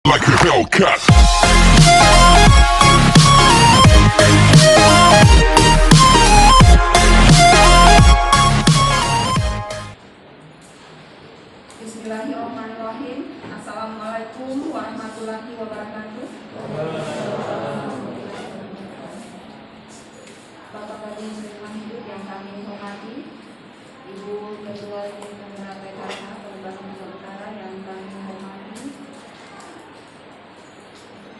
like a Hellcat. Bismillahirrahmanirrahim. Assalamualaikum warahmatullahi wabarakatuh. Bapak-bapak muslimah hidup yang kami hormati, Ibu Ketua Tim Penggerak PKK Kabupaten Nusantara yang kami hormati,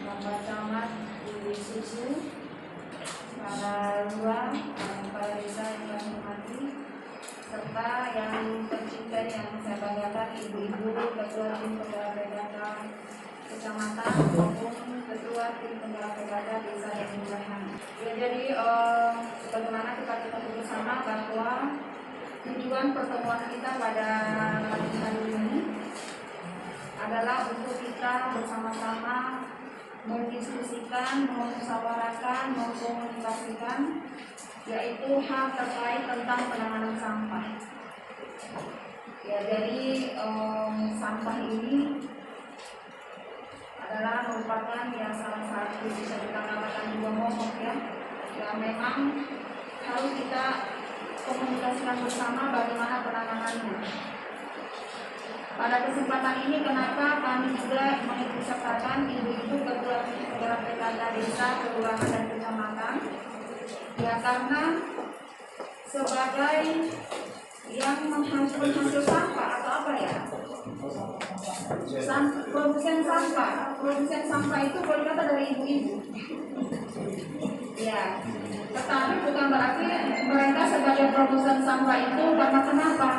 Bapak Camat, Ibu Susu, para lurah, para kepala desa yang kami hormati, serta yang tercinta yang saya banggakan, ibu-ibu ketua tim penggerak PKK kecamatan maupun ketua tim penggerak PKK desa dan kelurahan. Ya, jadi bagaimana kita ketahui bersama bahwa tujuan pertemuan kita pada pagi hari ini adalah untuk kita bersama-sama mendiskusikan, memusyawarahkan, mengkomunikasikan, yaitu hal terkait tentang penanganan sampah. Ya, jadi sampah ini adalah merupakan ya salah satu bisa kita katakan juga momok ya, yang memang harus kita komunikasikan bersama bagaimana penanganannya. Pada kesempatan ini kenapa kami juga mengikut sertakan ibu-ibu ketua penggerak PKK desa, kelurahan dan kecamatan? Ya, karena sebagai yang menghasil sampah atau apa ya, produsen sampah itu berkata dari ibu-ibu. Ya, tetapi bukan berarti mereka sebagai produsen sampah itu karena kenapa?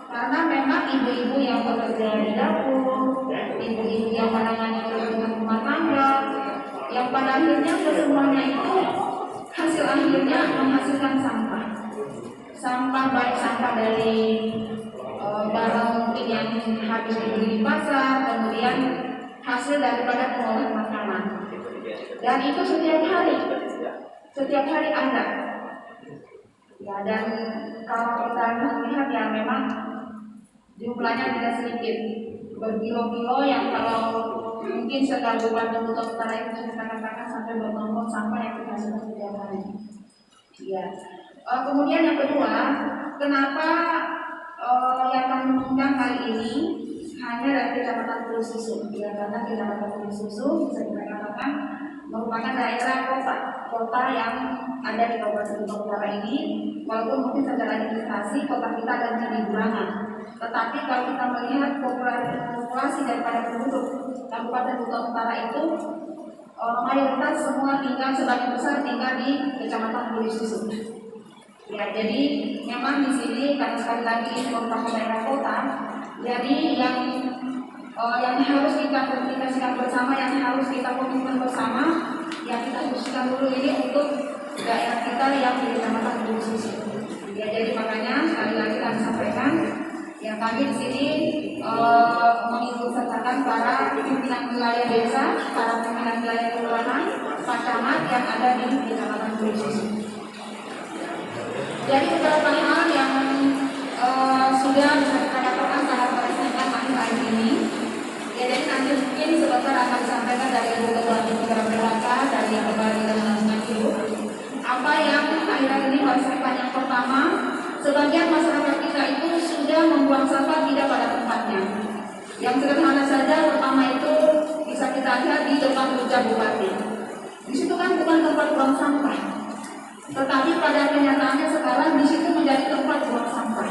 Karena memang ibu-ibu yang bekerja di dapur, ibu-ibu yang menangani kebutuhan rumah tangga, yang pada akhirnya kesemuanya itu hasil akhirnya menghasilkan sampah baik sampah dari barang mungkin yang habis dibeli di pasar, kemudian hasil daripada pengolahan makanan, dan itu setiap hari ada ya. Dan kalau kita melihat ya memang jumlahnya tidak sedikit, berkilo-kilo yang kalau mungkin sekabupaten Utara itu kita katakan sampai bernomor sampah yang dihasilkan setiap hari. Ya. Kemudian yang kedua, kenapa yang kami undang kali ini hanya dari Kecamatan Hulu Susu? Ya, karena Kecamatan Hulu Susu bisa kita katakan merupakan daerah kota yang ada di Kabupaten Utara ini, walaupun mungkin secara administrasi kota kita ada di Burangan. Tetapi kalau kita melihat populasi daripada penduduk Kabupaten Utara itu mayoritas semua tinggal, sebagian besar tinggal di Kecamatan Hulu Susu. Ya, jadi memang di sini karena sekali lagi ini merupakan daerah kota, jadi yang harus kita komunikasikan bersama, yang harus kita komitmen bersama, yang kita khususkan dulu ini untuk daerah kita yang di Kecamatan Hulu Susu. Ya, jadi makanya sekali lagi kami sampaikan, yang kami di sini mengikut sertakan para pimpinan wilayah desa, para pimpinan wilayah kelurahan, Pak Camat yang ada di Kecamatan Hulu Susu. Jadi beberapa hal yang sudah bisa kita katakan sangat meresahkan akhir ini. Ya, jadi nanti mungkin sebentar akan disampaikan dari Ibu Ketua Penggerak PKK dari yang kembali dan lingkungan hidup. Apa yang akhir ini meresahkan? Yang pertama, sebagian masyarakat kita itu sudah membuang sampah tidak pada tempatnya. Yang sederhana saja, pertama itu bisa kita lihat di depan Puja Bupati. Di situ kan bukan tempat buang sampah, tetapi pada kenyataannya sekarang di situ menjadi tempat buang sampah.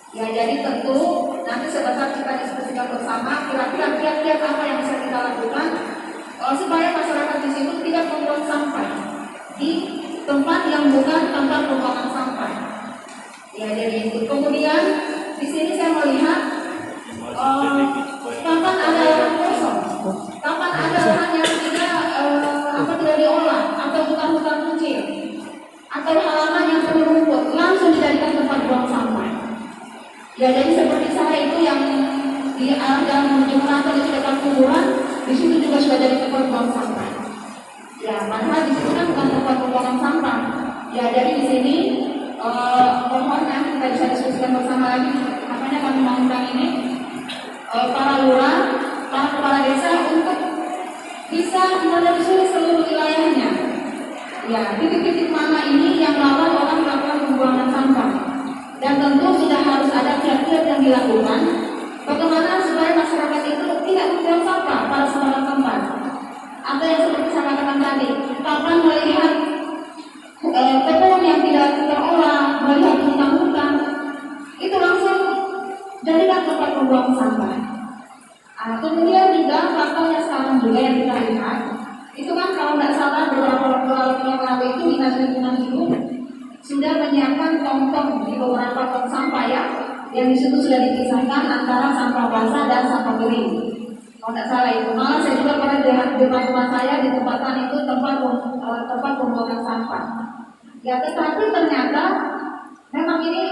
Ya, jadi tentu nanti sebentar kita diskusikan bersama kira-kira kiat-kiat apa yang bisa kita lakukan supaya masyarakat di situ tidak membuang sampah di tempat yang bukan tempat pembuangan sampah. Ya, jadi itu. Kemudian di sini saya melihat kapan ada lahan kosong, kapan ada lahan yang tidak diolah, atau hutan-hutan kecil, atau halaman yang penuh rumput, langsung dijadikan tempat buang sampah. Ya, jadi seperti saya itu yang di dalam menuju Merata di dekat kuburan, di situ juga sudah jadi tempat buang sampah. Ya, padahal di situ kan bukan tempat pembuangan sampah. Ya, jadi di sini mohon nanti kita bisa diskusikan bersama lagi. Makanya kami mengundang ini para lurah, para kepala desa untuk bisa menelusuri seluruh wilayahnya. Ya, titik-titik mana ini yang rawan orang melakukan pembuangan sampah. Dan tentu sudah harus ada kiat-kiat yang dilakukan bagaimana supaya masyarakat itu tidak membuang sampah pada sembarang tempat. Atau yang seperti saya katakan tadi, kapan melihat kebun yang tidak terolah, melihat hutan-hutan, itu langsung jadikan tempat pembuangan sampah. Kemudian juga faktanya sekarang juga yang kita lihat, itu kan kalau tidak salah beberapa waktu yang lalu itu Dinas Lingkungan Hidup sudah menyiapkan tong-tong di beberapa tong sampah ya, yang di situ sudah dipisahkan antara sampah basah dan sampah kering. Kalau tidak salah itu, malah saya juga pernah lihat di rumah saya ditempatkan itu tempat pembuangan sampah. Ya, tetapi ternyata memang ini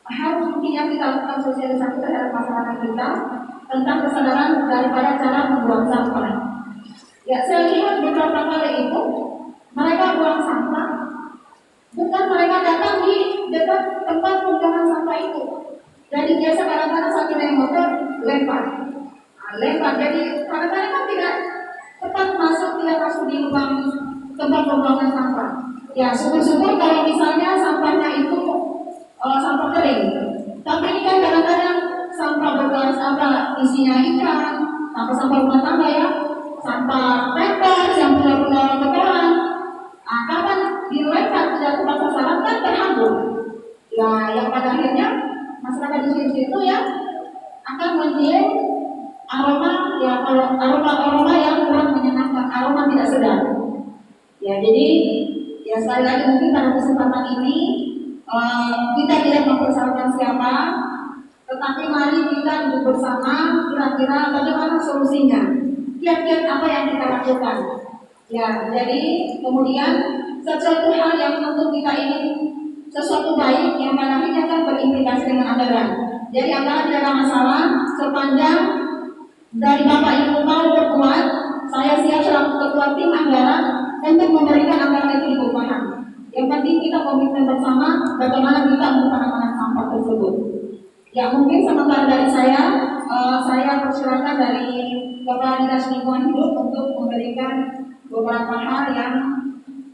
harus mungkin yang kita lakukan sosialisasi terhadap masyarakat kita tentang kesadaran daripada cara membuang sampah. Ya, saya lihat beberapa kali itu mereka buang sampah, bukan mereka datang di dekat tempat pembuangan sampah itu. Jadi biasa kadang-kadang saat naik motor lempar. Jadi kadang-kadang kan tidak tepat tidak masuk di lubang tempat pembuangan sampah. Ya, syukur-syukur kalau misalnya sampahnya itu sampah kering. Tapi ini kan kadang-kadang sampah bekas isinya ikan, sampah rumah tangga ya, sampah paper yang benar-benar kotoran. Kapan dilempar tidak tepat sasaran kan terhambur. Ya, yang pada akhirnya masyarakat di situ ya akan mencium aroma ya, kalau aroma yang kurang menyenangkan, aroma tidak sedap. Ya, jadi ya sekali lagi mungkin pada kesempatan ini kita tidak mempersalahkan siapa, tetapi mari kita duduk bersama kira-kira bagaimana solusinya, kiat-kiat apa yang kita lakukan. Ya, jadi kemudian sesuatu hal yang tentu kita ingin sesuatu baik yang pada akhirnya akan berimplikasi dengan anggaran. Jadi anggaran tidak ada masalah sepanjang dari Bapak Ibu mau berbuat, saya siap selaku ketua tim anggaran untuk memberikan anggaran itu di perumahan. Yang penting kita komitmen bersama bagaimana kita untuk penanganan sampah tersebut. Ya, mungkin sementara dari saya persilakan dari Kepala Dinas Lingkungan Hidup untuk memberikan beberapa hal yang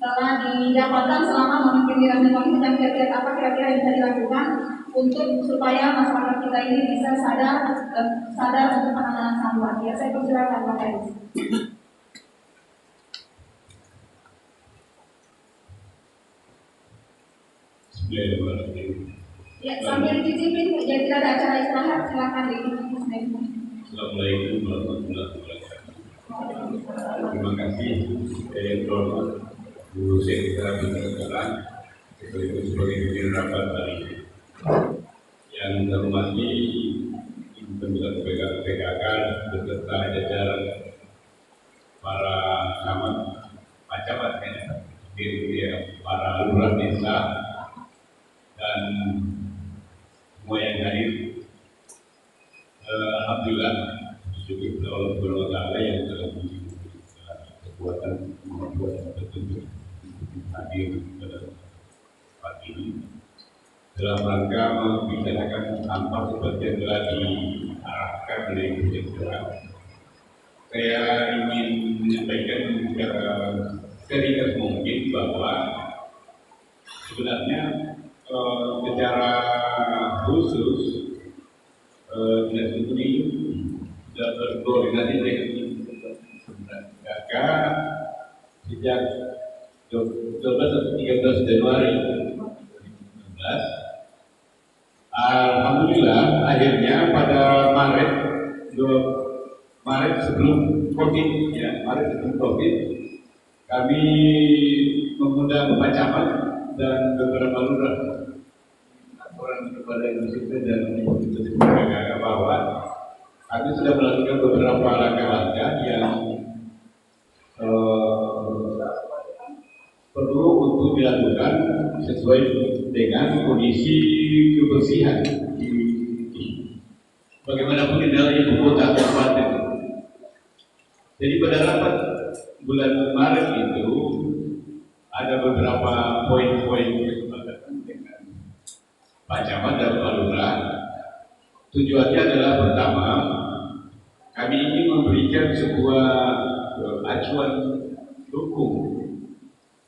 telah didapatkan selama memimpin Dinas Lingkungan Hidup dan kiat-kiat apa kira-kira yang bisa dilakukan untuk supaya masyarakat kita ini bisa sadar untuk penanganan sampah. Ya, saya persilakan Pak Edi. Ya, sambil dicicipin, jadi tidak ada acara istirahat, silakan di Assalamualaikum warahmatullahi wabarakatuh. Terima kasih Bu Sekretariat Jenderal sekaligus sebagai pimpinan rapat hari ini. Yang saya hormati Ibu Pimpinan PKK beserta jajaran para camat, para lurah desa dan semua yang hadir. Alhamdulillah syukur kepada Allah Subhanahu wa taala yang telah memberi kekuatan membuat tertentu hadir pada pagi ini dalam rangka membicarakan sampah seperti yang telah diarahkan oleh Ibu Sekretariat. Saya ingin menyampaikan secara seringkas mungkin bahwa sebenarnya secara khusus Dinas Lingkungan Hidup sudah berkoordinasi dengan PKK sejak 12 atau 13 Januari 2019. Alhamdulillah akhirnya pada Maret sebelum COVID kami mengundang Bapak Camat dan beberapa lurah laporan kepada Indonesia dan PKK bahwa kami sudah melakukan beberapa langkah-langkah yang perlu untuk dilakukan sesuai dengan kondisi kebersihan bagaimanapun di dalam ibu kota kabupaten. Jadi pada rapat bulan Maret itu ada beberapa poin-poin kesepakatan dengan Pak Camat dan Pak Lurah. Tujuannya adalah pertama, kami ingin memberikan sebuah acuan hukum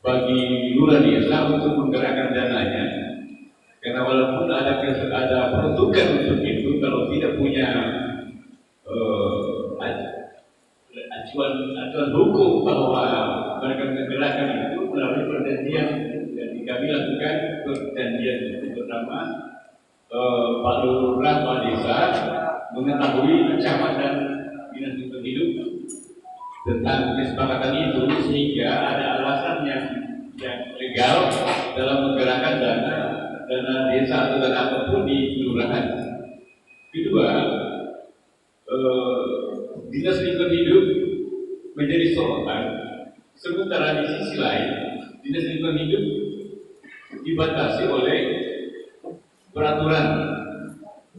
bagi lurah desa untuk menggerakkan dananya. Karena walaupun ada peruntukan untuk itu, kalau tidak punya acuan hukum bahwa mereka menggerakkan itu melalui perjanjian yang kami lakukan, perjanjian bersama Pak Lurah, Pak Desa mengetahui camat dan dinas lingkungan hidup tentang kesepakatan itu, sehingga ada alasan yang legal dalam menggerakkan dana desa atau dana apapun di kelurahan. Kedua, dinas lingkungan hidup menjadi sorotan, sementara di sisi lain dinas lingkungan hidup dibatasi oleh peraturan.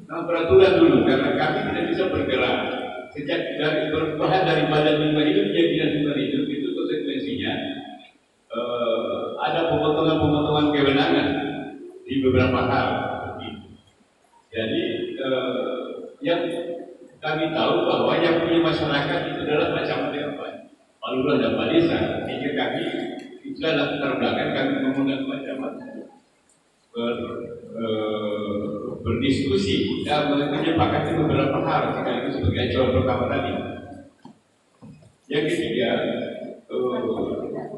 Nah, peraturan dulu, karena kami tidak bisa bergerak sejak dari perubahan dari badan lingkungan hidup menjadi dinas lingkungan hidup, itu konsekuensinya ada pemotongan kewenangan di beberapa hal. Jadi yang kami tahu bahwa yang punya masyarakat itu adalah macam-macam Pak Lurah dan Pak Desa, sehingga kami itulah latar belakang kami mengundang macam-macam berdiskusi dan menyepakati beberapa hal sekaligus sebagai acuan pertama tadi. Yang ketiga,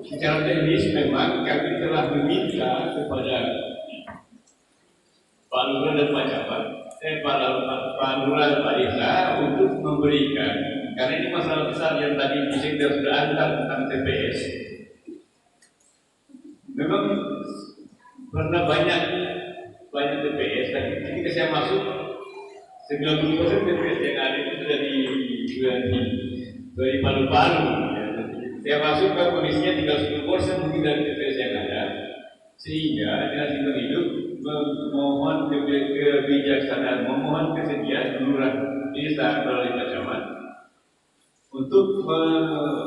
secara teknis memang kami telah meminta kepada Pak Lurah dan Pak Camat, Pak Lurah dan Pak Desa untuk memberikan, karena ini masalah besar yang tadi di sektor sudah antar tentang TPS. Memang karena banyak TPS, tapi ketika saya masuk 90% TPS yang ada itu sudah dari Palu-Palu. Ya. Saya masuk ke kondisinya tinggal 10% mungkin dari TPS yang ada, sehingga dinas lingkungan hidup memohon kebijaksanaan, memohon kesediaan lurah desa melalui Pak Camat untuk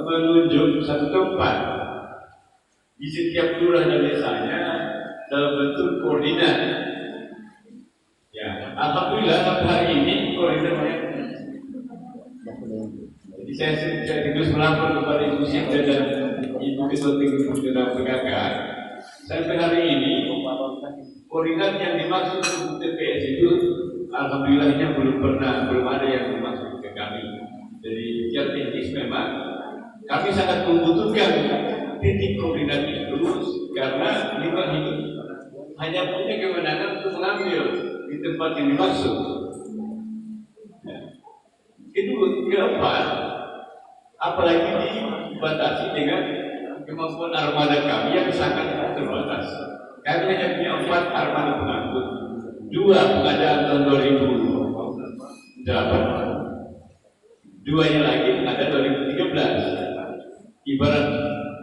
menunjuk satu tempat di setiap lurah dan desanya dalam bentuk koordinat. Ya, alhamdulillah sampai hari ini koordinatnya. Jadi saya terus melapor kepada Ibu Sipda dan Ibu Ketua Tingkat PKK. Sampai hari ini koordinat yang dimaksud untuk TPS itu alhamdulillahnya belum ada yang dimaksud ke kami. Jadi secara teknis memang kami sangat membutuhkan titik koordinat itu, karena lingkungan hidup hanya punya kewenangan untuk mengambil di tempat yang dimaksud. Itu keempat, apalagi dibatasi dengan kemampuan armada kami yang sangat terbatas. Kami hanya punya 4 armada pengangkut, 2 pengadaan tahun 2008, 2-nya lagi pengadaan 2013.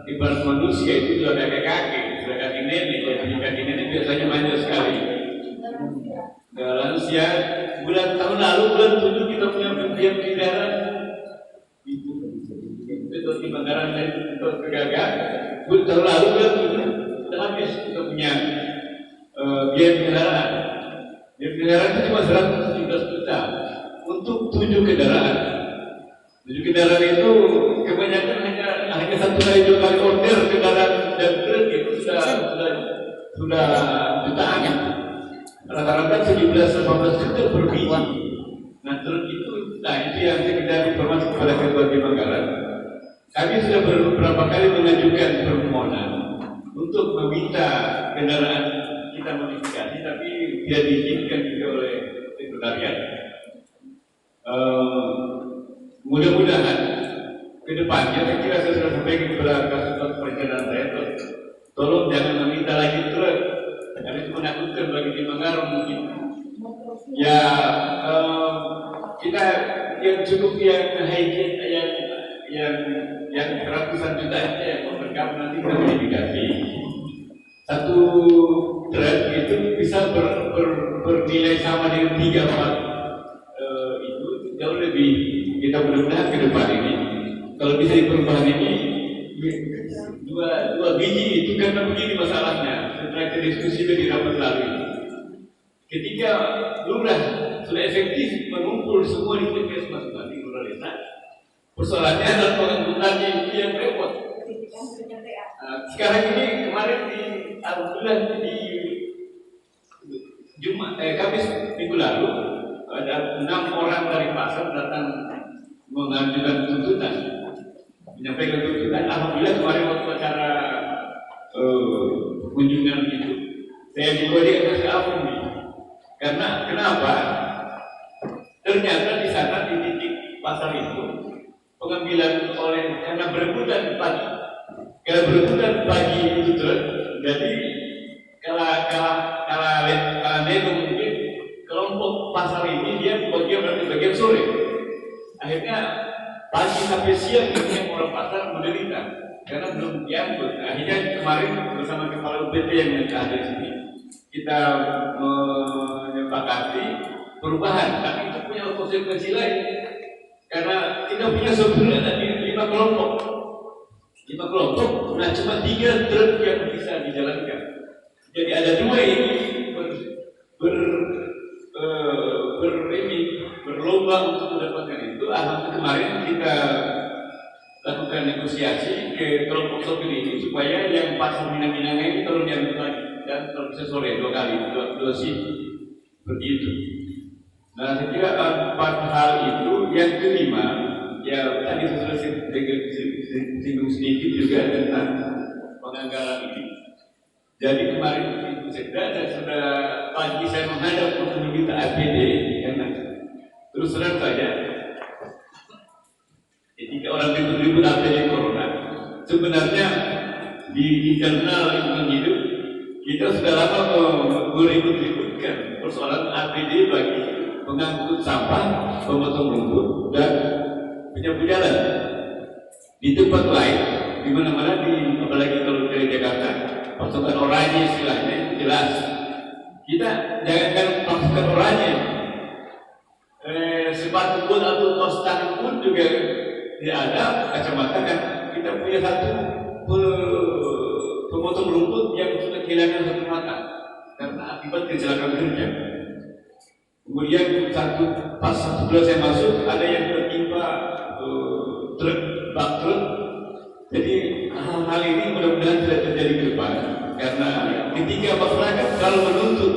Ibarat manusia itu sudah kakek-kakek, sudah kaki nenek. Kalau punya kaki nenek biasanya manja sekali. Lansia tahun lalu bulan 7 kita punya pendiam di darat itu di Manggaran dan Pegagan. Tahun lalu bulan 7 sudah habis kita punya biaya kendaraan. Biaya kendaraan itu cuma 117 juta untuk 7 kendaraan. 7 kendaraan itu kebanyakan hanya 1 kali 2 kali order kendaraan dan truk itu sudah jutaan. Rata-rata 17-18 juta per biji. Nah truk itu yang kita informasi kepada Ketua di Manggaran. Kami sudah beberapa kali mengajukan permohonan untuk meminta kendaraan kita modifikasi, tapi tidak diizinkan juga oleh sekretariat. Mudah-mudahan ke depannya, saya kira saya sudah sampaikan kepada kasus perencanaan saya, tolong jangan meminta lagi truk, karena itu menakutkan bagi di Manggaran mungkin. Ya kita yang cukup yang high yang ratusan juta itu yang mereka nanti kita modifikasi. Satu truk itu bisa bernilai sama dengan 3-4 itu jauh lebih. Kita mudah-mudahan ke depan ini kalau bisa di perubahan ini dua biji itu, karena begini masalahnya. Setelah kita diskusi di rapat lalu ini, ketika lurah sudah efektif mengumpul semua di TPS masing-masing lurah desa, persoalannya adalah pengangkutannya itu yang Sekarang ini kemarin di alhamdulillah di Kamis minggu lalu ada 6 orang dari pasar datang mengajukan tuntutan, menyampaikan tuntutan. Alhamdulillah kemarin waktu acara kunjungan itu saya juga diapresiasi nih. Karena kenapa? Ternyata di sana di titik pasar itu pengambilan karena berebutan pagi itu terus. Jadi kalau nego mungkin kelompok pasar ini dia bagian sore. Akhirnya pagi sampai siang ini orang pasar menderita karena belum diangkut. Akhirnya kemarin bersama kepala UPT yang ada di sini kita menyepakati perubahan, tapi itu punya konsekuensi lain karena kita punya sebelumnya tadi 5 kelompok, nah cuma 3 truk yang bisa dijalankan. Jadi ada 2 ini berlomba untuk mendapatkan itu. Alhamdulillah kemarin kita lakukan negosiasi ke kelompok sopir ini supaya yang pasar Minang-Minang ini turun diangkut lagi dan kalau bisa sore 2 kali, 2 shift seperti itu. Nah saya kira 4 hal itu. Yang kelima, ya tadi saya sudah singgung sedikit juga tentang penganggaran ini. Jadi kemarin itu saya sudah pagi saya menghadap untuk meminta APD karena terus terang saja ketika orang ribut APD corona sebenarnya di internal lingkungan hidup kita sudah lama meribut-ributkan persoalan APD bagi pengangkut sampah, pemotong rumput dan penyapu jalan. Di tempat lain, di mana-mana apalagi kalau dari Jakarta, pasukan oranye istilahnya jelas. Kita jangankan pasukan oranye, sepatu pun atau kaos tangan pun juga tidak ada kacamata kan. Kita punya satu pemotong rumput yang sudah kehilangan satu mata karena akibat kecelakaan kerja. Kemudian pas satu bulan saya masuk ada yang tertimpa bak truk. Jadi hal ini mudah-mudahan tidak terjadi ke depan karena ketika masyarakat kalau menuntut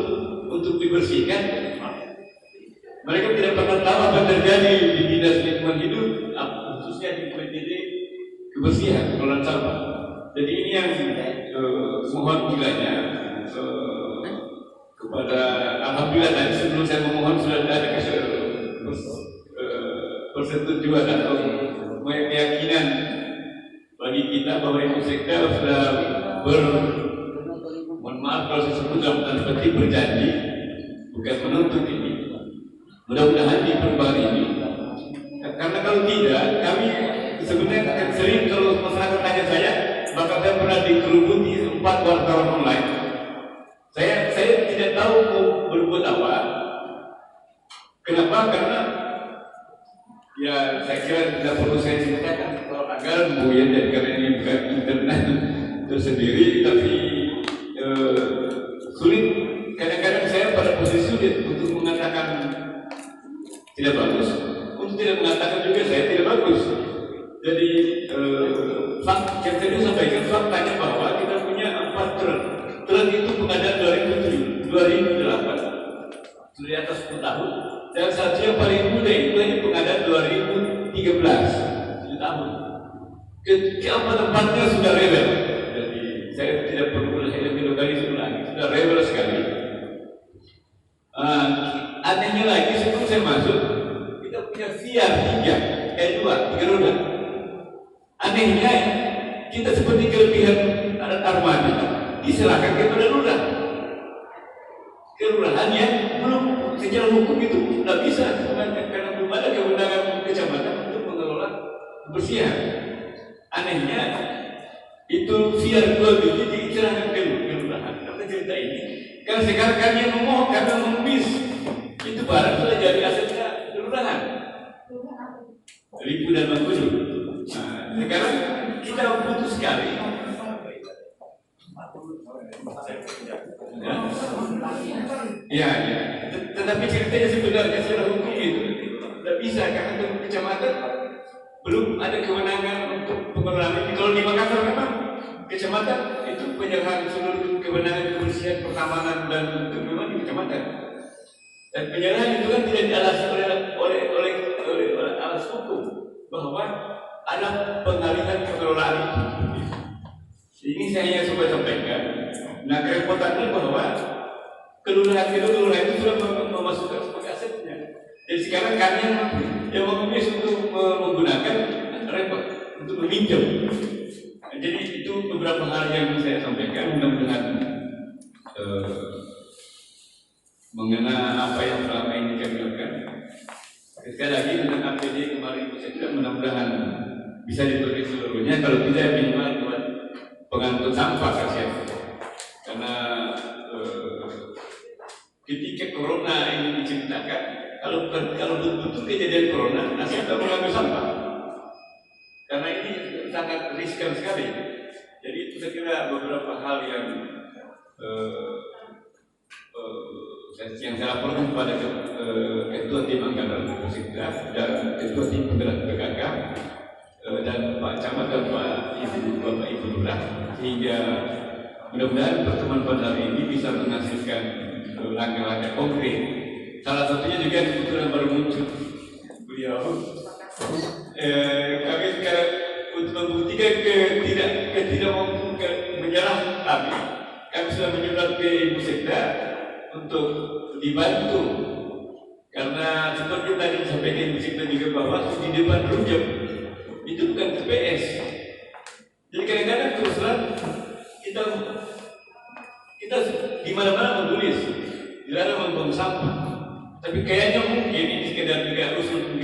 untuk dibersihkan mereka tidak pernah tahu apa terjadi di dinas lingkungan hidup khususnya di PDD kebersihan pengelolaan sampah. Jadi ini yang mohon kiranya kepada alhamdulillah tadi sebelum saya memohon sudah ada persetujuan atau keyakinan bagi kita bahwa Ibu Sekda sudah mohon maaf kalau saya sebut dalam tanda petik berjanji bukan menuntut ini. Mudah-mudahan di perubahan ini karena kalau tidak kami sebenarnya sering kalau masyarakat tanya saya maka saya pernah dikerubuti 4 wartawan online. Saya tidak tahu mau berbuat apa. Kenapa? Karena ya saya kira tidak perlu saya ceritakan kalau agar Bu ya dan karena ini bukan internet tersendiri tapi sulit. Kadang-kadang saya pada posisi sulit untuk mengatakan tidak bagus, untuk tidak mengatakan juga saya tidak bagus. Jadi yang tadi sampaikan faktanya bahwa kita punya 4 truk. Truk itu pengadaan 2007, 2008 sudah di atas 10 tahun. Dan satu yang paling muda itu hanya pengadaan 2013, 7 tahun. Keempat-empatnya sudah rebel. Jadi saya tidak perlu lokalisasi lagi, sudah rebel sekali. Anehnya lagi sebelum saya masuk kita punya VR 3 roda. Anehnya kita seperti kelebihan armada diserahkan kepada lurah. Kelurahan yang belum secara hukum itu tidak bisa karena belum ada kewenangan kecamatan untuk mengelola kebersihan. Anehnya itu VR 2 biji diserahkan ke kelurahan. Apa cerita ini? Karena sekarang kami yang memohon karena mengemis itu barang sudah jadi asetnya kelurahan. Lipu dan Mangkudu. Nah, sekarang kita butuh sekali. Ya. Tetapi ceritanya sebenarnya secara hukum itu tidak bisa karena kecamatan belum ada kewenangan untuk pengelolaan ini. Kalau di Makassar memang penyerahan seluruh kewenangan kebersihan, pertamanan dan memang di kecamatan. Dan penyerahan itu kan tidak dialasi oleh alas hukum bahwa ada pengalihan pengelolaan itu. Ini saya hanya coba sampaikan. Nah, kerepotannya bahwa kelurahan itu sudah memasukkan sebagai asetnya. Jadi sekarang kami yang memilih untuk menggunakan repot untuk meminjam. Jadi itu beberapa hal yang saya sampaikan, mudah-mudahan mengenai apa yang selama ini kami lakukan. Sekali lagi dengan APD kemarin saya kira mudah-mudahan bisa diperbaiki seluruhnya, kalau tidak minimal buat pengangkut sampah kasihan. Karena ketika corona ini diceritakan, kalau betul-betul kejadian corona, nasib kita mengambil sampah. Karena ini sangat riskan sekali. Jadi itu saya kira beberapa hal yang saya laporkan kepada ketua tim anggaran Pusat dan ketua tim penggerak PKK dan Pak Camat dan Bapak Ibu Lurah, sehingga mudah-mudahan pertemuan pada hari ini bisa menghasilkan langkah-langkah konkret. Salah satunya juga kebetulan baru muncul beliau. Kami sekarang untuk membuktikan tidak mau menyerah kami sudah menyurat ke Ibu Sekda untuk dibantu, karena seperti tadi disampaikan Ibu Sekda juga bahwa di depan rujak itu bukan TPS. Jadi kadang-kadang terus terang kita di mana-mana menulis dilarang membuang sampah, tapi kayaknya mungkin ini sekedar juga usul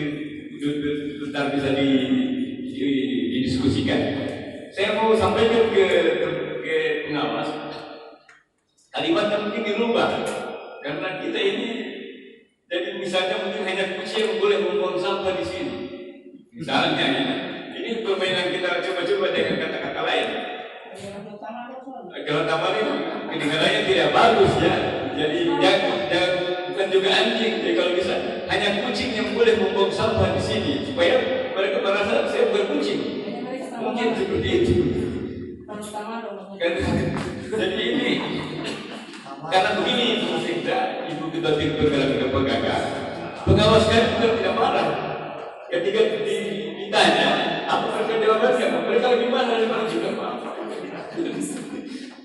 bentar bisa didiskusikan. Saya mau sampaikan ke pengawas, kalimatnya mungkin dirubah, karena kita ini jadi misalnya mungkin hanya kucing yang boleh membuang sampah di sini. Misalnya ini permainan kita coba-coba dengan kata-kata lain. Kalau taman itu kedengarannya tidak bagus ya. Jadi bukan juga anjing. Jadi kalau bisa hanya kucing yang boleh membuang sampah di sini, supaya mereka merasa saya bukan kucing. Mungkin seperti itu. Jadi ini karena begini, Ibu Sekda, Ibu Ketua Tim Penggerak PKK, pengawas kami juga tidak marah. Ketika ditanya, apa mereka jawabannya? Mereka lebih marah daripada juga Pak.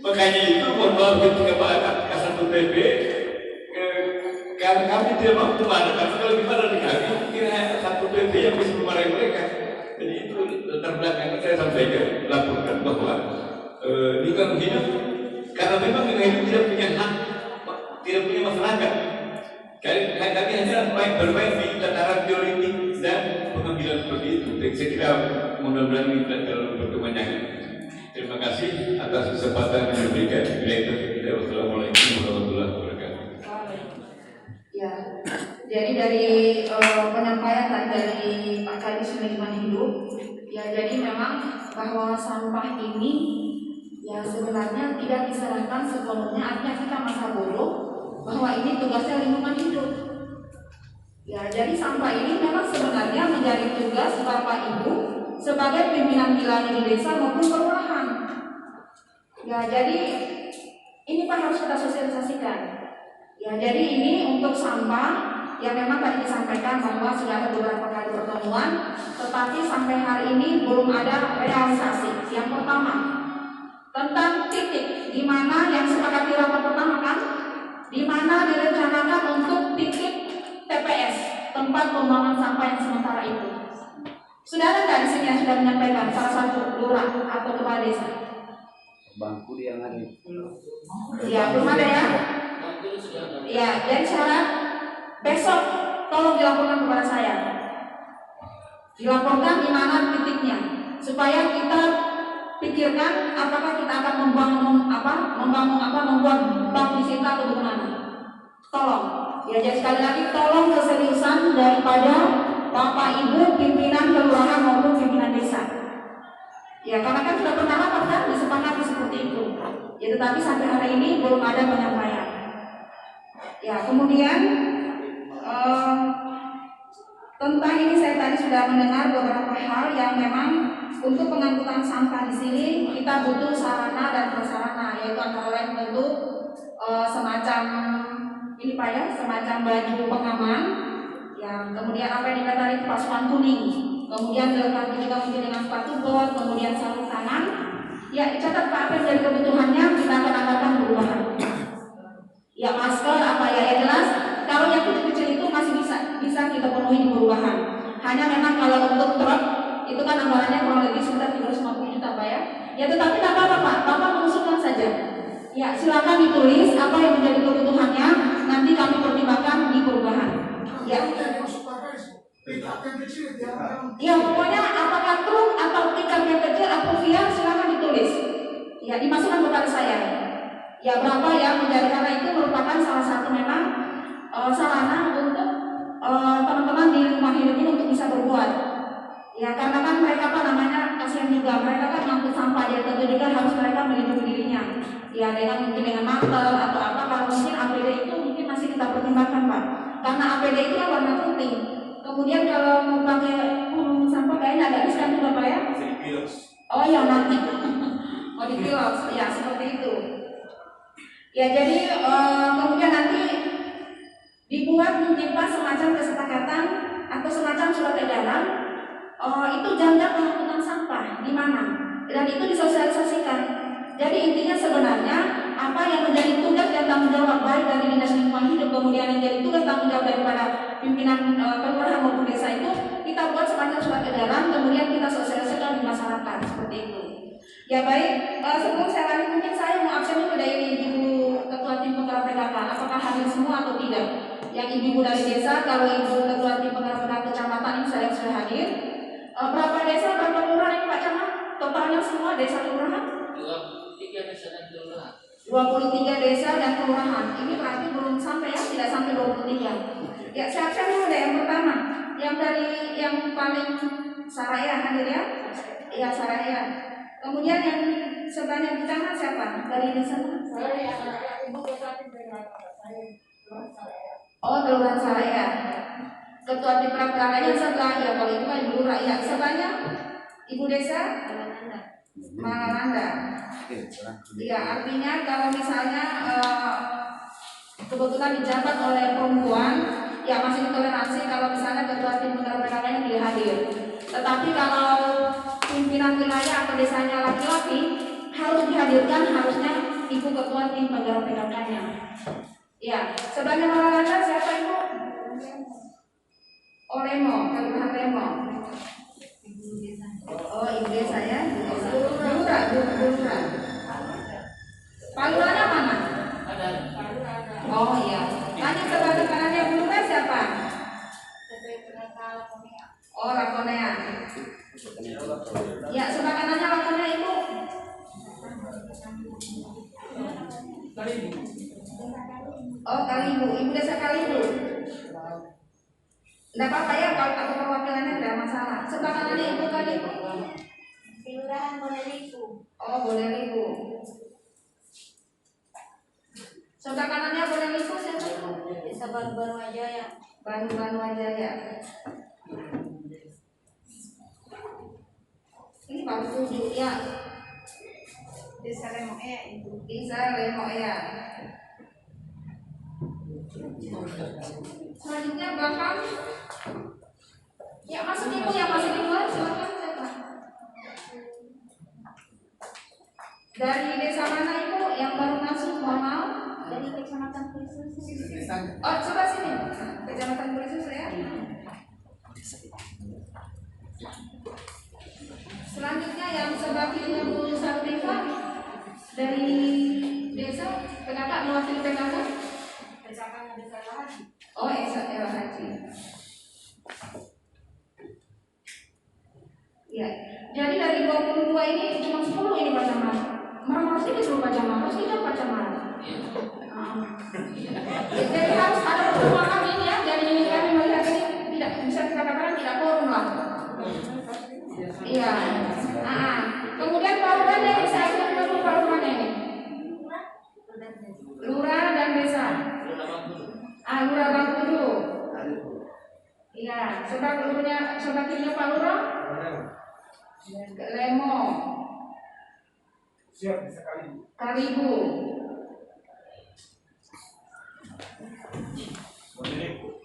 Makanya itu mohon maaf ketika Pak Kasat PP, kami tidak mampu marah, karena kalau lebih marah dari kami, mungkin satu PP yang bisa memarahi mereka. Jadi itu latar belakang saya sampaikan, laporkan bahwa lingkungan hidup, karena memang lingkungan hidup tidak punya hak, tidak punya masyarakat. Kami hanya bermain di tataran teoretik dan pengambilan seperti itu. Dan saya kira mudah-mudahan ini dalam pertemuan yang terima kasih atas kesempatan yang diberikan. Wassalamualaikum warahmatullahi wabarakatuh. Ya, jadi dari penyampaian tadi dari Pak Kadis Lingkungan Hidup, ya jadi memang bahwa sampah ini ya sebenarnya tidak diserahkan sepenuhnya, artinya kita masa bodoh bahwa ini tugasnya lingkungan hidup. Ya, jadi sampah ini memang sebenarnya menjadi tugas Bapak Ibu sebagai pimpinan wilayah di desa maupun kelurahan. Ya, jadi ini Pak harus kita sosialisasikan. Ya, jadi ini untuk sampah yang memang tadi disampaikan bahwa sudah ada beberapa kali pertemuan, tetapi sampai hari ini belum ada realisasi. Yang pertama, tentang titik di mana yang sepakati rapat pertama kan, di mana direncanakan untuk titik TPS, tempat pembuangan sampah yang sementara itu. Sudah ada nggak di sini yang sudah menyampaikan salah satu lurah atau kepala desa? Bangku yang ada. Ya, belum ada ya. Ya, jadi syarat besok tolong dilaporkan kepada saya. Dilaporkan di mana titiknya, supaya kita pikirkan apakah kita akan membuat bank di situ atau bagaimana. Tolong. Ya, jadi sekali lagi tolong keseriusan daripada Bapak Ibu pimpinan kelurahan maupun pimpinan desa. Ya, karena kan sudah pernah rapat kan disepakati seperti itu. Ya, tetapi sampai hari ini belum ada penyampaian. Ya, kemudian tentang ini saya tadi sudah mendengar beberapa hal yang memang untuk pengangkutan sampah di sini kita butuh sarana dan prasarana, yaitu antara lain tentu semacam ini Pak ya, semacam baju pengaman, yang kemudian apa yang dikatakan pasukan kuning, kemudian dilengkapi juga mungkin dengan sepatu bot, kemudian sarung tangan. Ya, dicatat Pak apa yang menjadi kebutuhannya, kita akan anggarkan perubahan. Ya masker apa ya, yang jelas kalau yang kecil-kecil itu masih bisa kita penuhi di perubahan. Hanya memang kalau untuk truk itu kan anggarannya kurang lebih sekitar 350 juta Pak ya. Ya tetapi tidak apa-apa Pak, Bapak mengusulkan saja. Ya silakan ditulis apa yang menjadi kebutuhannya, nanti kami pertimbangkan di perubahan. Ya. Ya pokoknya apakah truk atau pickup yang kecil atau via silakan ditulis. Ya dimasukkan kepada saya. Ya berapa yang menjadi, karena itu merupakan salah satu memang sarana untuk teman-teman di lingkungan hidup ini untuk bisa berbuat. Ya karena kan mereka apa namanya kasihan juga, mereka kan ngangkut sampah, ya tentu juga harus mereka melindungi dirinya. Ya dengan mungkin dengan mantel atau apa, kalau mungkin APD itu mungkin masih kita pertimbangkan Pak, karena APD itu kan warna putih. Kemudian kalau mau pakai sampah kayaknya agak riskan juga Pak ya. Oh ya nanti oh di kios, ya seperti itu. Ya jadi kemudian nanti dibuat mungkin Pak semacam kesepakatan atau semacam surat edaran itu jam-jam pengangkutan sampah di mana, dan itu disosialisasikan. Jadi intinya sebenarnya apa yang menjadi tugas dan tanggung jawab baik dari Dinas Lingkungan Hidup, kemudian yang menjadi tugas tanggung jawab daripada pimpinan kelurahan maupun desa itu kita buat semacam surat edaran, kemudian kita sosialisasikan di masyarakat seperti itu. Ya baik, sebelum saya lanjut mungkin saya mau absen dulu dari Ibu Ketua Tim Penggerak PKK, apakah hadir semua atau tidak? Yang ibu-ibu dari desa, kalau Ibu Ketua Tim Penggerak PKK kecamatan ini saya sudah hadir. Berapa desa, berapa kelurahan ini Pak Camat? Totalnya semua desa kelurahan? 23 desa dan kelurahan. 23 desa dan kelurahan. Ini berarti belum sampai ya, tidak sampai 23. Ya, siapa dulu deh yang pertama. Yang dari yang paling Saraya hadir ya? Iya, Saraya. Kemudian yang sebelahnya Camat siapa? Dari desa mana? Saya Ibu Ketua Tim Penggerak saya. Oh, Kelurahan Saraya. Ketua Tim Penggeraknya sebelah ya, kalau itu kan Ibu Rakyat. Sebelahnya Ibu Desa Malalanda. Iya, artinya kalau misalnya kebetulan dijabat oleh perempuan, ya masih toleransi kalau misalnya Ketua Tim Penggerak PKK-nya tidak hadir. Tetapi kalau pimpinan wilayah atau desanya laki-laki harus dihadirkan, harusnya Ibu Ketua Tim Penggerak PKK-nya. Ya, sebelahnya Malalanda siapa Ibu? Oh, Lemo, Kelurahan Lemo. Oh, Ibu Desa ya. Lurah. Palurahnya mana? Oh iya. Lanjut sebelah kanannya Bu Lurah siapa? Oh, Lakonea. Ya, sebelah kanannya Lakonea Ibu. Oh, Kalibu. Ibu Desa Kalibu. Tidak apa-apa ya, kalau aku perwakilannya tidak masalah. Sebelah kanannya Ibu Kalibu. Kelurahan Boneliku. Oh, Boneliku. Sebelah kanannya Boneliku siapa Ibu? Desa Baru Jaya. Baru Jaya. Ini baru 7 ya. Desa Lemoe Ibu. Desa Lemoya. Selanjutnya belakang. Ya masuk Ibu, yang masih di luar silakan siapa? Dari desa mana Ibu yang baru masuk? Mohon maaf. Dari Kecamatan Krisus. Oh coba sini, Kecamatan Krisus ya. Selanjutnya yang sebelah kirinya Bu Sartika dari desa PKK, mewakili PKK. Kecamatan Desa Lahaji. Oh, Esa Haji. Ya, jadi dari 22 ini cuma 10 ini Pak Camat. Harus ini dulu Pak Camat, harus kita Pak Camat. Jadi harus ada perubahan ini ya. Jadi kami melihat ini tidak bisa kita katakan tidak korum lah. Iya. Kemudian Paluran yang bisa dulu Paluran ini. Lurah dan desa. Lurah Bangkudu. Iya. Sebelah kirinya Pak Lurah. Lemo, Karibu,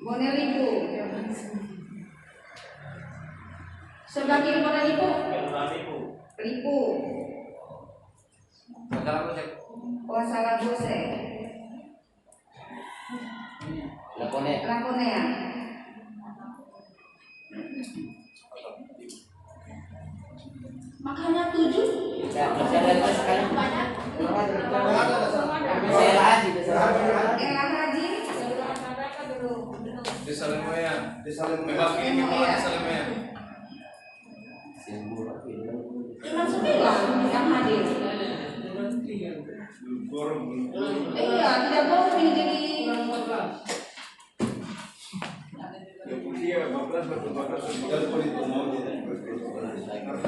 Bonelibu, sebagai Bonelibu, Lipu, Wasalabose, Lakonea, makanya 7. Elah Haji, Desa Lemoya. Memang ini memang Desa Lemoya. cuma 9 yang hadir. Iya, tidak boleh ini jadi.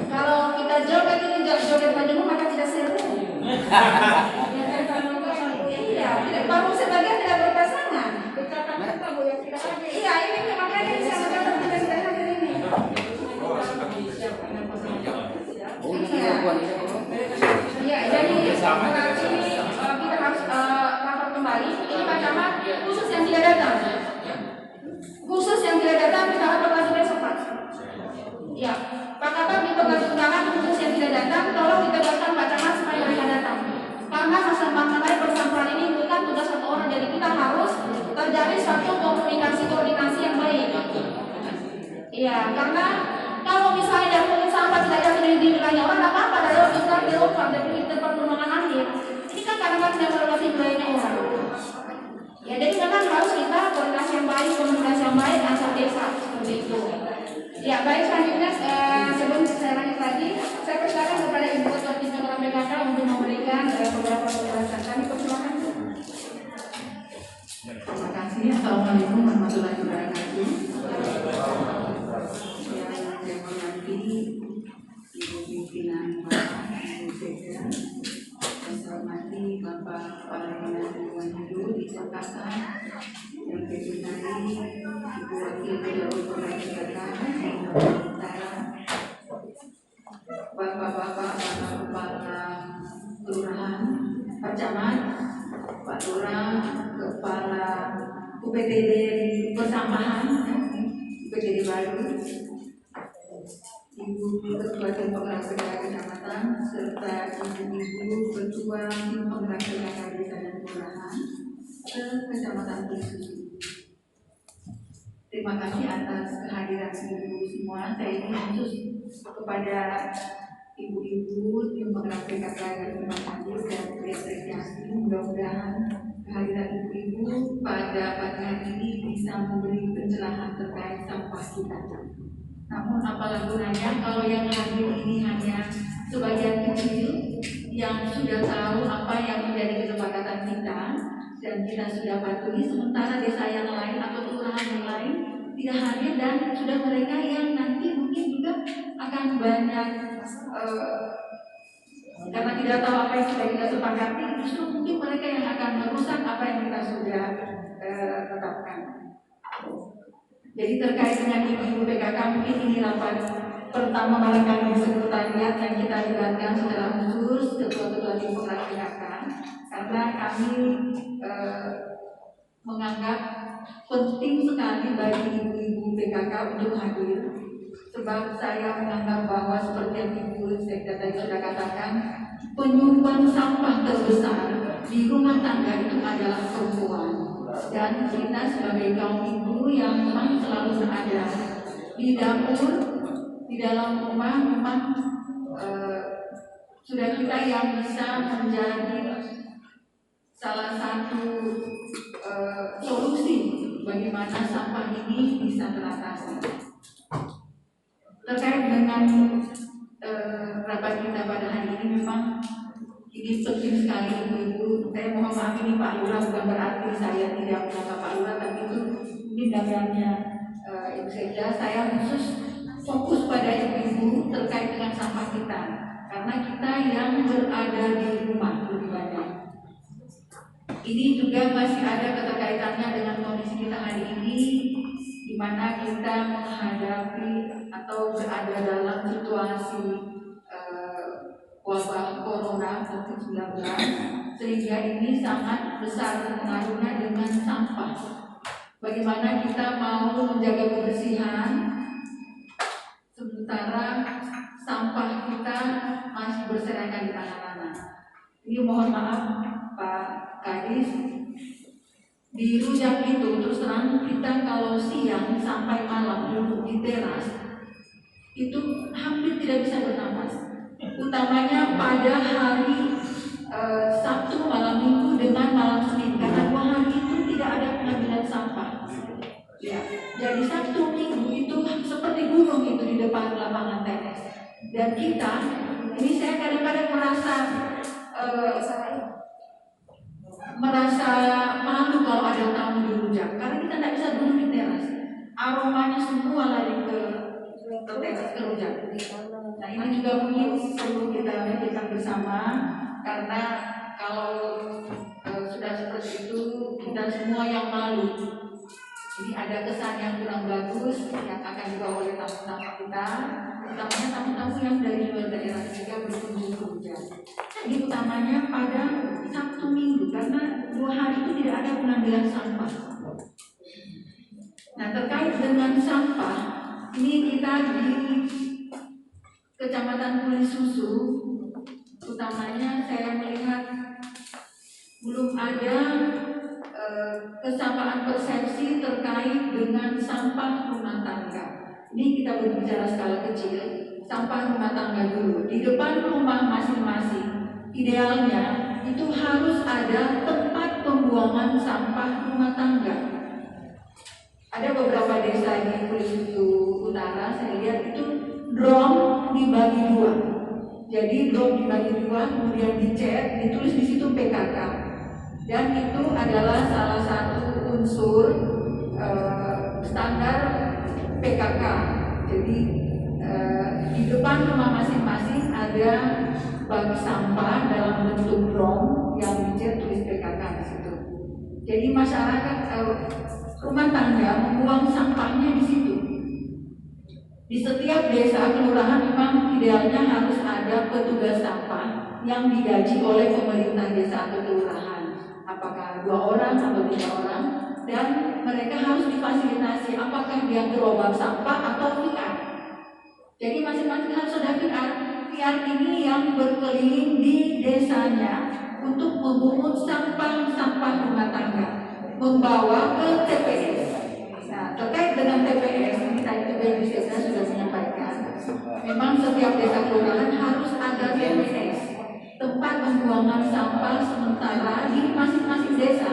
Kalau kita joget ini joget baju maka tidak seru. Iya, tidak baru sebagian tidak berpasangan. Iya, ini makanya ini sangat tidak hadir ini. Iya, jadi berarti kita harus lapor kembali. Ini Pak Camat khusus yang tidak datang. Khusus yang tidak datang kita lapor lagi besok Pak. Ya, Pak Kabak di pegangan khusus yang tidak datang, tolong ditegaskan Pak Camat supaya mereka datang. Karena masalah persampahan ini bukan tugas satu orang, jadi kita harus terjadi suatu komunikasi yang baik. Iya, karena kalau misalnya yang mungkin sampah tidak ada di wilayah orang, tidak apa-apa, dari orang besar di rumah, dari tempat perumahan akhir. Ini kan kadang-kadang tidak melewati wilayahnya orang. Ya, jadi memang harus kita komunikasi yang baik antar desa seperti itu. Ya, baik, selanjutnya sebelum saya lanjut lagi, saya persilakan kepada Ibu Ketua Pimpinan PKK untuk memberikan beberapa penjelasan. Kami persilakan. Terima kasih. Assalamualaikum warahmatullahi wabarakatuh. Yang saya hormati Ibu Pimpinan Ibu Sekda, saya hormati Bapak Kepala Dinas Lingkungan Hidup di Jakarta, yang saya cintai Ibu Wakil Ketua PKK, Bapak-bapak, kepala kelurahan, Pak Camat, Pak Lurah, kepala UPTD persampahan, UPTD baru, Ibu Ketua Tim Penggerak PKK Kecamatan, serta Ibu Ketua Tim Penggerak PKK Desa dan Kelurahan Kecamatan Susu. Terima kasih atas kehadiran ibu semua. Saya ingin khusus kepada ibu-ibu yang penggerak PKK Kecamatan Hadir dan apresiasi. Mudah-mudahan kehadiran ibu-ibu pada pagi hari ini bisa memberi pencerahan terkait sampah kita. Namun apalah gunanya kalau yang hadir ini hanya sebagian kecil yang sudah tahu apa yang menjadi kesepakatan kita dan kita sudah patuhi, sementara desa yang lain atau kelurahan yang lain tidak hadir dan sudah mereka yang nanti mungkin juga akan banyak karena tidak tahu apa yang sudah kita sepakati, justru mungkin mereka yang akan merusak apa yang kita sudah tetapkan. Jadi terkait dengan ibu PKK, mungkin ini rapat pertama barangkali sekretariat yang kita libatkan secara khusus ketua-ketua tim penggerak PKK, karena kami menganggap penting sekali bagi ibu-ibu PKK untuk hadir. Sebab saya menganggap bahwa seperti yang Ibu Sekda tadi sudah katakan, penyumbang sampah terbesar di rumah tangga itu adalah perempuan. Dan kita sebagai kaum ibu yang memang selalu berada di dapur, di dalam rumah, memang sudah kita yang bisa menjadi salah satu solusi bagaimana sampah ini bisa teratasi. Terkait dengan rapat kita pada hari ini, memang ini penting sekali ibu-ibu. Saya mohon maaf ini Pak Lurah, bukan berarti saya tidak menganggap Pak Lurah, tapi itu mungkin dalamnya Ibu Sekda. Saya khusus fokus pada ibu-ibu terkait dengan sampah kita, karena kita yang berada di rumah lebih banyak. Ini juga masih ada keterkaitannya dengan kondisi kita hari ini, di mana kita menghadapi atau berada dalam situasi wabah corona COVID-19, sehingga ini sangat besar pengaruhnya dengan sampah. Bagaimana kita mau menjaga kebersihan sementara sampah kita masih berserakan di mana-mana. Ini mohon maaf Pak Kadis, di Rujak itu terus terang kita kalau siang sampai malam duduk di teras itu hampir tidak bisa bernapas. Utamanya pada hari Sabtu, malam Minggu dengan malam Senin, karena 2 hari itu tidak ada pengambilan sampah. Ya, jadi Sabtu Minggu itu seperti gunung itu di depan lapangan tenis. Dan kita, ini saya kadang-kadang merasa malu kalau ada tamu di Rujak, karena kita tidak bisa duduk di teras. Aromanya semua lari ke teras, ke Rujak. Nah, ini juga mungkin perlu kita pikirkan bersama, karena kalau sudah seperti itu kita semua yang malu. Ini ada kesan yang kurang bagus yang akan dibawa oleh tamu-tamu kita, utamanya tamu-tamu yang dari luar daerah juga berkunjung ke Rujak. Jadi utamanya pada Sabtu Minggu, karena 2 hari itu tidak ada pengambilan sampah. Nah, terkait dengan sampah, ini kita di Kecamatan Kulisusu, utamanya saya melihat belum ada kesamaan persepsi terkait dengan sampah rumah tangga. Ini kita berbicara skala kecil, sampah rumah tangga dulu. Di depan rumah masing-masing, idealnya itu harus ada tempat pembuangan sampah rumah tangga. Ada beberapa desa di Kulisusu Utara, saya lihat itu drum dibagi 2. Jadi drum dibagi 2, kemudian dicet, ditulis di situ PKK. Dan itu adalah salah satu unsur standar PKK. Jadi di depan rumah masing-masing ada bak sampah dalam bentuk drum yang dicet tulis PKK di situ. Jadi masyarakat rumah tangga membuang sampahnya di situ. Di setiap desa kelurahan memang idealnya harus ada petugas sampah yang digaji oleh pemerintah desa atau kelurahan. Apakah 2 orang atau 3 orang, dan mereka harus difasilitasi apakah dia gerobak sampah atau PR. Jadi masing-masing harus ada PR. PR ini yang berkeliling di desanya untuk memungut sampah-sampah rumah tangga, membawa ke TPS. Nah, terkait dengan TPS, ini tadi juga saya sudah menyampaikan, memang setiap desa kelurahan harus ada TPS, tempat pembuangan sampah sementara di masing-masing desa,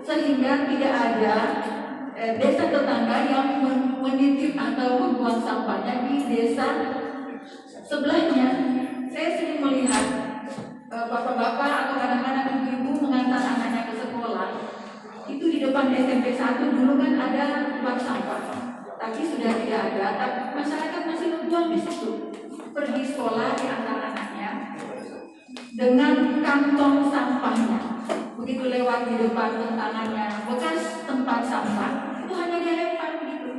sehingga tidak ada desa tetangga yang menitip atau membuang sampahnya di desa sebelahnya. Saya sering melihat bapak-bapak atau kadang-kadang ibu-ibu mengantar anaknya ke sekolah, itu di depan SMP 1 dulu kan ada bak sampah, tapi sudah tidak ada, tapi masyarakat masih membuang di situ. Pergi sekolah diantar anaknya dengan kantong sampahnya, begitu lewat di depan tentangannya bekas tempat sampah, itu hanya dia lempar begitu.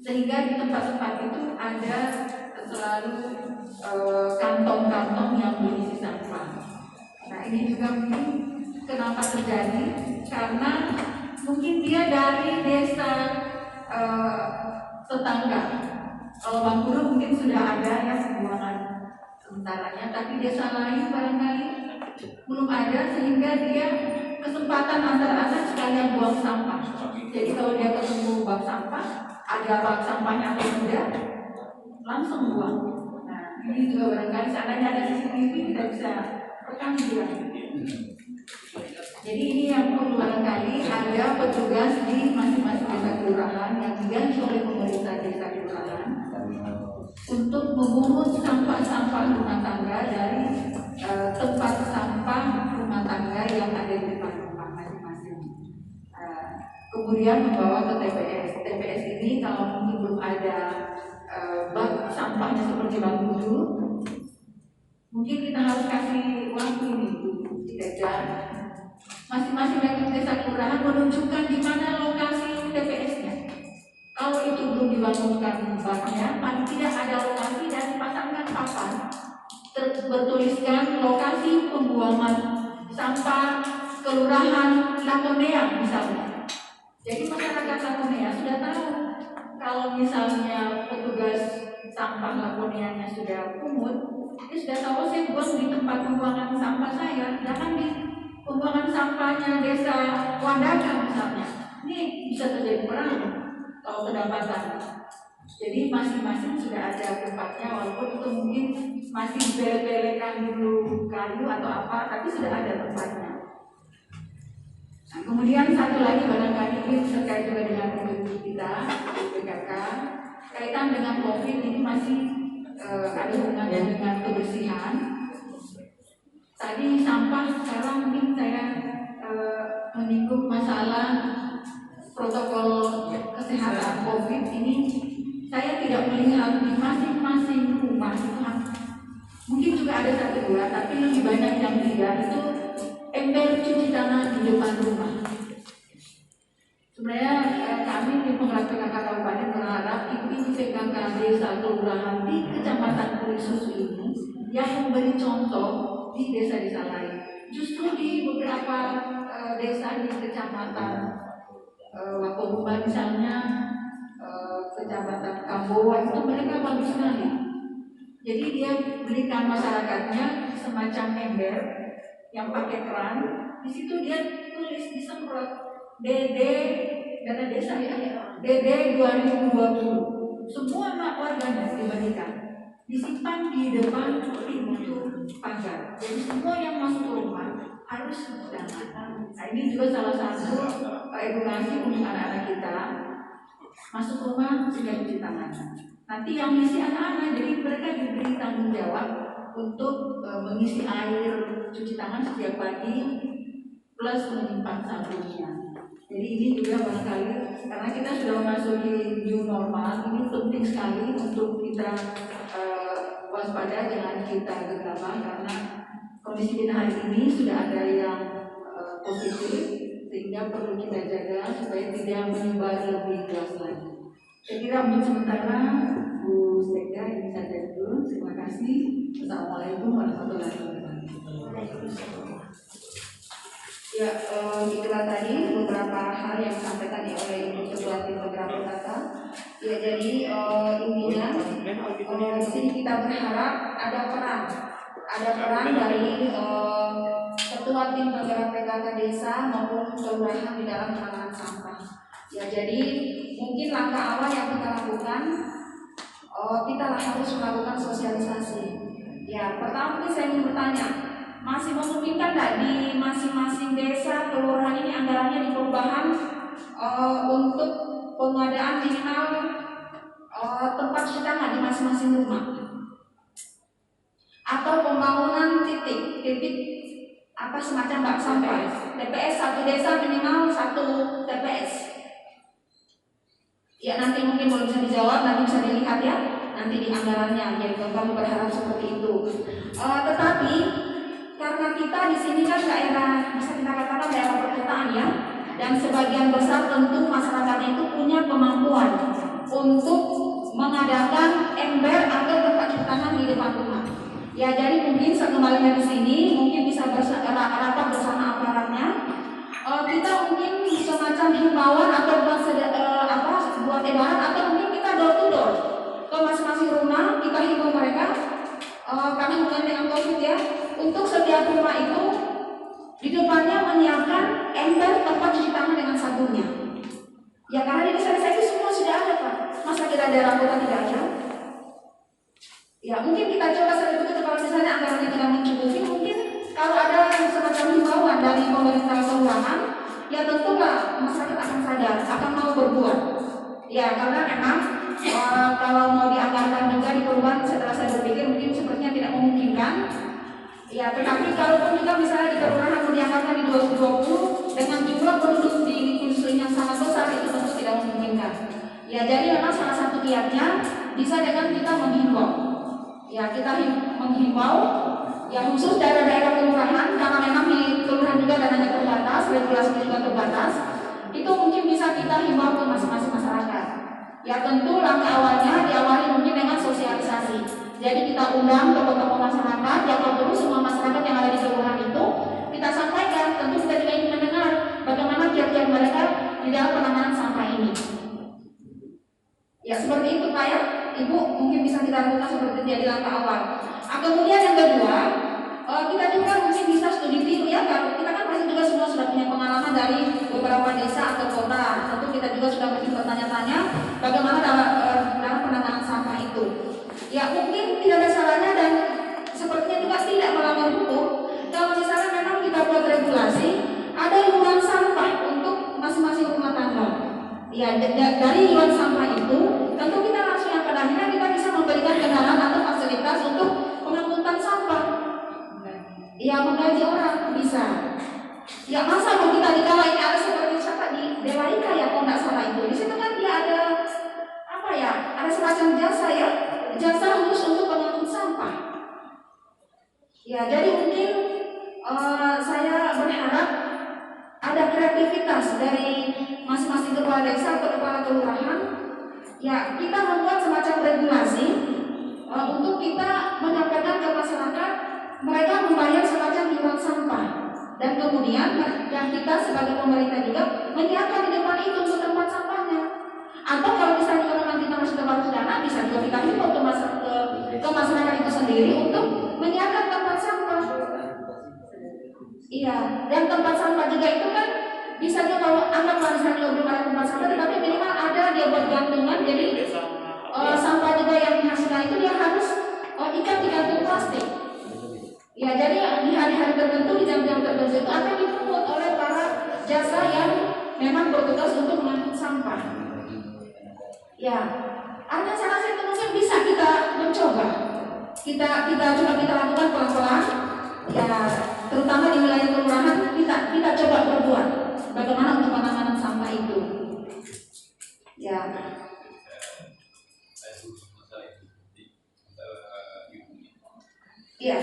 Sehingga di tempat-tempat itu ada selalu kantong-kantong yang berisi sampah. Nah, ini juga mungkin kenapa terjadi, karena mungkin dia dari desa tetangga. Kalau Bangkulu mungkin sudah ada ya pembuangan sementaranya, tapi desa lain barangkali belum ada, sehingga dia kesempatan antara-antara sekalian buang sampah. Jadi kalau dia ketemu bak sampah, ada bak sampahnya atau tidak, langsung buang. Nah, ini juga barangkali seandainya ada CCTV kita bisa rekam dia. Jadi ini yang perlu barangkali ada petugas di masing-masing desa kelurahan yang diganti oleh pemerintah desa kelurahan untuk memungut sampah-sampah rumah tangga dari tempat sampah rumah tangga yang ada di depan rumah masing-masing. Kemudian membawa ke TPS. TPS ini kalau mungkin belum ada bak sampahnya seperti bak dulu, mungkin kita harus kasih waktu ini tidak jalan. Masing-masing dari desa kelurahan menunjukkan di mana lokasi TPS-nya. Kalau itu belum dibangunkan baknya, paling tidak ada lokasi dan dipasangkan papan. bertuliskan lokasi pembuangan sampah kelurahan Lamonea misalnya. Jadi masyarakat Lamonea sudah tahu kalau misalnya petugas sampah Lamoneanya sudah pungut, dia sudah tahu saya buang di tempat pembuangan sampah saya, jangan di pembuangan sampahnya desa Wandaga misalnya. Ini bisa terjadi perang kalau kedapatan. Jadi masing-masing sudah ada tempatnya, walaupun itu mungkin masih bele-belekan dulu kayu atau apa, tapi sudah ada tempatnya. Nah, kemudian satu lagi barangkali ini terkait juga dengan produksi kita di PKK, kaitan dengan COVID ini masih ada hubungannya dengan kebersihan. Tadi sampah, sekarang mungkin saya menyinggung masalah protokol kesehatan COVID ini. Saya tidak melihat di masing-masing rumah itu mungkin juga ada satu dua, tapi lebih banyak yang tidak itu ember cuci tangan di depan rumah. Sebenarnya kami di Penggerak PKK Kabupaten berharap ini PKK desa kelurahan di Kecamatan Pulisus ini yang memberi contoh di desa-desa lain. Justru di beberapa desa di Kecamatan Wakobuba misalnya, Kecamatan Kambowa itu mereka bagus sekali. Jadi dia berikan masyarakatnya semacam ember yang pakai keran. Di situ dia tulis disemprot DD dana desa ya, DD 2020. Semua warganya diberikan, disimpan di depan pintu pagar. Jadi semua yang masuk ke rumah harus cuci tangan. Nah, ini juga salah satu edukasi untuk anak-anak kita. Masuk rumah sudah cuci tangan. Nanti yang mengisi anak-anak, jadi mereka diberi tanggung jawab untuk mengisi air cuci tangan setiap pagi plus menyimpan sabunnya. Jadi ini juga barangkali karena kita sudah memasuki new normal, ini penting sekali untuk kita waspada, jangan kita gegabah karena kondisi kita hari ini sudah ada yang positif, sehingga perlu kita jaga supaya tidak menyebar lebih luas lagi. Saya kira untuk sementara Bu Sekda ini saja dulu. Terima kasih. Assalamualaikum warahmatullahi wabarakatuh. Ya, itulah tadi beberapa hal yang disampaikan oleh Ibu Ketua Tim Penggerak PKK. Ya, jadi intinya di sini kita berharap ada peran dari Ketua Tim Penggerak PKK Desa maupun kelurahan di dalam penanganan sampah. Ya, jadi mungkin langkah awal yang kita lakukan, kita harus melakukan sosialisasi. Ya, pertama saya ingin bertanya, masih memungkinkan tidak di masing-masing desa kelurahan ini anggarannya di perubahan untuk pengadaan minimal tempat cuci tangan di masing-masing rumah, atau pembangunan titik apa semacam bak sampah TPS satu desa minimal 1 TPS. Ya, nanti mungkin belum bisa dijawab, nanti bisa dilihat ya nanti di anggarannya. Jadi kami berharap seperti itu. Tetapi karena kita di sini kan daerah, bisa kita katakan daerah perkotaan ya, dan sebagian besar tentu masyarakatnya itu punya kemampuan untuk mengadakan ember atau tempat cuci tangan di depan rumah. Ya, jadi mungkin sekembalinya di sini mungkin bisa rapat bersama aparatnya. Kita mungkin semacam himbauan atau buat edaran, atau mungkin kita door to door ke masing-masing rumah, kita himbau mereka karena hubungan dengan COVID ya, untuk setiap rumah itu di depannya menyiapkan ember tempat cuci tangan dengan sabunnya. Ya, karena di desa-desa itu semua sudah ada Pak. Masa kita daerah kota tidak ada? Ya, mungkin kita coba saat itu kalau misalnya anggarannya tidak mencukupi, mungkin kalau ada semacam himbauan dari pemerintah kelurahan, ya tentulah masyarakat akan sadar, akan mau berbuat. Ya, karena memang kalau mau dianggarkan juga di perubahan, setelah saya berpikir mungkin sepertinya tidak memungkinkan. Ya, tetapi kalaupun juga misalnya di kelurahan mau dianggarkan di 2020 dengan jumlah penduduk di industri yang sangat besar, itu tentu tidak memungkinkan. Ya, jadi memang salah satu kiatnya bisa dengan kita menghimbau. Ya, kita menghimbau yang khusus daerah-daerah kelurahan, karena memang di kelurahan juga dananya terbatas, regulasinya juga terbatas, itu mungkin bisa kita himbau ke masing-masing masyarakat. Ya, tentu langkah awalnya diawali mungkin dengan sosialisasi. Jadi kita undang tokoh-tokoh masyarakat ke awal. Kemudian yang kedua, kita juga mungkin bisa studi tiru ya, kita kan pasti juga semua sudah punya pengalaman dari beberapa desa atau kota. Tentu kita juga sudah mungkin bertanya-tanya bagaimana dalam penanganan sampah itu. Ya mungkin tidak ada salahnya dan sepertinya juga tidak melanggar hukum kalau misalnya memang kita buat regulasi ada iuran sampah untuk masing-masing rumah tangga. Ya dari iuran sampah itu tentu kita langsung yang pada akhirnya kita bisa memberikan kendaraan atau fasilitas untuk pengangkutan sampah. Ya menggaji orang bisa. Ya masa mau kita dikala ini ada seperti siapa di Dewa Ika ya kalau nggak salah itu. Di situ kan dia ada apa ya? Ada semacam jasa ya, jasa khusus untuk pengangkut sampah. Ya jadi mungkin saya berharap ada kreativitas dari masing-masing kepala desa atau kepala kelurahan. Ya kita membuat semacam regulasi untuk kita menyampaikan ke masyarakat mereka membayar semacam iuran sampah dan kemudian yang kita sebagai pemerintah juga menyiapkan di depan itu untuk tempat sampahnya. Atau kalau misalnya memang kita masih terbatas dana bisa juga kita himbau ke masyarakat itu sendiri untuk menyiapkan tempat sampah. Iya, dan tempat sampah juga itu kan bisa juga kalau anggaplah misalnya belum ada tempat sampah, tetapi minimal ada dia buat gantungan. Jadi sampah juga yang dihasilkan itu dia harus ikat di kantung plastik. Ya, jadi di hari-hari tertentu, di jam-jam tertentu itu akan dipungut oleh para jasa yang memang bertugas untuk mengangkut sampah. Ya, artinya saya rasa itu mungkin bisa kita mencoba. Kita coba kita lakukan pelan-pelan. Ya, terutama di wilayah kelurahan kita coba berbuat bagaimana untuk penanganan sampah itu. Ya. Iya.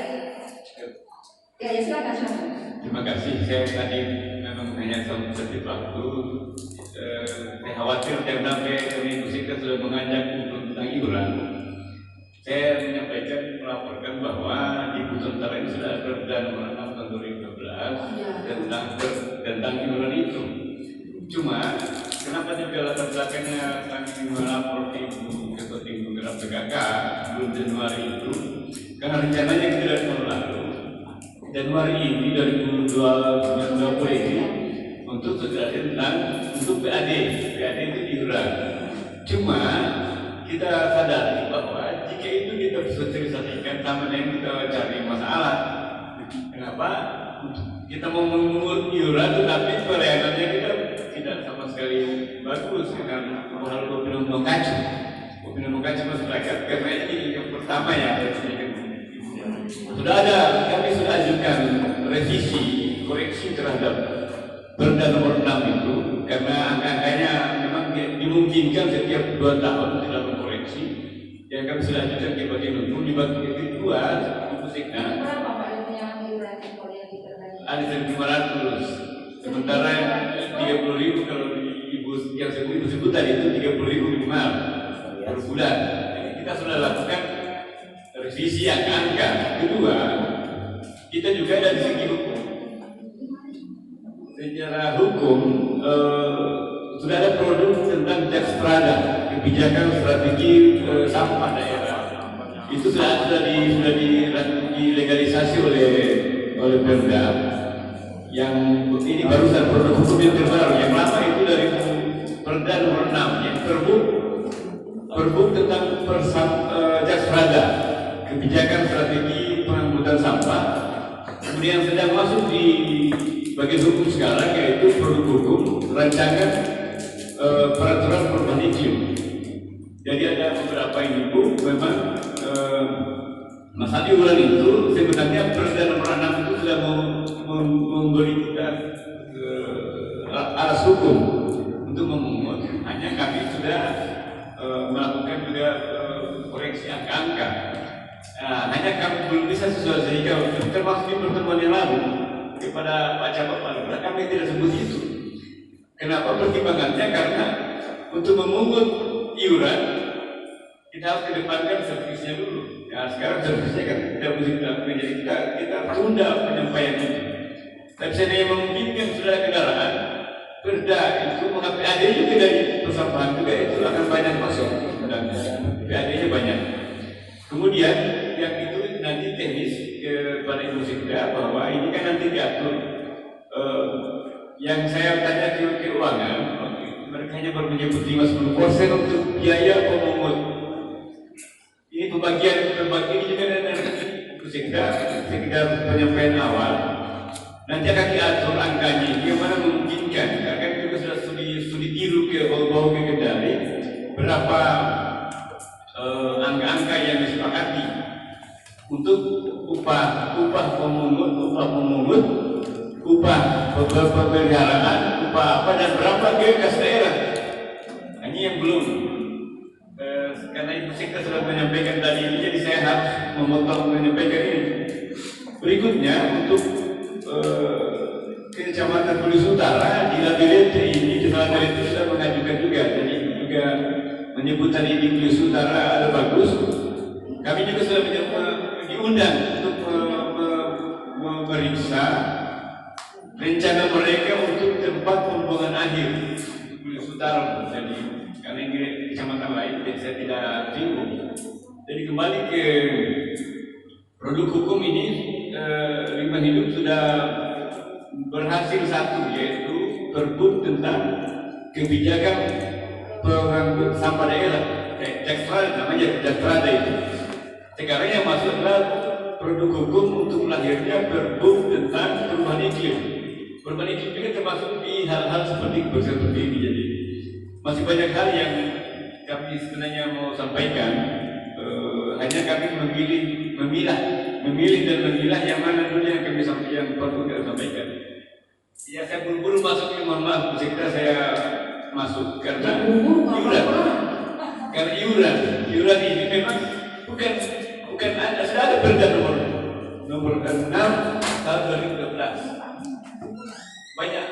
Ya, silakan. Terima kasih. Saya tadi memang hanya sedikit waktu. Saya khawatir karena diskusi kita sudah mengajak untuk tentang iuran. Saya menyampaikan melaporkan bahwa di Nusantara ini sudah ada Perda Nomor 6 Tahun 2012 tentang iuran itu. Cuma kenapa juga latar belakangnya kami melapor di Ketua Tim Penggerak PKK bulan Januari itu? Karena rencananya tidak lalu Januari ini 2020 ini untuk segera tentang untuk PAD itu iuran. Cuma kita sadari bahwa jika itu kita sosialisasikan sama dengan kita cari masalah. Kenapa? Kita mau mengukur iuran tetapi pelayanannya kita tidak sama sekali bagus karena hal opini mengkaji masyarakat karena ini yang pertama ya sudah ada, kami sudah ajukan revisi koreksi terhadap Perda Nomor 6 itu karena angka-angkanya memang dimungkinkan setiap 2 tahun dilakukan koreksi. Yang kami sudah ajukan ke bagian hukum di bagian kedua buku Sekna ada 1.500, sementara 30.000 kalau ibu yang sebut tadi itu 30.000 minimal per bulan. Jadi kita sudah lakukan revisi angka. Kedua, kita juga dari segi hukum. Secara hukum sudah ada produk tentang Jaksprada, kebijakan strategi sampah daerah. Itu sudah dilegalisasi oleh Perda. Yang ini barusan produk hukum yang terbaru. Yang lama itu dari Perda Nomor 6 yang Perbuk tentang Jaksprada, kebijakan strategi pengangkutan sampah. Kemudian sedang masuk di bagian hukum sekarang yaitu produk hukum rancangan peraturan perbandingan. Jadi ada beberapa ini bu, memang masa iuran itu sebenarnya Perda Nomor 6 itu sudah memberi kita alas hukum untuk memungut. Hanya kami sudah melakukan juga koreksi angka-angka. Hanya kami belum bisa sesuai sehingga termasuk di pertemuan yang lalu kepada Pak Camat Pak Lurah kami tidak sebut itu. Kenapa pertimbangannya? Karena untuk memungut iuran kita harus kedepankan servisnya dulu. Ya sekarang servisnya kan tidak bisa kita lakukan, jadi kita tunda penyampaian itu. Tapi saya memungkinkan sudah kendaraan Perda itu mengambil PAD juga dari persampahan juga itu akan banyak masuk dan PAD-nya banyak. Kemudian yang itu nanti teknis kepada Ibu Sekda bahwa ini kan nanti diatur. Yang saya tanya ke keuangan, mereka hanya baru menyebut 50% untuk biaya pemungut. Ini pembagian ini juga dari Ibu Sekda sekedar penyampaian awal. Nanti akan diatur angkanya bagaimana memungkinkan, karena juga sudah studi tiru ke bau-bau ke Kendari berapa angka-angka yang disepakati untuk upah pemungut, upah pemeliharaan, upah apa dan berapa ke kas daerah. Ini yang belum. Karena Ibu Sekda sudah menyampaikan tadi ini, jadi saya harus memotong menyampaikan ini. Berikutnya untuk Kecamatan Bugis Utara di Labilete ini, di Labilete sudah mengajukan juga, jadi juga menyebut tadi di Bugis Utara ada bagus. Kami juga sudah diundang untuk memeriksa rencana mereka untuk tempat pembuangan akhir di Bugis Utara. Jadi karena ini kecamatan lain, jadi saya tidak bingung. Jadi kembali ke produk hukum ini, Lingkungan Hidup sudah berhasil satu, yaitu Pergub tentang kebijakan pengangkut sampah daerah, Jakstra namanya, Jakstra itu. Sekarang yang masuk adalah produk hukum untuk lahirnya Pergub tentang perubahan iklim. Perubahan iklim juga termasuk di hal-hal seperti ini. Jadi masih banyak hal yang kami sebenarnya mau sampaikan. Hanya kami memilih dan memilah yang mana dulu yang kami yang perlu kami sampaikan. Ya, saya buru-buru masuk ini, mohon maaf, Sekda saya masuk karena iuran ini memang bukan ada, sudah ada perda nomor 6 tahun 2012. Banyak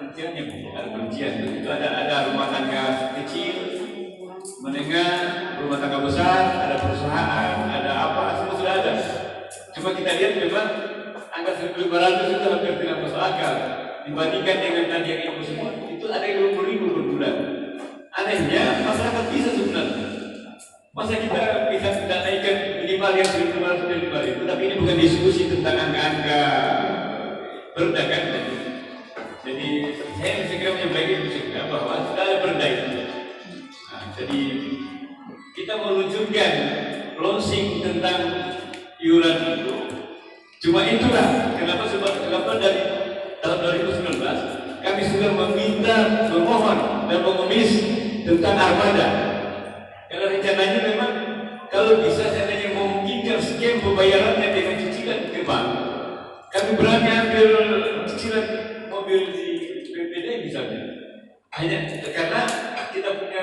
rinciannya, ada rincian itu ada rumah tangga kecil, menengah, rumah tangga besar, ada perusahaan, ada apa, semua sudah ada. Cuma kita lihat memang angka 1.500 itu hampir tidak masuk akal dibandingkan dengan tadi yang Ibu sebut, itu ada yang 20.000 per bulan. Anehnya masyarakat bisa sebenarnya. Masa kita bisa tidak naikkan minimal yang 1.500 dan 5.000, tapi ini bukan diskusi tentang angka-angka perda kan. Jadi saya segera menyampaikan Ibu Sekda bahwa sudah ada perda itu. Nah, jadi kita meluncurkan launching tentang iuran itu. Cuma itulah kenapa dari tahun 2019 kami sudah memohon dan mengemis tentang armada. Karena rencananya memang kalau bisa seandainya memungkinkan skema pembayarannya dengan cicilan ke bank, kami berani ambil cicilan mobil di BPD misalnya. Hanya karena kita punya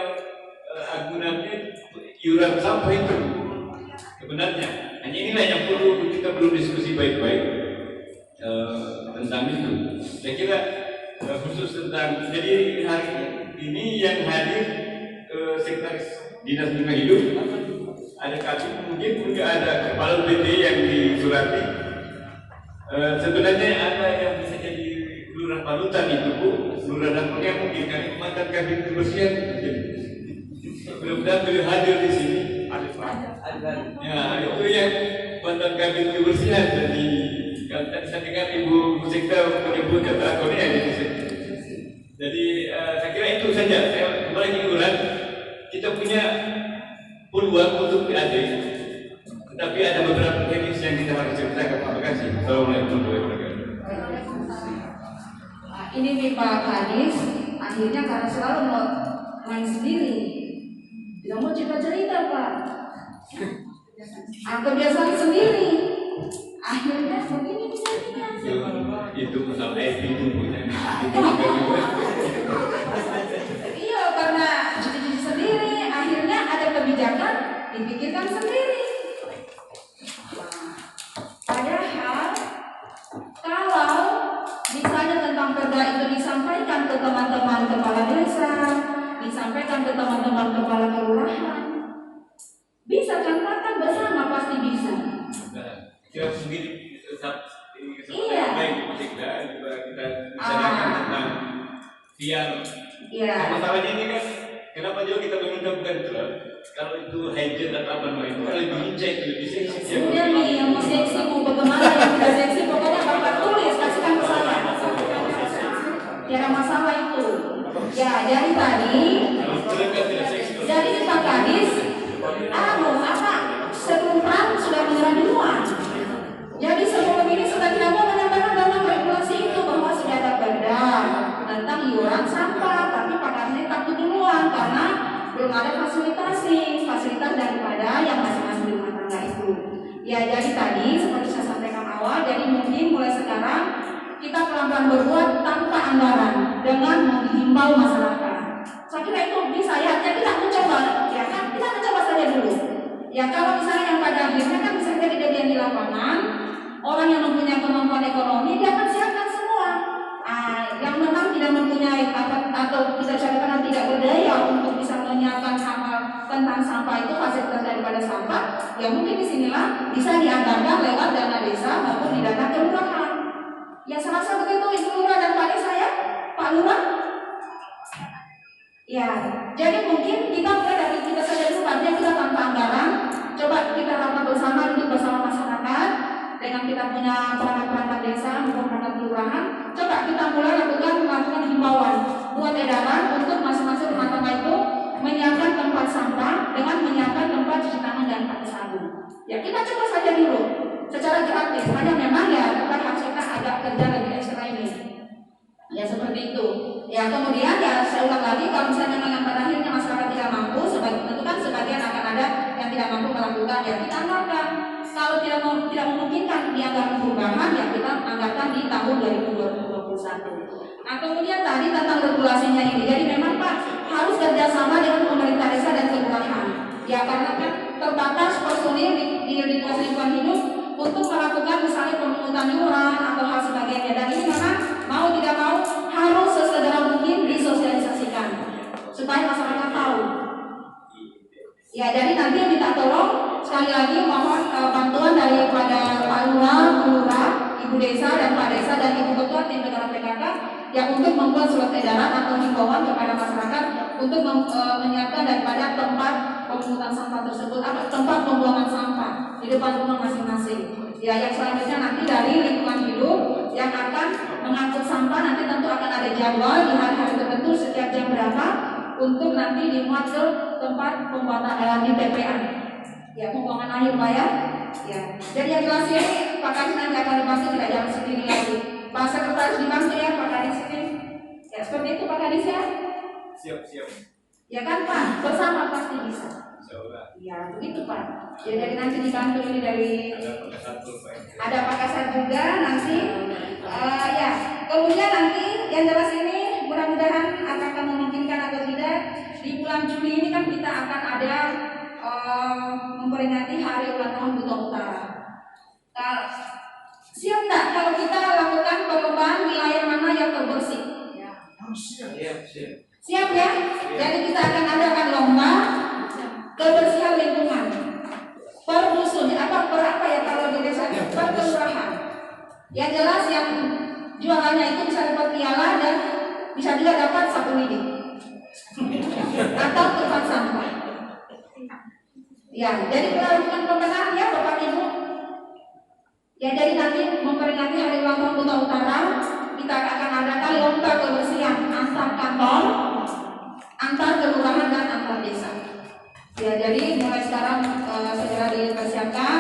agunannya iuran sampah itu sebenarnya. Hanya inilah yang perlu kita belum diskusi baik-baik tentang itu. Saya kira khusus tentang, jadi hari ini yang hadir Sekretaris Dinas Lingkungan Hidup, ada kami, mungkin juga ada kepala PT yang disurati. Sebenarnya ada yang bisa jadi lurah panutan itu Bu, lurah dampaknya mungkin kami mantan kabin kebersihan. Mudah-mudahan beliau hadir di sini. Ya, itu yang mantan kabin kebersihan. Jadi kalau tadi saya dengar Ibu Sekda menyebut kata akunnya di sini. Jadi saya kira itu saja. Saya kembali ke iuran. Kita punya peluang untuk PAD, tetapi ada beberapa teknis yang kita harus ceritakan. Terima kasih. Assalamualaikum warahmatullahi wabarakatuh. Ini nih Pak Kadis, akhirnya karena selalu mau main sendiri, tidak mau cerita Pak. Kebiasaan sendiri, akhirnya begini kejadian. Itu masalah itu punya. Iya, karena cuci-cuci sendiri, akhirnya ada kebijakan dipikirkan sendiri. Padahal kalau misalnya tentang perda itu disampaikan ke teman-teman kepala desa, disampaikan ke teman-teman kepala kelurahan, bisa kan bersama, pasti bisa. Kita sendiri Iya. baik juga kita bicarakan tentang siang. Iya. Masalahnya ini kan kenapa juga kita mengundang bukan klub? kalau itu hijack atau apa namanya itu kan lebih injek, lebih seksi. Sudah nih yang mau seksi mau bagaimana yang tidak seksi pokoknya bapak tulis kasihkan ke saya. Tidak masalah itu. Ya jadi tadi. Jadi Pak Kadis, sebelum perang sudah menyerah duluan. Jadi sebelum ini sudah tidak mau menambahkan dalam regulasi itu bahwa sudah ada perda tentang iuran sampah, tapi Pak Kadis takut duluan karena belum ada fasilitas daripada yang masing-masing rumah tangga itu. Ya jadi tadi seperti saya sampaikan awal, jadi mungkin mulai sekarang kita pelan-pelan berbuat tanpa anggaran dengan menghimbau masyarakat. Saya kira itu bisa ya kita mencoba, ya kan kita mencoba saja dulu. Ya kalau misalnya yang pada akhirnya kan bisa jadi kejadian di lapangan, orang yang mempunyai kemampuan ekonomi dia akan siapkan semua. Yang memang tidak mempunyai atau bisa dikatakan tidak berdaya untuk bisa menyiapkan hal tentang sampah itu fasilitas daripada sampah, ya mungkin disinilah bisa dianggarkan lewat dana desa maupun di dana kelurahan. Ya serasa begitu Ibu Lurah dan Pak Desa ya, Pak Lurah. Ya, jadi mungkin kita mulai dari kita saja dulu, artinya kita tanpa anggaran, coba kita rapat bersama duduk bersama masyarakat dengan kita punya perangkat-perangkat desa maupun perangkat kelurahan, coba kita mulai melakukan himbauan, buat edaran untuk masing-masing rumah tangga itu menyiapkan tempat sampah dengan menyiapkan tempat cuci tangan dan pakai sabun. Ya kita coba saja dulu, secara gratis, hanya memang ya kita harus agak kerja lebih ekstra ini. Ya seperti itu. Ya kemudian ya saya ulang lagi, kalau misalnya memang pada akhirnya masyarakat tidak mampu, tentu kan sebagian akan ada yang tidak mampu melakukan, ya kita anggarkan. Kalau tidak memungkinkan di anggaran perubahan, ya kita anggarkan di tahun 2021. Nah kemudian tadi tentang regulasinya ini, jadi memang Pak harus kerjasama dengan pemerintah desa dan kelurahan. Ya karena kan terbatas personil di dinas lingkungan hidup untuk melakukan misalnya pemungutan iuran atau hal sebagainya, dan ini memang mau tidak mau harus sesegera mungkin disosialisasikan supaya masyarakat tahu. Ya jadi nanti minta tolong sekali lagi mohon bantuan daripada Pak Lurah, Ibu Desa dan Pak Desa dan Ibu Ketua tim Negara PKK yang untuk membuat surat edaran atau himbauan kepada masyarakat untuk menyiapkan daripada tempat pemungutan sampah tersebut atau tempat pembuangan sampah di depan rumah masing-masing. Ya yang selanjutnya nanti dari lingkungan hidup yang akan mengangkut sampah nanti tentu akan ada jadwal di hari-hari tertentu setiap jam berapa untuk nanti dimuat ke tempat pembuatan di TPA. Ya pembuangan akhir Pak ya. Ya. Jadi yang jelas ini Pak Kadis nanti akan dibantu, tidak jalan sendiri lagi. Pak Sekretaris dibantu ya Pak Kadis ini. Ya seperti itu Pak Kadis ya. Siap. Ya kan Pak, bersama pasti bisa. Ya begitu Pak. Ya dari nanti dibantu ini dari ada Pak Kasat juga nanti. Ya kemudian nanti yang jelas ini mudah-mudahan akan memungkinkan atau tidak di bulan Juli ini kan kita akan ada memperingati Hari Ulang Tahun Buton Utara. Siap tak kalau kita lakukan perlombaan wilayah mana yang terbersih? Siap ya? Jadi kita akan adakan lomba kebersihan lingkungan per dusun, per apa ya kalau di desa per kelurahan. Yang jelas yang jualannya itu bisa dapat piala dan bisa juga dapat sapu lidi atau tempat sampah. Ya, jadi melakukan pemenahan ya Bapak Ibu. Ya, jadi nanti memperingati Hari Ulang Tahun Buton Utara, kita akan adakan lomba kebersihan antar kantor, antar kelurahan dan antar desa. Ya, jadi mulai sekarang segera dipersiapkan,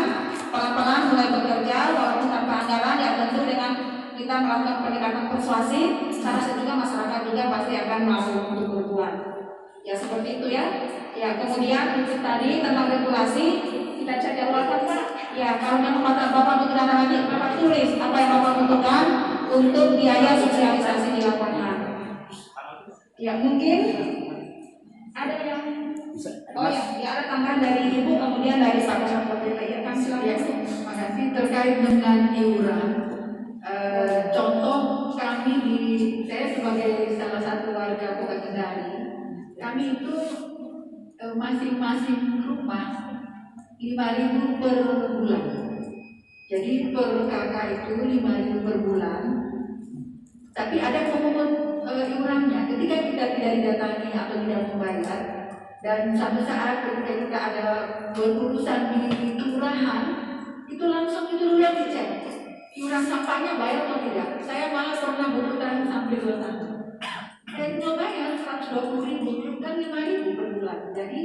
pelan-pelan mulai bekerja walaupun tanpa anggaran, ya tentu dengan kita melakukan pendekatan persuasi, karena juga masyarakat juga pasti akan mau untuk berbuat. Ya seperti itu ya. Ya kemudian itu tadi tentang regulasi kita jadwalkan Pak. Ya kalau memang Bapak butuh dana lagi, Bapak tulis apa yang Bapak butuhkan untuk biaya sosialisasi di lapangan. Ya mungkin ada yang ada tambahan dari Ibu, kemudian dari Pak Kasat ya kami silakan. Terima kasih. Terkait dengan iuran, contoh kami saya sebagai salah satu warga Kota Kendari, kami itu masing-masing rumah 5.000 per bulan. Jadi per kakak itu 5.000 per bulan. Tapi ada pemungut iurannya. Ketika kita tidak didatangi atau tidak membayar, Dan suatu saat ketika kita ada berurusan di kelurahan, itu langsung itu yang dicek iuran sampahnya bayar atau tidak. Saya malah pernah berutang sampai 2 tahun. Dan kalau bayar 120.000 kan 5.000 per bulan, jadi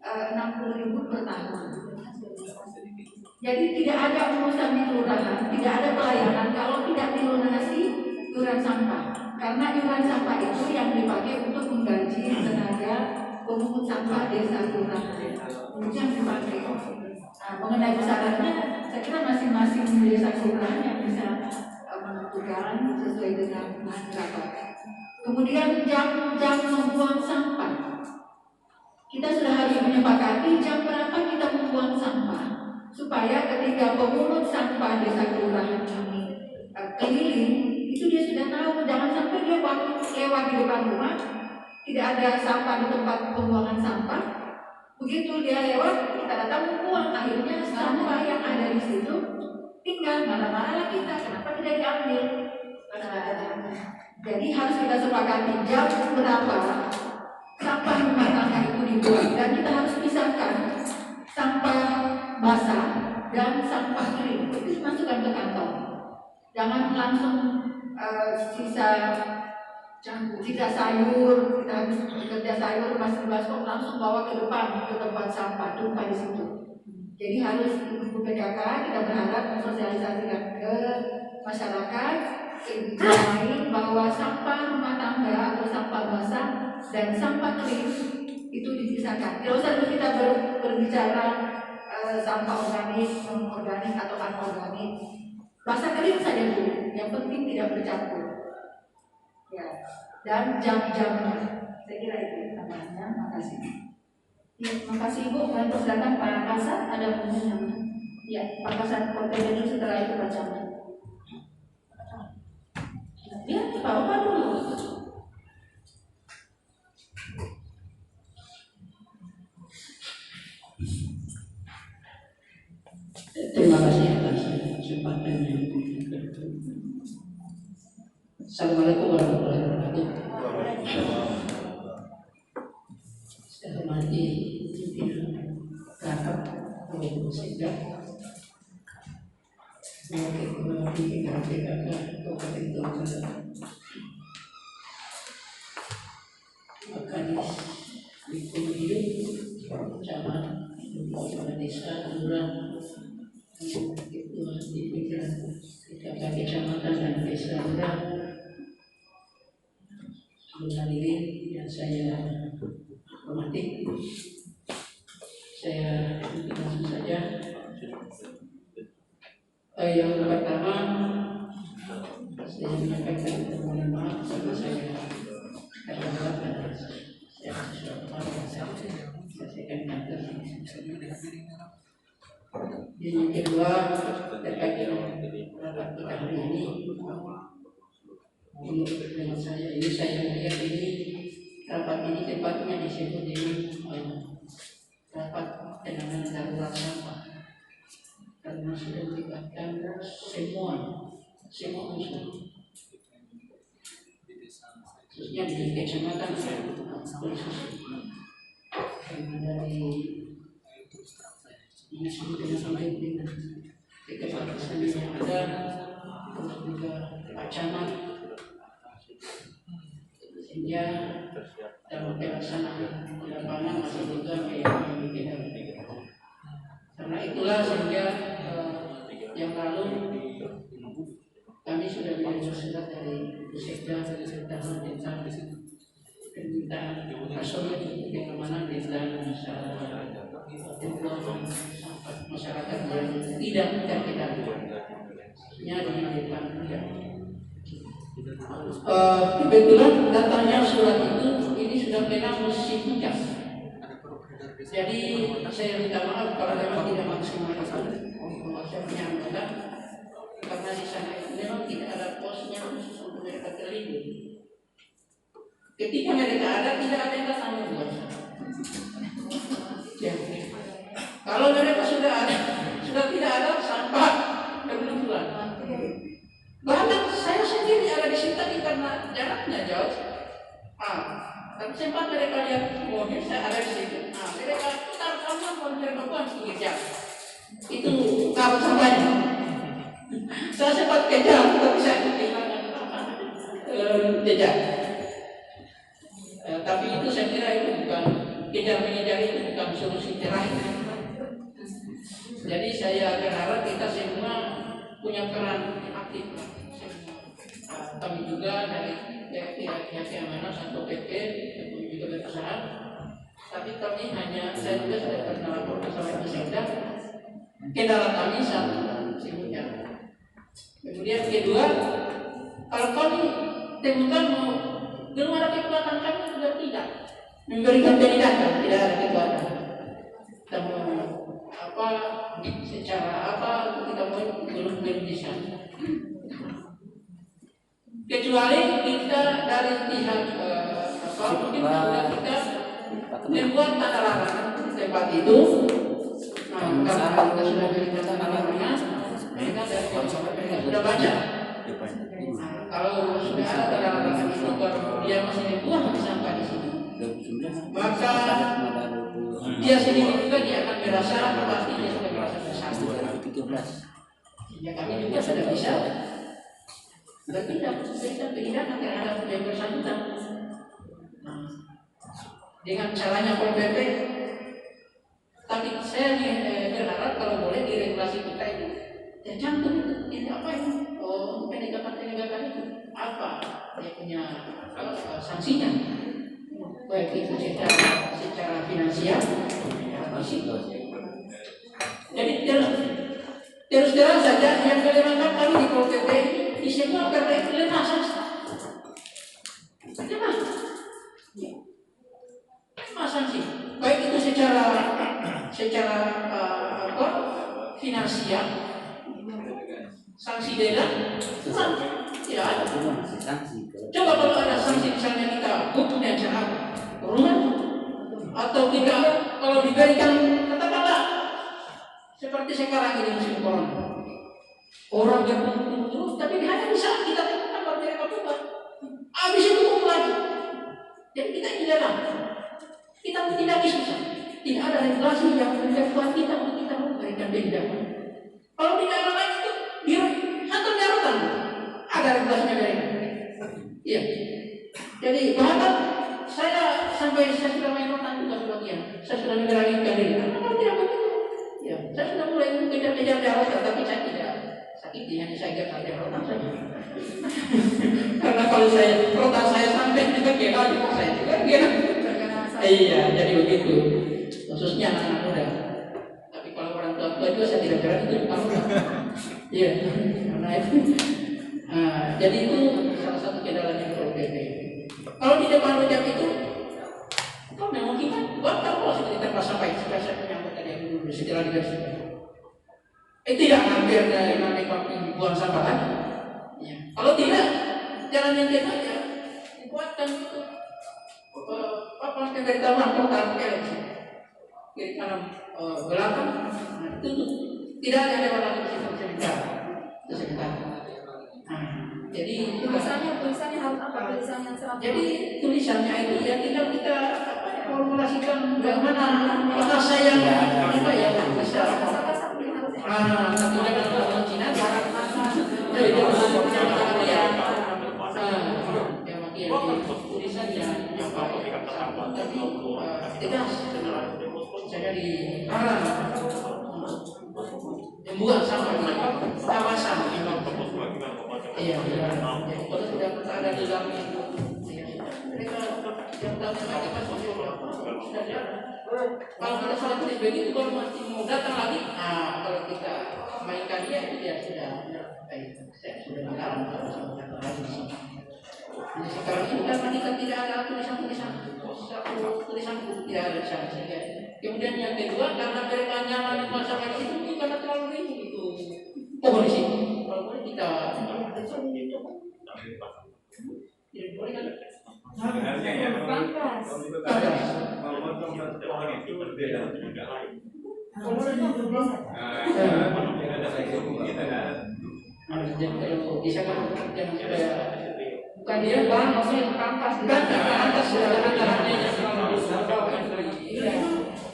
60.000 per tahun. Jadi tidak ada urusan di kelurahan, tidak ada pelayanan kalau tidak dilunasi iuran sampah. Karena iuran sampah itu yang dipakai untuk menggaji tenaga pemungut sampah desa kelurahan. Itu yang dipakai. Nah, mengenai besarannya, saya kira masing-masing desa kelurahan yang bisa menentukan sesuai dengan berapa. Kemudian jam membuang sampah. Kita sudah harus menyepakati jam berapa kita membuang sampah, supaya ketika pemungut sampah desa kelurahan ini keliling, itu dia sudah tahu. Jangan sampai dia lewat di depan rumah, tidak ada sampah di tempat pembuangan sampah. Begitu dia lewat, kita datang membuang, akhirnya sampah yang ada di situ tinggal, marah-marah kita, kenapa tidak diambil? Jadi harus kita sepakati jam berapa sampah rumah tangga itu dibuang, dan kita harus pisahkan sampah basah dan sampah kering itu dimasukkan ke kantong. Jangan langsung jika sayur, kita habis bekerja sayur masih baskom langsung bawa ke depan ke tempat sampah, tumpah di situ. Jadi harus ibu PKK kita berharap mensosialisasikan ke masyarakat lain bahwa sampah rumah tangga atau sampah basah dan sampah kering itu dipisahkan. Tidak usah dulu kita berbicara sampah organik, non-organik atau anorganik. Basah kering saja dulu, yang penting tidak bercampur. Ya, dan jam-jamnya, saya kira itu tambahannya. Makasih. Ya, makasih Ibu. Dan persilakan Pak Kasat ada pertanyaan. Ya, Pak Kasat konten dulu, setelah itu Pak Camat. Ya, Pak Opa dulu. Terima kasih atas kesempatan yang diberikan. Assalamualaikum warahmatullahi wabarakatuh. Saya hormati pimpinan rapat Komisi Sekda, wakil pimpinan PKK Kabupaten Donggala, Makanis Lingkungan Hidup, Camat, Kepala Desa, Lurah, Ketua Pimpinan PKK Kecamatan dan Desa Lurah, hadirin yang saya hormati, saya langsung saja. Yang pertama, saya menyampaikan permohonan maaf karena saya terlambat dan saya sudah selesaikan kantor. Yang kedua, terkait dengan rapat kita hari ini. Menurut dengan saya melihat ini rapat ini tepatnya disebut dengan rapat penanganan darurat sampah, karena sudah melibatkan semua unsur, khususnya di kecamatan khusus dari dinas lingkungan hidup dengan kepala yang ada, terus juga Pak Camat, sehingga dalam pelaksanaan lapangan masih juga yang tidak. Karena itulah sehingga yang lalu kami sudah menerima surat dari Sekda tentang permintaan personil untuk pengamanan dan masyarakat yang tidak terkena di depan. Kebetulan datanya surat itu ini sudah memang musim hujan. Jadi saya minta maaf kalau memang tidak maksimal. Saya menyampaikan karena di sana itu memang tidak ada posnya khusus untuk mereka terlindung. Ketika mereka ada, tidak ada yang datang membuat. Ya. Kalau mereka sudah ada, sudah tidak ada sampah kebetulan. Bahkan saya sendiri ada di situ karena jaraknya jauh. Tapi sempat mereka lihat mobil saya ada di situ. Saya sempat kejar, tapi saya kehilangan jejak. Tapi itu saya kira itu bukan kejar-mengejar, itu bukan solusi terakhir. Jadi saya berharap kita semua punya peran aktif. Kami juga dari pihak keamanan Satpol PP juga berusaha. Tapi kami hanya, saya juga sudah pernah lapor ke Sawit Bersenda. Kendala kami satu, sehingga. Kemudian kedua, kalau kami temukan belum ada kekuatan, kami juga tidak memberikan penindakan, tidak ada kekuatan. Dan secara apa kita belum bisa. Kecuali kita dari pihak mungkin sudah kita membuat tanda larangan tempat itu. Karena kita sudah berikan tanda larangan, mereka sudah baca. Kalau sudah ada tanda larangan itu, kalau dia masih membuang sampah di sini, maka dia sendiri juga dia akan merasa pasti dia sudah merasa bersalah. Ya kami juga sudah bisa bertindak memberikan penindakan terhadap yang bersangkutan dengan caranya Pol PP. Tapi saya berharap kalau boleh di regulasi kita itu tercantum ini apa ini penindakan itu apa dia punya sanksinya, baik itu secara finansial, fisik. Jadi terus terang saja yang kelemahan kami di Pol PP di semua lemah saja. Lemah sanksi, baik itu secara finansial, sanksi denda, tidak ada. Coba kalau ada sanksi misalnya kita hukumnya jahat, kurungan, atau kita kalau diberikan katakanlah seperti sekarang ini musim corona, orang yang terus, tapi hanya bisa kita temukan baru mereka buat, habis itu hukum lagi. Jadi kita di dalam, kita tidak bisa, tidak ada regulasi yang membuat kita untuk kita memberikan penindakan. Kalau di daerah lain itu atau darurat ada regulasinya dari ini. Iya. Jadi bahkan saya sudah main rotan juga sebagian, saya sudah memberanikan diri. Karena tidak begitu. Ya, saya sudah mulai kejar-kejar darurat, tapi saya tidak sakit, hanya saya kejar rotan saja. Karena kalau rotan saya sampai juga kira saya juga kira. Iya, jadi begitu. Khususnya anak-anak muda. Tapi kalau orang tua juga saya tidak berani itu kamu. Iya, karena itu. Jadi itu salah satu kendalanya Pol PP. Kalau di depan rojak itu, kau memang kita buat kalau seperti tempat sampah itu sudah saya menyambut tadi yang dulu setelah dibersihkan. Tidak hampir dari nanti kami buang sampah lagi. Ya. Kalau tidak, jalan yang kita aja dibuatkan itu. Apa pemberitahuan total kiri kanan belakang itu tidak ada lewat lagi sebentar. Jadi tulisannya harus apa? Tulisan yang serap. Jadi tulisannya itu ya tinggal kita formulasikan bagaimana bahasa yang apa ya bisa. Tapi jangan bahasa Cina barat mana. Jadi tulisannya apa? Tapi tegas. Saya dilarang membuang sampah di kawasan. Iya. Jadi kalau sudah ada di dalam itu, mereka yang tahu mereka sudah jarang. Kalau ada salah tulis begitu, kalau masih mau datang lagi, kalau kita mainkan dia itu dia sudah baik. Saya sudah dilarang kalau sama datang lagi di sini. Jadi sekarang ini karena kita tidak ada tulisan tidak ada di sana sehingga. Kemudian yang kedua karena mereka nyaman masyarakat itu karena terlalu ringan itu pohon di sini. Kalau boleh kita tidak boleh kan? Sebenarnya ya, kalau kita kalau memotong pohon itu berbeda juga. Ada hukum kita kan. Kalau bisa kan jangan supaya Bukan dia bang, maksudnya pangkas. bukan atas sudah antaranya yang selalu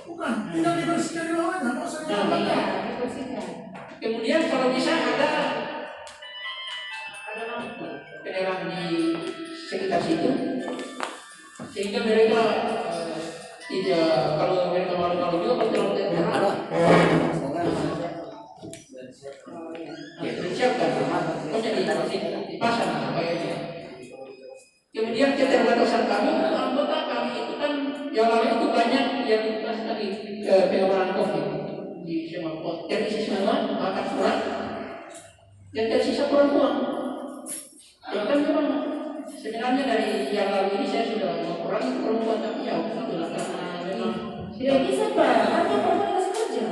Bukan, tidak dibersihkan di bawahnya, maksudnya. Iya, dibersihkan. Kemudian kalau bisa ada sekitar situ, sehingga mereka tidak, kalau mereka malu-malu juga pasti lakukan terhadap disiapkan, maksudnya dipasang supaya. Kemudian keterbatasan kami, anggota kami itu kan yang lalu itu banyak yang dibahas tadi pengawalan COVID di semua pos, terisi semua, makan kurang, dan tersisa perempuan. Ya kan memang sebenarnya dari yang lalu ini saya sudah mengurangi perempuan, tapi ya itulah karena memang Tidak bisa Pak, hanya perempuan dikasih kerja.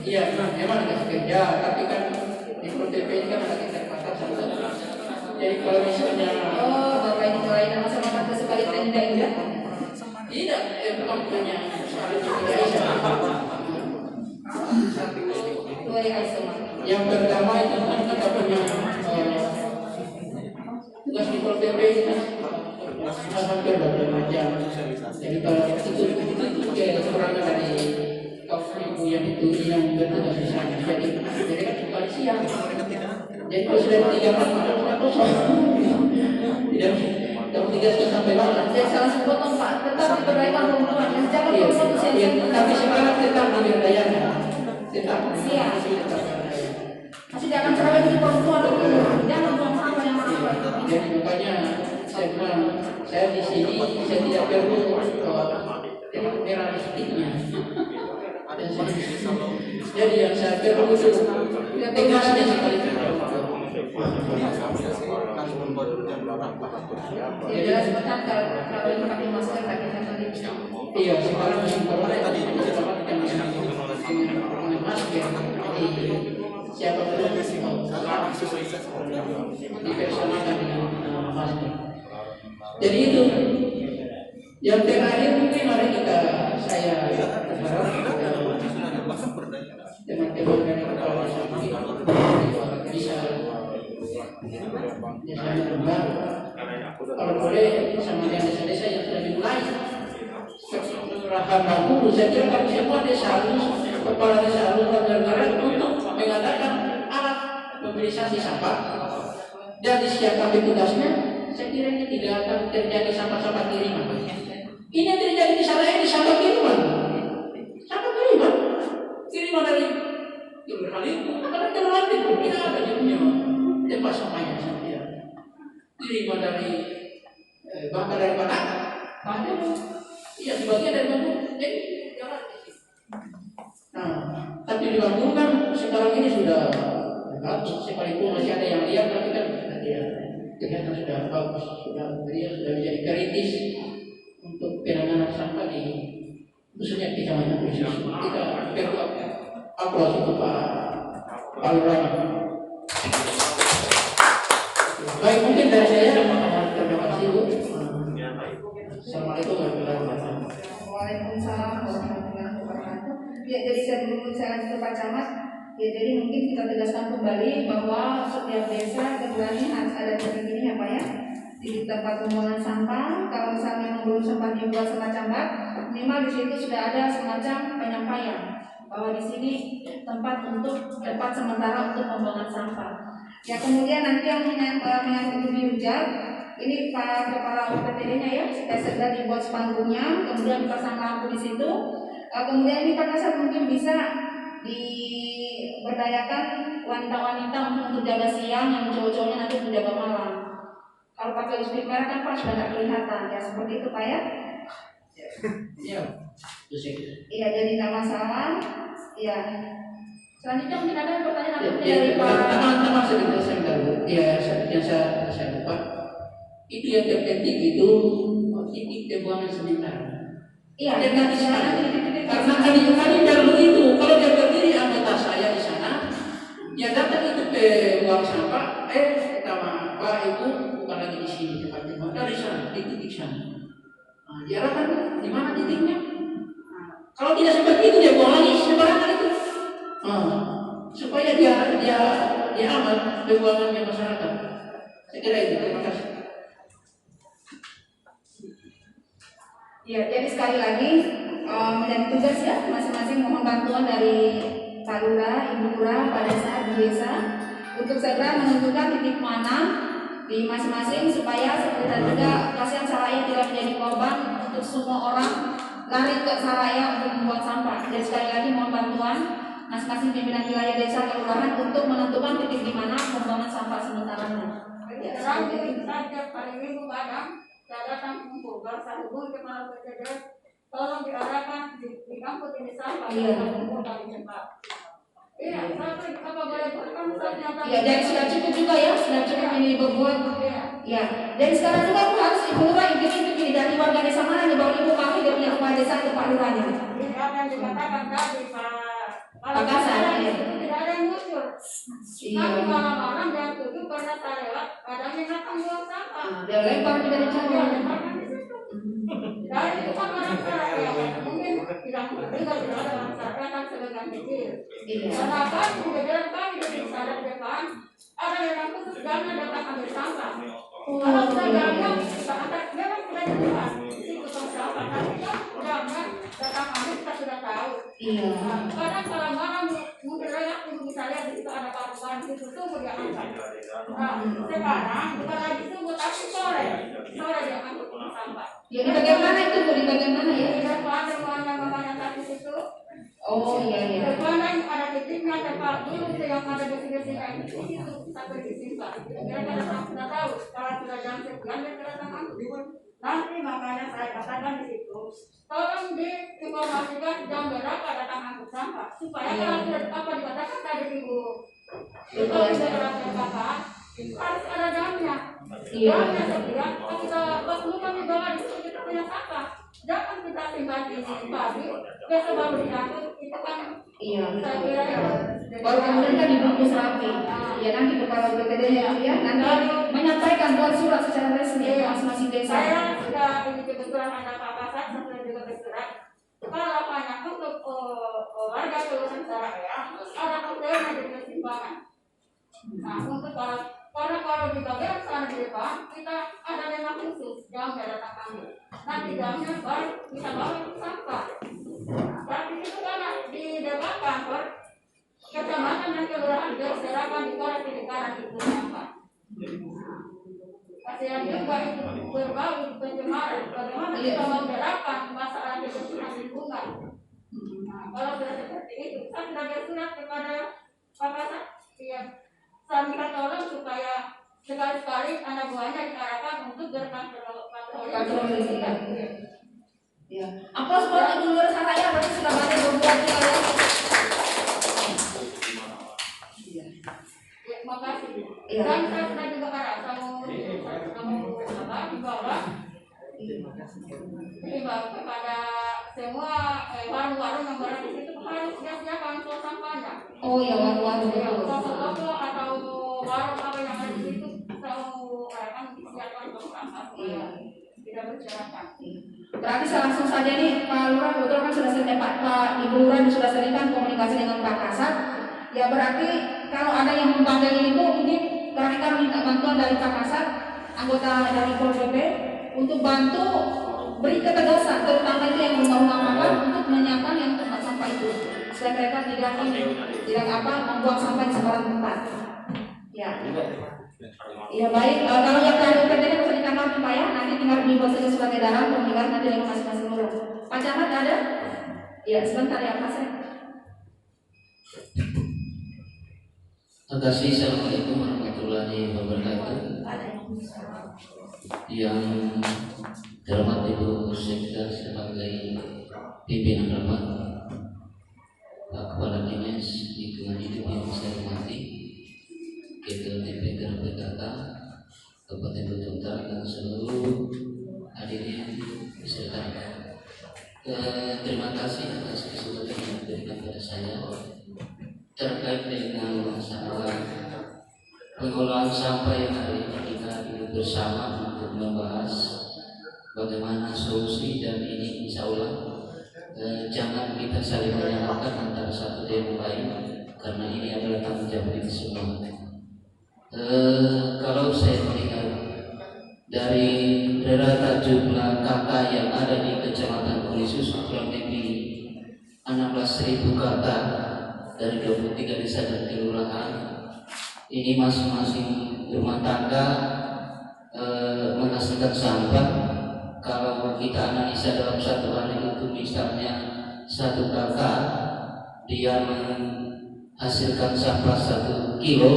iya memang dikasih kerja, tapi kan di PTP ini kan ada keterbatasan. Jadi kalau misalnya Bapak ini mulai nama sama kata sebagai tenda indah. tidak, bukan hanya soal juga Aisyah. Dua Aisyah. Yang pertama itu kan kita punya tugas di Pol PP itu kan hampir 24 jam. Jadi kalau itu kekurangan dari ibu yang itu yang bertugas di sana. Jadi kan bukan siang. Jadi kalau sudah 3 malam sudah kosong. Tidak tugas sampai malam. Jadi salah satu potong Pak, tetap diberdayakan perempuan. Yang jangan Iya, perempuan usia iya, tapi sekarang tetap diberdayakan. Tetap. Iya. Masih jangan cerewet di perempuan dulu. Jangan buang sampah yang mana. Jadi makanya saya bilang, saya di sini saya tidak perlu realistiknya. Jadi yang saya perlu itu tegasnya sekali. Ya jelas betul kalau ini pakai masker pakai tadi. Iya, sekarang musim corona tadi kita dapatkan dengan masker. Jadi siapa pun dipersonalkan dengan masker. Jadi itu yang terakhir mungkin mari saya berharap teman-teman dari kepala bisa kalau boleh sama yang desa-desa yang sudah dimulai Rahman Rabu, saya kira kami semua desa harus kepala desa harus negara untuk mengadakan alat mobilisasi sampah dan disiapkan tugasnya. Saya kira ini tidak akan terjadi sampah-sampah kiriman. Ini yang terjadi di sana ini sampah kiriman. Sampah kiriman. Kiriman dari Timur-Kalimantan, karena Timur-Kalimantan tidak ada dia punya tempat sampahnya sendiri. Kiriman dari bahkan dari mana? Bandung. Iya, sebagian dari Bandung. Jadi jangan. Nah, tapi di Bandung kan sekarang ini sudah bagus. Sekalipun masih ada yang lihat, tapi kan dia ternyata sudah bagus, sudah menjadi kritis untuk penanganan sampah di khususnya di Kecamatan Khusus. Kita perlu aplaus untuk Pak Lurah. Baik, mungkin dari saya terima kasih Bu. Assalamualaikum warahmatullahi wabarakatuh. Waalaikumsalam warahmatullahi wabarakatuh. Ya, jadi saya lanjut ke Pak Camat. Ya, jadi mungkin kita tegaskan kembali bahwa setiap desa keduanya harus ada titik ini ya Pak ya. Di tempat pembuangan sampah, kalau misalnya membuang sampah dibuat semacam bak, minimal di situ sudah ada semacam penyampaian bahwa di sini tempat sementara untuk pembuangan sampah. Ya, kemudian nanti yang menyangkut dirujak, ini Pak Kepala UPTD-nya ya, supaya segera dibuat spanggungnya, kemudian dipasang lampu di situ. Kemudian ini Pak Kasat mungkin bisa diberdayakan wanita-wanita untuk jaga siang, yang cowok-cowoknya nanti untuk jaga malam. Kalau pakai listrik merah kan Pak sudah tidak kelihatan, ya seperti itu Pak ya. Iya. Iya, jadi nggak masalah. Iya. Selanjutnya mungkin ada pertanyaan Ya, dari Pak. teman-teman sebentar saya minta dulu. Ya, yang saya lupa. Itu yang terpenting itu titik pembuangan sementara. Iya, Dengan di sana. titik-titik. Karena kami dahulu itu kalau dia berdiri anggota saya di sana, dia datang itu buang sampah. Pertama Pak Ibu bukan lagi di sini tempatnya, dari sana di titik sana. Nah, diarahkan di mana titiknya? Nah, kalau tidak seperti itu dia buang lagi sembarangan itu. Supaya dia aman pembuangannya masyarakat. Saya kira itu. Terima kasih. Ya, jadi sekali lagi menjadi tugas ya masing-masing mohon bantuan dari Pak Lurah, Ibu Lurah pada saat di desa untuk segera menentukan titik mana di masing-masing supaya seperti tadi juga kasihan Saraya tidak menjadi korban untuk semua orang lari ke Saraya untuk membuang sampah. Dan sekali lagi mohon bantuan masing-masing pimpinan wilayah desa kelurahan untuk menentukan titik di mana pembuangan sampah sementaranya. Terakhir itu saja hari Minggu kadang saya datang kumpul bersama hubung kepala PTDS, tolong diarahkan di kampus ini sampah yang kumpul dari tempat. Iya, apa boleh berkan saja. Ya, dan sudah cukup juga ya, sudah cukup ini berbuat. Ya, dan sekarang juga aku harus ibu lurah ini dari warga desa mana nih bahwa ibu kami dia punya kepala desa itu Pak Lurahnya. Ini apa yang dikatakan tadi Pak Kasar, iya. Tidak ada yang muncul. Kami malam-malam jam 7 pernah saya lewat, kadang yang datang buang sampah. Dia lempar juga di Dia jauh. lemparkan di situ. Dan itu kan orang Saraya, mungkin tidak ada orang Saraya kan sebagian kecil. Kenapa tidak jalan kami di sana di depan, ada yang khusus jangan datang ambil sampah. Kalau sudah jalan, kita angkat, memang sudah di depan. Itu sampah, tapi kan jangan datang ambil kita sudah tahu. Kadang kalau malam mungkin banyak ibu bisa lihat di situ ada paruan di situ tunggu dia angkat. Nah, sekarang bukan lagi tunggu tapi sore dia angkat sampah. Ya di bagian mana itu Bu? Di bagian mana ya? Di depan rumahnya mamanya tadi situ. Oh iya iya. Depan ada titiknya tempat dulu yang ada di sini itu sampai disimpan. Kira-kira sudah tahu kalau sudah jam 9 dia kedatangan. Nanti makanya saya katakan di situ, tolong diinformasikan jam berapa datang angkut sampah supaya kalau sudah apa dikatakan tadi ibu, kalau sudah katakan harus ada jamnya. Jamnya sekian, kalau kita waktu kami bawa di situ kita punya sampah, jangan kita simpan di pagi, besok baru diangkut itu kan. Saya kira ya. Baru kemudian kan dibungkus rapi. Ya nanti kepala BPD ya nanti menyampaikan buat surat secara resmi masing-masing desa. Saya sudah ini kebetulan ada papasan sampai juga bersurat. Kalau banyak untuk warga kelurahan Saraya ada hotelnya di persimpangan. Nah untuk kalau di bagian sana di depan kita ada memang khusus jam datang kami. Nanti jamnya baru bisa bawa sampah. Tapi itu karena di depan kantor kecamatan dan kelurahan berserakan di koran di kanan itu sampah. Kasihan juga itu berbau pencemaran. Bagaimana kita membedakan masalah kebersihan lingkungan? Nah, kalau sudah seperti itu, saya sudah bersurat kepada Bapak Satya. Saya minta tolong supaya sekali-sekali anak buahnya diarahkan untuk berpatroli. Ya. Aplaus buat Ibu Nur Saraya berarti sudah banyak berbuat juga ya. Terima kasih. Dan saya sudah juga arah kamu di bawah. Dihimbau kepada semua warung-warung yang berada di situ harus siap-siapkan tong sampahnya. Oh ya warung-warung. Toko-toko atau warung apa yang ada di situ tahu akan disiapkan tong sampah. Tidak berserakan. Berarti saya langsung saja nih Pak Lurah, kebetulan kan sudah Pak Ibu Lurah sudah sering komunikasi dengan Pak Kasat. Ya berarti kalau ada yang membandel ini Bu, mungkin kami minta bantuan dari Pak Kasat, anggota dari Pol PP untuk bantu beri ketegasan, terutama itu yang rumah-rumah untuk menyiapkan yang tempat sampah itu, supaya mereka tidak membuang sampah di sembarang tempat. Ya. Ya baik, kalau yang dari UPT ini bisa ditanggapi Pak ya, nanti tinggal dibuat saja surat edaran, kemudian nanti dari masing-masing lurah. Pak Camat ada? Ya sebentar ya Pak Sek. Terima kasih. Assalamualaikum warahmatullahi wabarakatuh. Yang terhormat Ibu Sekda sebagai pimpinan rapat, Pak Kepala Dinas Lingkungan Hidup yang saya hormati, Ketua DPR PKK Kabupaten Bogor dan seluruh hadirin beserta. Terima kasih atas kesempatan yang diberikan kepada saya terkait dengan masalah pengolahan sampah yang hari ini kita duduk bersama untuk membahas bagaimana solusi, dan ini insya Allah jangan kita saling menyalahkan antara satu dengan lain karena ini adalah tanggung jawab kita semua. Kalau saya melihat dari rata jumlah kakak yang ada di Kecamatan Kulisus kurang lebih 16.000 kakak dari 23 desa dan kelurahan, ini masing-masing rumah tangga menghasilkan sampah. Kalau kita analisa dalam satu hari itu misalnya 1 kakak, dia menghasilkan sampah 1 kilo,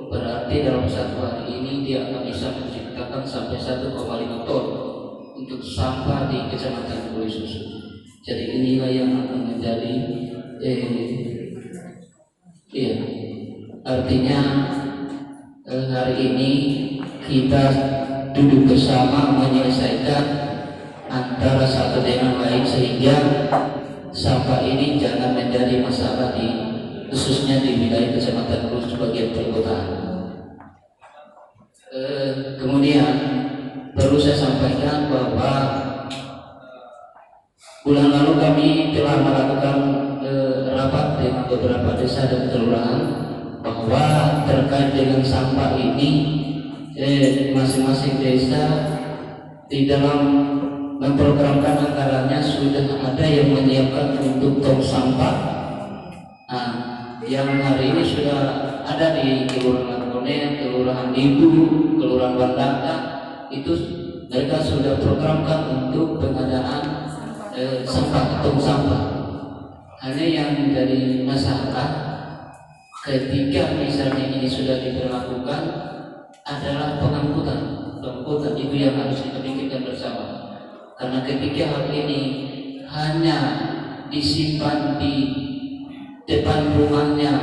berarti dalam satu hari ini dia akan bisa menciptakan sampai 1,5 ton untuk sampah di Kecamatan Kuli Susu. Jadi inilah yang akan menjadi artinya hari ini kita duduk bersama menyelesaikan antara satu dengan lain sehingga sampah ini jangan menjadi masalah khususnya di wilayah Kecamatan Kuli sebagian perkotaan. Kemudian perlu saya sampaikan bahwa bulan lalu kami telah melakukan rapat dengan beberapa desa dan kelurahan bahwa terkait dengan sampah ini masing-masing desa di dalam memprogramkan anggarannya sudah ada yang menyiapkan untuk tong sampah. Nah, yang hari ini sudah ada di Kelurahan Lakone, Kelurahan Ibu, Kelurahan Wandaka, itu mereka sudah programkan untuk pengadaan tong sampah. Hanya yang menjadi masalah ketika misalnya ini sudah diberlakukan adalah pengangkutan itu yang harus kita pikirkan bersama. Karena ketika hal ini hanya disimpan di depan rumahnya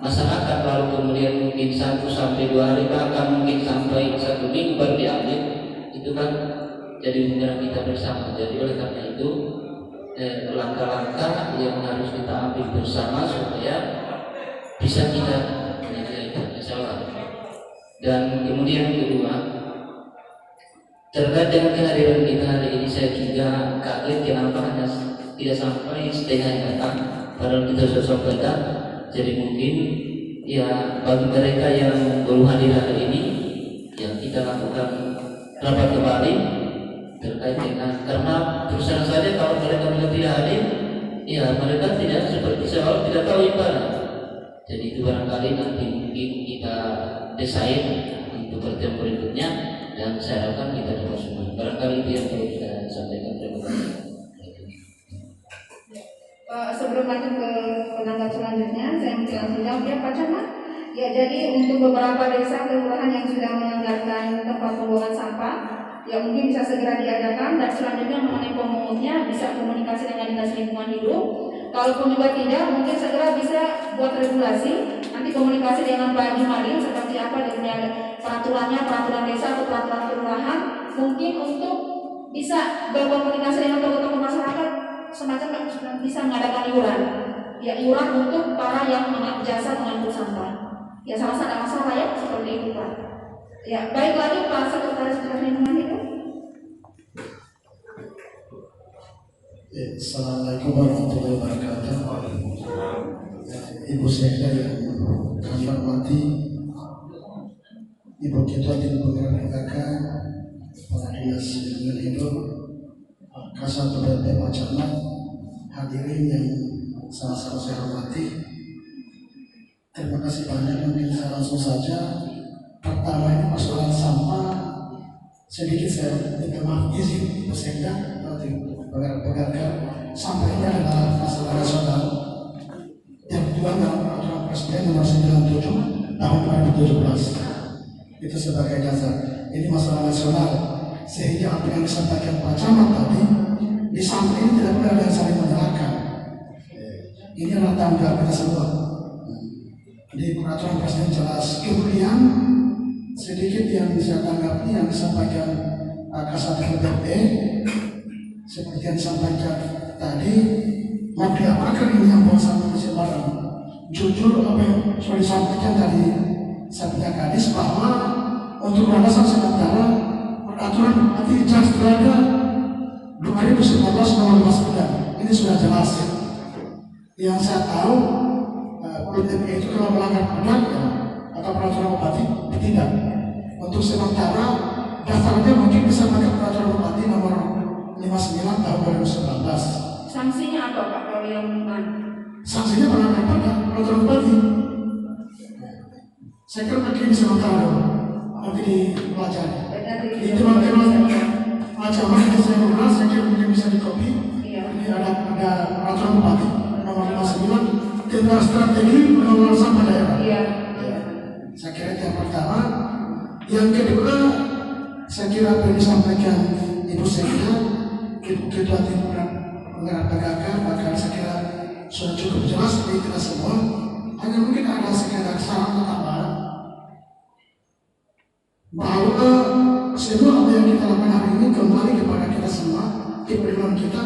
masyarakat, lalu kemudian mungkin 1 sampai 2 hari, bahkan mungkin sampai 1 minggu baru diambil, itu kan jadi penggerak kita bersama. Jadi oleh karena itu langkah-langkah yang harus kita ambil bersama supaya bisa kita menyelesaikan masalah. Dan kemudian kedua, terkait dengan kehadiran kita hari ini, saya juga kaget kenapa hanya tidak sampai setengah yang datang, padahal kita sudah sampaikan. Jadi mungkin ya bagi mereka yang belum hadir hari ini, ya kita lakukan rapat kembali terkait dengan, karena terus saja kalau mereka tidak hadir, ya mereka tidak seperti seolah tidak tahu ibadah. Jadi itu barangkali nanti mungkin kita desain untuk pertemuan berikutnya, dan saya harapkan kita dapat semua. Barangkali itu yang perlu saya sampaikan. Terima kasih. Sebelum lanjut ke penanggap selanjutnya, saya mungkin langsung jawab ya Pak Camat. Ya, jadi untuk beberapa desa kelurahan yang sudah menganggarkan tempat pembuangan sampah, ya mungkin bisa segera diadakan, dan selanjutnya mengenai pemungutnya bisa komunikasi dengan Dinas Lingkungan Hidup. Kalaupun juga tidak, mungkin segera bisa buat regulasi, nanti komunikasi dengan Pak Jumadin seperti apa dengan peraturannya, peraturan desa atau peraturan kelurahan, mungkin untuk bisa berkomunikasi dengan tokoh-tokoh masyarakat, semacam bisa mengadakan iuran, ya iuran untuk para yang jasa mengangkut sampah. Ya salah satu masalah ya seperti itu Pak. Ya baik, lanjut Pak Sekretaris Dinas Lingkungan Hidup. Assalamualaikum warahmatullahi wabarakatuh. Ibu Sekda yang kami hormati, Ibu Ketua Tim Penggerak PKK, Kepala Dinas Lingkungan Hidup, Kasat PPP Pak Camat, hadirin yang sama-sama saya hormati. Terima kasih banyak. Mungkin saya langsung saja. Pertama ini persoalan sampah, sedikit saya minta maaf izin Ibu Sekda Penggerak sampah ini adalah masalah nasional yang dibuat dalam peraturan Presiden nomor 97 tahun 2017. Itu sebagai dasar. Ini masalah nasional, sehingga apa yang disampaikan Pak Camat tadi, di sampah ini tidak boleh ada yang saling menyalahkan. Ini adalah tanggung jawab kita semua. Di peraturan Presiden jelas. Kemudian sedikit yang bisa tanggapi yang disampaikan Kasat PPP, seperti yang disampaikan tadi, mau diapakan ini yang buang sampah di Semarang? Jujur apa yang sudah disampaikan dari Sabda Kadis bahwa untuk landasan sementara peraturan nanti jelas berada 2019 nomor 59. Ini sudah jelas. Yang saya tahu politik itu kalau melanggar kodratnya atau peraturan bupati tidak. Untuk sementara daftarnya mungkin bisa pakai peraturan bupati nomor 59 tahun 2019. Sanksinya apa Pak kalau yang mana? Sanksinya melanggar pada peraturan bupati. Saya kira begini sementara. nanti dipelajari. Di teman-teman macam yang saya mengenal, saya kira mungkin bisa dikopi. Ini ada peraturan bupati nomor 59 tentang strategi pengelolaan sampah daerah. Saya kira itu yang pertama. Yang kedua, saya kira apa yang disampaikan Ibu Sekda, Ibu Ketua Timbunan Penggerak PKK, bahkan saya kira sudah cukup jelas bagi kita semua. Hanya mungkin ada sekedar saran tambahan bahwa semua apa yang kita lakukan hari ini kembali kepada kita semua, kepedulian kita.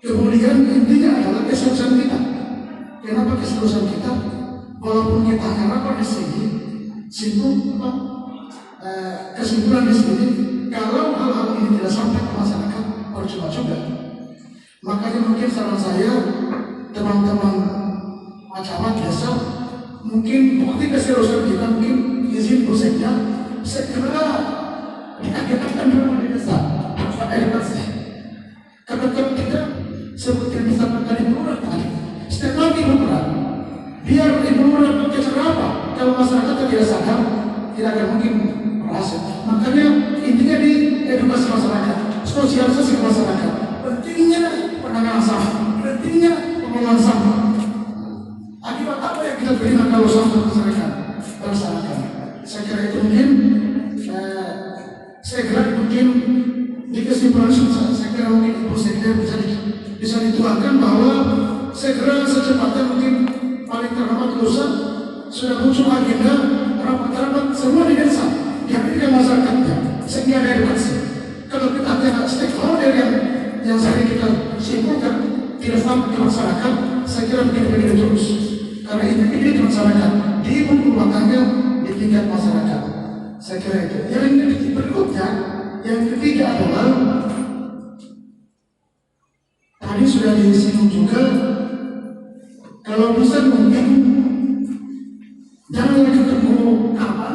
Kemudian intinya adalah keseriusan kita. Kenapa keseriusan kita? Walaupun kita harapkan di sini, kesimpulan di sini, kalau hal-hal ini tidak sampai ke masyarakat, percuma juga. Makanya mungkin saran saya, teman-teman masyarakat desa, mungkin bukti keseriusan kita, mungkin izin prosesnya segera diagendakan dulu di desa. Harus ada edukasi. Karena kalau tidak, seperti yang disampaikan Ibu Lurah tadi, setiap kali Ibu Lurah, biar Ibu Lurah berbicara apa, kalau masyarakat tidak sadar, tidak akan mungkin berhasil. Makanya intinya di edukasi masyarakat, sosialisasi masyarakat, pentingnya penanganan sampah, pentingnya pengelolaan sampah. Akibat apa yang kita terima kalau sampah masyarakat bersamakan? Saya kira itu mungkin segera mungkin di kesimpulan saya kira mungkin Ibu Sekda bisa dituangkan bahwa segera secepatnya mungkin paling terlambat lusa sudah muncul agenda rapat-rapat semua di desa dihadirkan masyarakatnya sehingga ada edukasi. Kalau kita tidak stakeholder yang sering kita simpulkan tidak sampai ke masyarakat, saya kira begini terus. Karena ini di masyarakat, di ibu rumah tangga, di tingkat masyarakat. Saya kira itu. Yang berikutnya, yang ketiga adalah tadi sudah disinggung juga, kalau bisa mungkin jangan lagi ketemu kapan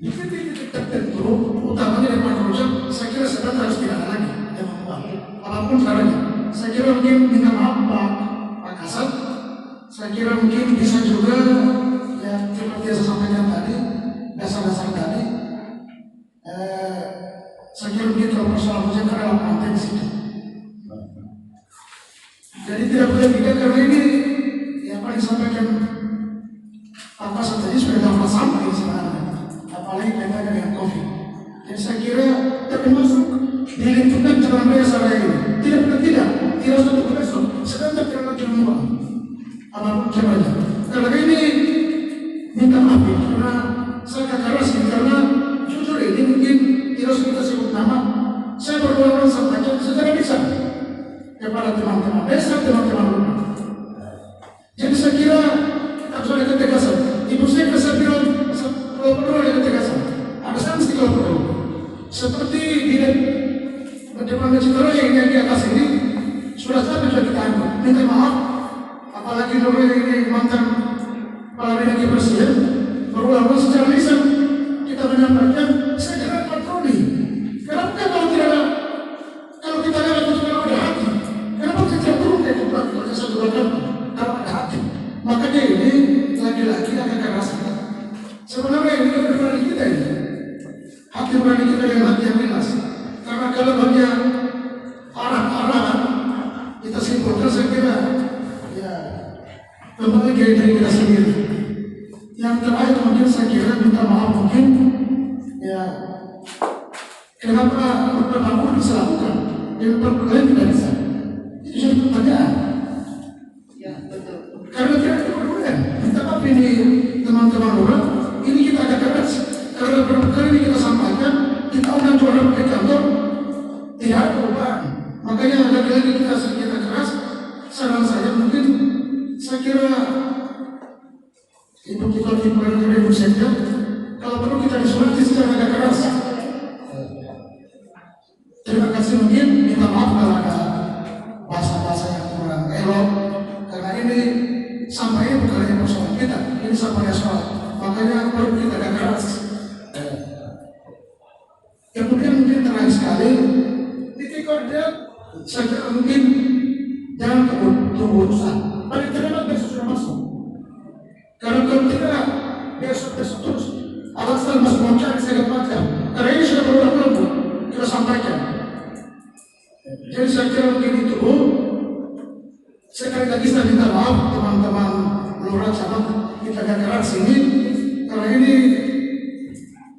di titik-titik tertentu, utamanya di Malaysia. Saya kira sedang harus tidak ada lagi yang membuat apapun caranya. Saya kira mungkin minta maaf Pak Kasat. Saya kira mungkin bisa juga yang seperti yang saya sampaikan tadi, dasar-dasar tadi. Saya kira mungkin kalau persoalan hujan karena lantai di situ. Jadi tidak boleh tidak karena ini yang paling disampaikan Pak Kasat tadi sudah dapat sampai sebenarnya, apalagi kaitannya dengan COVID. Jadi saya kira termasuk di lingkungan jalan raya Saraya ini tidak satu besok sedang terkena cuma apapun caranya. Karena ini minta maaf karena saya keras karena jujur ini mungkin tidak usah kita sebut nama. Saya berdoa sampaikan secara bisa kepada teman-teman desa, teman-teman rumah. Jadi saya kira kita harus ada ketegasan. Ibu saya bilang kalau perlu ada ketegasan. Ada sanksi kalau perlu. Seperti di depan Citra yang di atas ini sudah kita anggap. Minta maaf. Apalagi Nurul ini mantan kepala bidang kebersihan, berulang secara lisan kita menyampaikan segera patroli. Kenapa kalau tidak ada, kalau kita lihat itu kalau ada hati, kenapa kita turun ke tempat kerja satu kalau ada hati? Makanya ini lagi-lagi agak keras. Sebenarnya ini kan berani kita ini, hati berani kita yang hati yang jelas. Karena kalau banyak arah-arah kita simpulkan saya kira kembali dari kita sendiri. Yang terakhir mungkin saya kira minta maaf mungkin ya kenapa beberapa bisa lakukan yang lain tidak bisa. Itu jadi pertanyaan. Ya betul. Karena tidak ada kepedulian. Minta maaf ini teman-teman orang ini kita agak keras. Karena beberapa kali ini kita sampaikan kita undang juara ke kantor tidak ada perubahan. Makanya lagi-lagi kita sedikit keras. Saran saya mungkin saya kira Ibu kita timbulan dari Ibu Sekda, kalau perlu kita disulati secara agak keras. Terima kasih mungkin minta maaf kalau ada bahasa-bahasa yang kurang elok karena ini sampah ini bukan hanya persoalan kita, ini sampah nasional. Makanya perlu kita agak keras. Kemudian mungkin terakhir sekali titik koordinat saya kira mungkin jangan tunggu urusan. Paling terlambat besok sudah masuk. Karena kalau tidak besok terus alasan masuk mencari segala macam. Karena ini sudah berulang-ulang Bu, kita sampaikan. Jadi saya kira begini itu Bu. Sekali lagi saya minta maaf teman-teman lurah camat kita gagaran sini, karena ini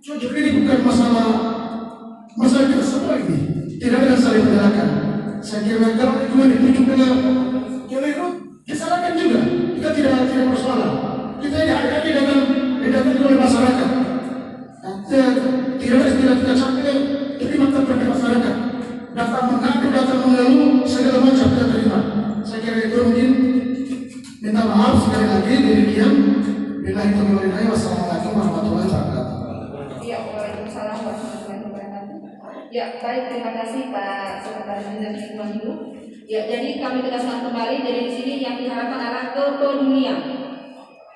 jujur ini bukan masalah kita semua ini. Tidak ada saling menyalahkan. Saya kira kalau itu ditunjuk keliru, disalahkan juga. Kita tidak bersalah. Kita ini hari-hari didatangi oleh masyarakat. Tidak kita capek terima dari masyarakat. Datang mengadu, datang mengeluh, segala macam kita terima. Saya kira itu mungkin minta maaf sekali lagi demikian. Bila itu memulai, wassalamualaikum warahmatullahi wabarakatuh. Ya, waalaikumsalam warahmatullahi wabarakatuh. Ya, baik, terima kasih Pak Sekretaris Jenderal Lingkungan Hidup. Ya, jadi kami tegaskan kembali, jadi di sini yang diharapkan adalah kepedulian.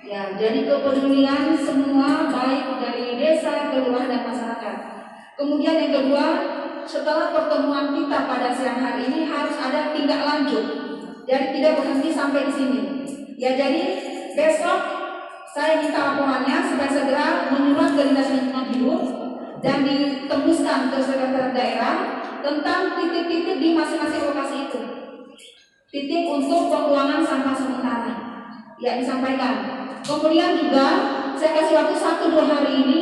Ya, jadi kepedulian semua baik dari desa, kelurahan dan masyarakat. Kemudian yang kedua, setelah pertemuan kita pada siang hari ini harus ada tindak lanjut. Jadi tidak berhenti sampai di sini. Ya, jadi besok saya minta laporannya supaya segera menyurat ke Dinas Lingkungan Hidup dan ditembuskan ke sekretariat daerah tentang titik-titik di masing-masing lokasi itu. Titik untuk pembuangan sampah sementara. Ya, disampaikan. Kemudian juga saya kasih waktu 1-2 hari ini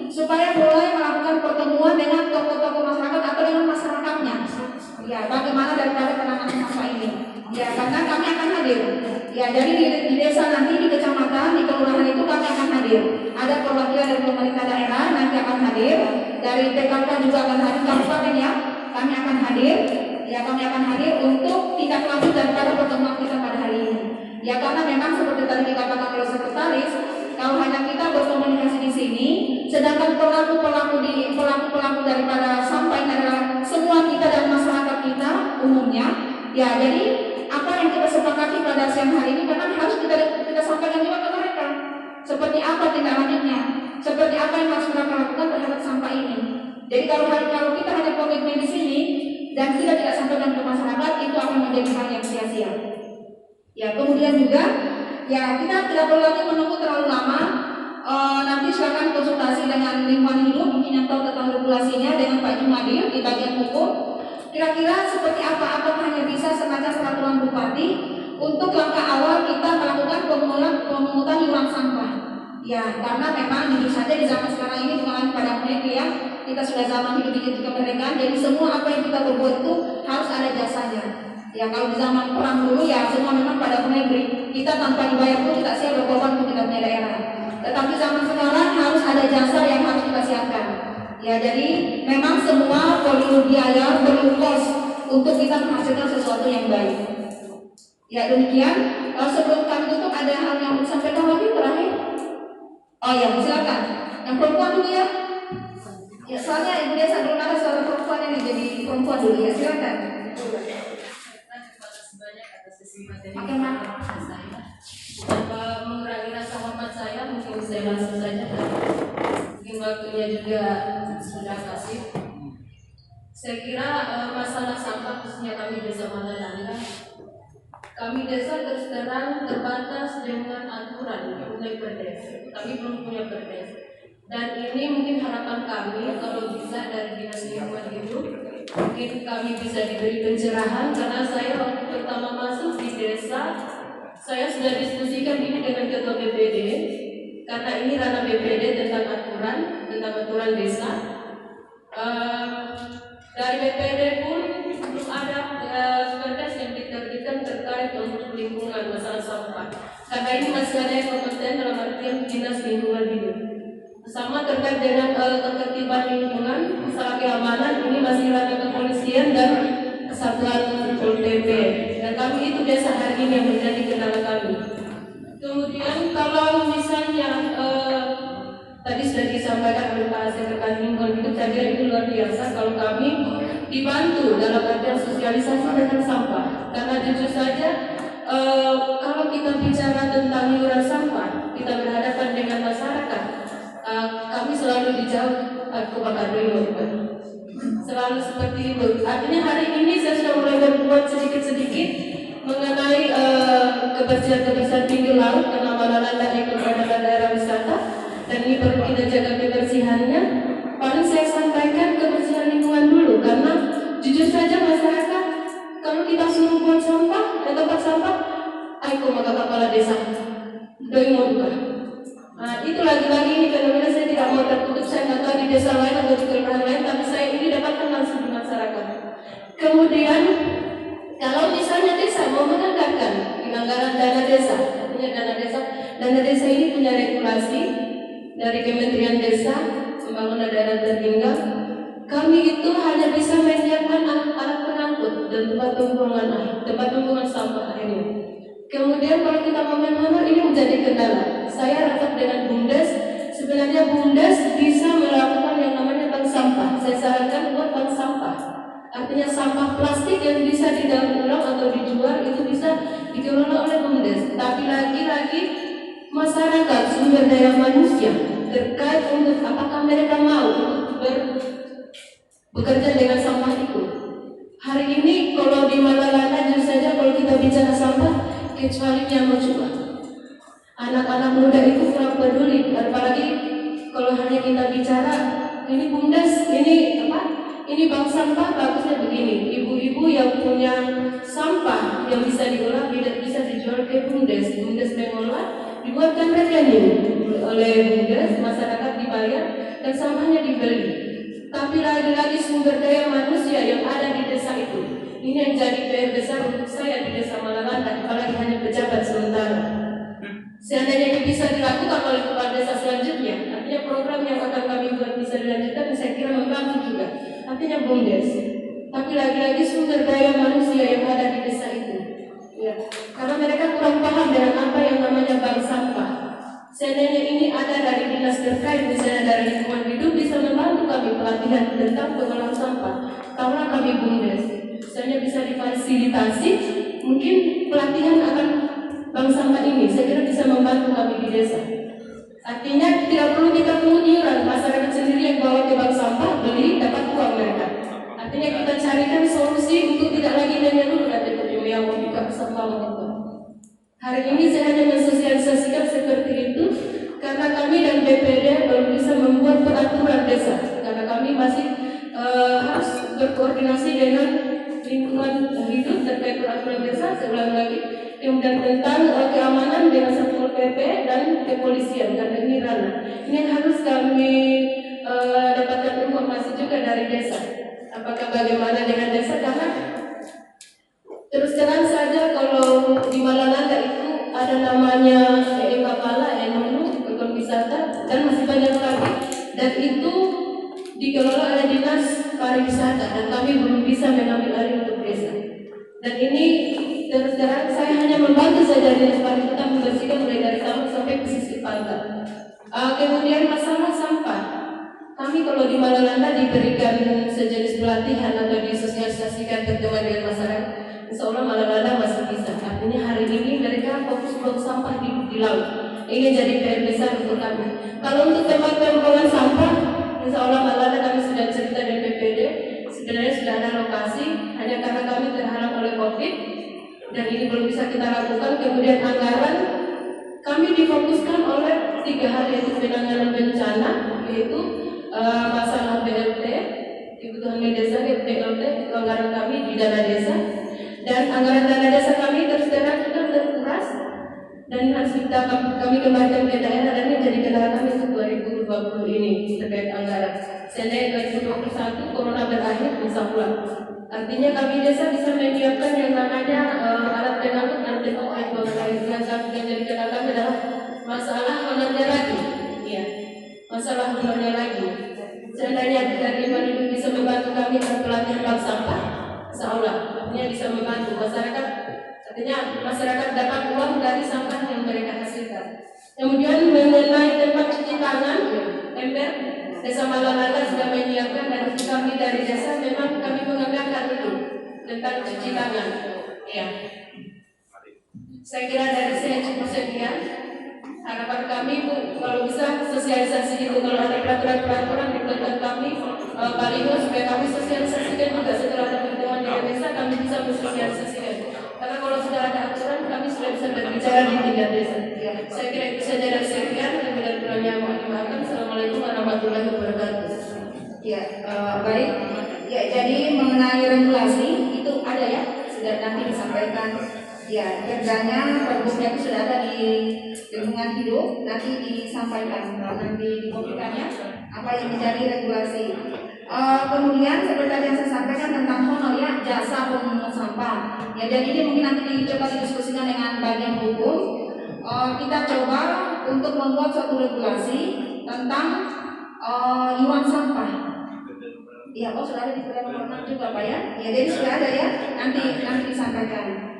supaya mulai melakukan pertemuan dengan tokoh-tokoh masyarakat atau dengan masyarakatnya. Ya, bagaimana daripada penanganan sampah ini. Ya, karena kami akan hadir. Ya, jadi di desa nanti, di kecamatan, di kelurahan itu kami akan hadir. Ada perwakilan dari pemerintah daerah nanti akan hadir. Dari PKK juga akan hadir, kabupaten ya, kami akan hadir. Ya, kami akan hadir untuk tindak lanjut daripada pertemuan kita pada hari ini. Ya, karena memang seperti tadi dikatakan oleh sekretaris, kalau hanya kita berkomunikasi di sini, sedangkan pelaku daripada sampah ini adalah semua kita dan masyarakat kita umumnya. Ya, jadi apa yang kita sepakati pada siang hari ini memang harus kita sampaikan juga ke mereka. Seperti apa tindak lanjutnya, seperti apa yang harus mereka lakukan terhadap sampah ini. Jadi kalau kita hanya komitmen di sini dan kita tidak sampaikan ke masyarakat, itu akan menjadi hal yang sia-sia. Ya, kemudian juga ya kita tidak perlu lagi menunggu terlalu lama. Nanti silakan konsultasi dengan lingkungan hidup mungkin yang tahu tentang regulasinya dengan Pak Jumadil di bagian hukum. Kira-kira seperti apa? Apakah hanya bisa semacam peraturan bupati untuk langkah awal kita melakukan pemungutan iuran sampah? Ya, karena memang jujur saja di zaman sekarang ini bukan pada mereka ya, kita sudah zaman hidup di kemerdekaan. Jadi semua apa yang kita berbuat itu harus ada jasanya. Ya, kalau di zaman perang dulu ya semua memang pada negeri, kita tanpa dibayar pun kita siap berkorban untuk kita punya daerah. Tetapi zaman sekarang harus ada jasa yang harus kita siapkan. Ya, jadi memang semua perlu biaya, perlu kos untuk kita menghasilkan sesuatu yang baik. Ya, demikian. Sebelum kami tutup ada hal yang mau disampaikan lagi terakhir. Oh ya, silakan. Yang perempuan dulu ya. Ya, soalnya ibu desa belum ada suara perempuan ini, jadi perempuan dulu ya, silakan. Oke, Mak. Tanpa mengurangi rasa hormat saya, mungkin saya langsung saja. Mungkin waktunya juga sudah kasih. Saya kira masalah sampah khususnya kami desa Malalangga, kami desa terus terang terbatas dengan aturan oleh perdes. Kami belum punya perdes. Dan ini mungkin harapan kami kalau bisa dari Dinas Lingkungan Hidup, mungkin kami bisa diberi pencerahan karena saya waktu pertama masuk di desa, saya sudah diskusikan ini dengan Ketua BPD karena ini ranah BPD tentang aturan desa. Dari BPD pun belum ada perdes yang diterbitkan terkait untuk lingkungan masalah sampah. Karena ini masih ada yang kompeten dalam artian Dinas Lingkungan Hidup. Sama terkait dengan ketertiban lingkungan, masalah keamanan ini masih ranah kepolisian dan kesatuan Pol PP. Dan kami itu desa hari ini yang menjadi kendala kami. Kemudian kalau misalnya tadi sudah disampaikan oleh Pak Sekretaris Lingkungan Hidup, saya kira itu luar biasa kalau kami dibantu dalam artian sosialisasi tentang sampah. Karena jujur saja kalau kita bicara tentang iuran sampah, kita berhadapan dengan masyarakat. Kami selalu dijawab aku bakal dulu, selalu seperti itu. Artinya hari ini saya sudah mulai berbuat sedikit-sedikit mengenai kebersihan pinggir laut karena Malalangga itu adalah daerah wisata dan ini perlu kita jaga kebersihan. kebersihannya, paling saya sampaikan kebersihan lingkungan dulu, karena jujur saja masyarakat kalau kita suruh buang sampah di tempat sampah, ayo maka kepala desa doi mau buka. Nah, itu lagi-lagi ini fenomena, saya tidak mau tertutup, saya nggak tahu di desa lain atau di kelurahan lain, tapi saya ini dapatkan langsung di masyarakat. Kemudian kalau misalnya desa mau menganggarkan anggaran dana desa, dana desa ini punya regulasi dari Kementerian Desa Pembangunan Daerah Tertinggal. Kami itu hanya bisa menyiapkan alat-alat pengangkut dan tempat pembuangan sampah ini. Kemudian kalau kita mau menghonor, ini menjadi kendala. Saya rapat dengan BUMDes. Sebenarnya BUMDes bisa melakukan yang namanya bank sampah. Saya sarankan buat bank sampah. Artinya sampah plastik yang bisa didaur ulang atau dijual itu bisa dikelola oleh BUMDes. Tapi lagi-lagi masyarakat, sumber daya manusia terkait untuk apakah mereka mau bekerja dengan sampah itu. Hari ini kalau di Malalana jujur saja kalau kita bicara sampah, kecuali yang mau coba. Anak-anak muda itu kurang peduli, apalagi kalau hanya kita bicara ini BUMDes, ini apa? Ini bank sampah bagusnya begini. Ibu-ibu yang punya sampah yang bisa diolah bisa dijual ke BUMDes. BUMDes mengolah, dibuatkan rekening oleh BUMDes, masyarakat dibayar dan sampahnya dibeli. Tapi lagi-lagi sumber daya manusia yang ada di desa itu, ini yang jadi PR besar untuk saya di desa Malalanda, apalagi hanya pejabat sementara. Seandainya ini bisa dilakukan oleh kepala desa selanjutnya, artinya program yang akan kami buat bisa dilanjutkan, saya kira membantu juga. Artinya BUMDes. Tapi lagi-lagi sumber daya manusia yang ada di desa itu, ya, karena mereka kurang paham dengan apa yang namanya bank sampah. Seandainya ini ada dari dinas terkait, misalnya dari lingkungan hidup, bisa membantu kami pelatihan tentang pengolahan sampah. Karena kami BUMDes, misalnya bisa difasilitasi, mungkin pelatihan akan bank sampah ini, saya kira bisa membantu kami di desa. Artinya tidak perlu kita pungut iuran, masyarakat sendiri yang bawa ke bank sampah, beli, dapat uang mereka. Artinya kita carikan solusi untuk tidak lagi menyeluruh dari yang membuka sampah itu. Hari ini saya hanya mensosialisasikan seperti itu karena kami dan BPD belum bisa membuat peraturan desa, karena kami masih harus berkoordinasi dengan lingkungan hidup terkait peraturan desa. Saya ulang lagi, kemudian tentang keamanan dengan Satpol PP dan kepolisian, karena ini ranah ini yang harus kami dapatkan informasi juga dari desa. Apakah bagaimana dengan desa, karena terus terang saja kalau di Malalanda itu ada namanya Kapala, Nunu, ekowisata dan masih banyak lagi, dan itu dikelola oleh dinas pariwisata dan kami belum bisa mengambil alih untuk desa. Dan ini terus terang saya hanya membantu saja dinas pariwisata membersihkan mulai dari taman sampai pesisir pantai. Kemudian masalah sampah, kami kalau di Malalanda diberikan sejenis pelatihan atau disosialisasikan berteman dengan masyarakat, insya Allah Malalanda masih bisa. Artinya hari ini mereka fokus buang sampah di laut. Ini jadi PR besar untuk kami. Kalau untuk tempat pembuangan sampah, insya Allah Malalanda kami sudah cerita di PPD. Sebenarnya sudah ada lokasi, hanya karena kami terhalang oleh COVID dan ini belum bisa kita lakukan. Kemudian anggaran kami difokuskan oleh 3 hal, yaitu penanganan bencana, yaitu masalah BLT, kebutuhan desa, BLT itu anggaran kami di dana desa. Dan anggaran dana desa kami terus terang sudah terkuras dan harus kami kembalikan ke daerah, dan ini jadi kendala kami untuk 2020 ini terkait anggaran. Seandainya 2021 corona berakhir, insya Allah. Artinya kami desa bisa menyiapkan yang namanya alat pengangkut dan teknologi mengenai yang jadi kendala kami adalah masalah honornya lagi, ya, masalah honornya lagi. Seandainya dari Ibu bisa membantu kami dalam pelatihan bank sampah, insya Allah, artinya bisa membantu masyarakat. Artinya masyarakat dapat uang dari sampah yang mereka hasilkan. Kemudian mengenai tempat cuci tangan, ember desa Malalanda sudah menyiapkan, dan kami dari desa memang kami menganggarkan itu tentang cuci tangan. Ya, saya kira dari saya cukup sekian. Harapan kami Bu, kalau bisa sosialisasi itu, kalau ada peraturan-peraturan dibuatkan kami baliho supaya kami sosialisasikan juga setelah ada pertemuan dengan desa, kami bisa mensosialisasikan. Karena kalau sudah ada aturan, kami sudah bisa berbicara di tingkat desa. Saya kira itu saja dari sekian, lebih dari kurangnya mohon dimaafkan. Assalamualaikum warahmatullahi wabarakatuh. warahmatullahi wabarakatuh. Ya, baik. Ya, jadi mengenai regulasi itu ada ya, sudah nanti disampaikan. Ya, kerjanya perbuknya itu sudah ada di lingkungan hidup, nanti disampaikan, nanti dikopikannya apa yang menjadi regulasi. Kemudian seperti yang saya sampaikan tentang honor ya, jasa pemungut sampah. Ya, jadi ini mungkin nanti dicoba didiskusikan dengan bagian hukum. Kita coba untuk membuat suatu regulasi tentang iuran sampah. Ya, sudah ada di Perda Nomor 6 juga Pak ya. Ya, jadi sudah ada ya, nanti disampaikan.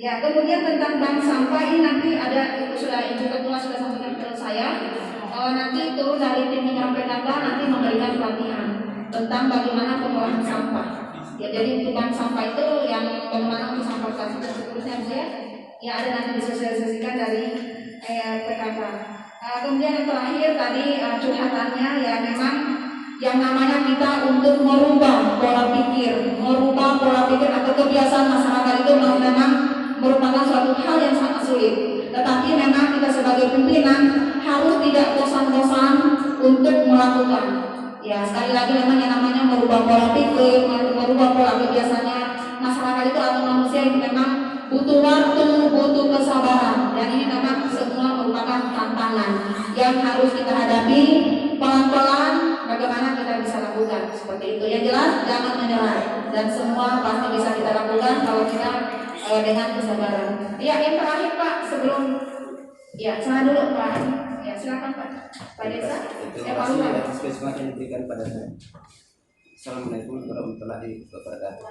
Ya, kemudian tentang bank sampah ini nanti ada, itu sudah Ibu Ketua sudah sampaikan ke saya. Nanti turun dari tim menyampaikan nanti memberikan pelatihan tentang bagaimana pengolahan sampah. Ya, jadi untuk bank sampah itu yang bagaimana untuk sampah plastik dan seterusnya ya ada nanti disosialisasikan dari PKK. Kemudian yang terakhir tadi curhatannya ya memang yang namanya kita untuk merubah pola pikir atau kebiasaan masyarakat itu memang merupakan suatu hal yang sangat sulit. Tetapi memang kita sebagai pimpinan harus tidak bosan-bosan untuk melakukan. Ya, sekali lagi memang yang namanya merubah pola pikir, merubah pola kebiasaannya masyarakat itu atau manusia itu memang butuh waktu, butuh kesabaran, dan ini memang semua merupakan tantangan yang harus kita hadapi pelan-pelan. Bagaimana kita bisa lakukan seperti itu? Yang jelas jangan menyerah, dan semua pasti bisa kita lakukan kalau kita dengan kesabaran. Ya, yang terakhir Pak sebelum saya dulu Pak. Ya, silakan Pak Desa. Terima kasih atas kesempatan yang diberikan pada saya. Assalamualaikum warahmatullahi wabarakatuh.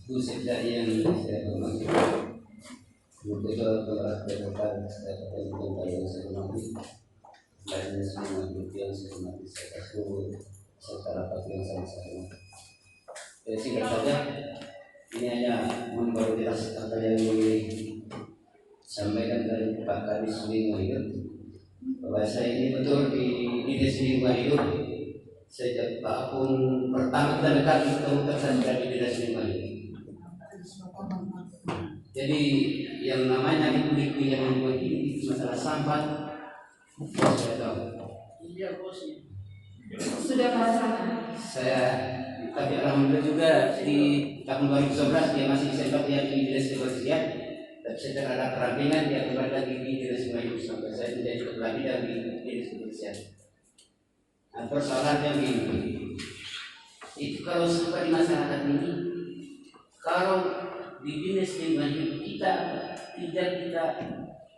Itu saja yang saya hormati. Ketua Ketua yang saya hormati, lainnya semua yang saya hormati, saya kasih secara rapat yang saya hormati. Singkat saja, ini hanya memperjelas apa yang disampaikan dari Pak Kadis Lingkungan Hidup, bahwa saya ini betul di Dinas Lingkungan Hidup sejak tahun pertama kita dekat ketemu tersangka di Dinas Lingkungan Hidup. Jadi yang namanya liku yang membuat ini masalah sampah saya tahu. Iya bos. Sudah merasakan. Saya tapi alhamdulillah juga di tahun 2011 dia masih sempat yang di Dinas Kebersihan. Tapi setelah ada perampingan dia kembali lagi di Dinas Lingkungan Hidup sampai saya menjadi kepala bidang di Dinas Kebersihan. Nah, persoalannya begini, itu kalau sampai di masyarakat ini, kalau di Dinas Lingkungan Hidup kita tidak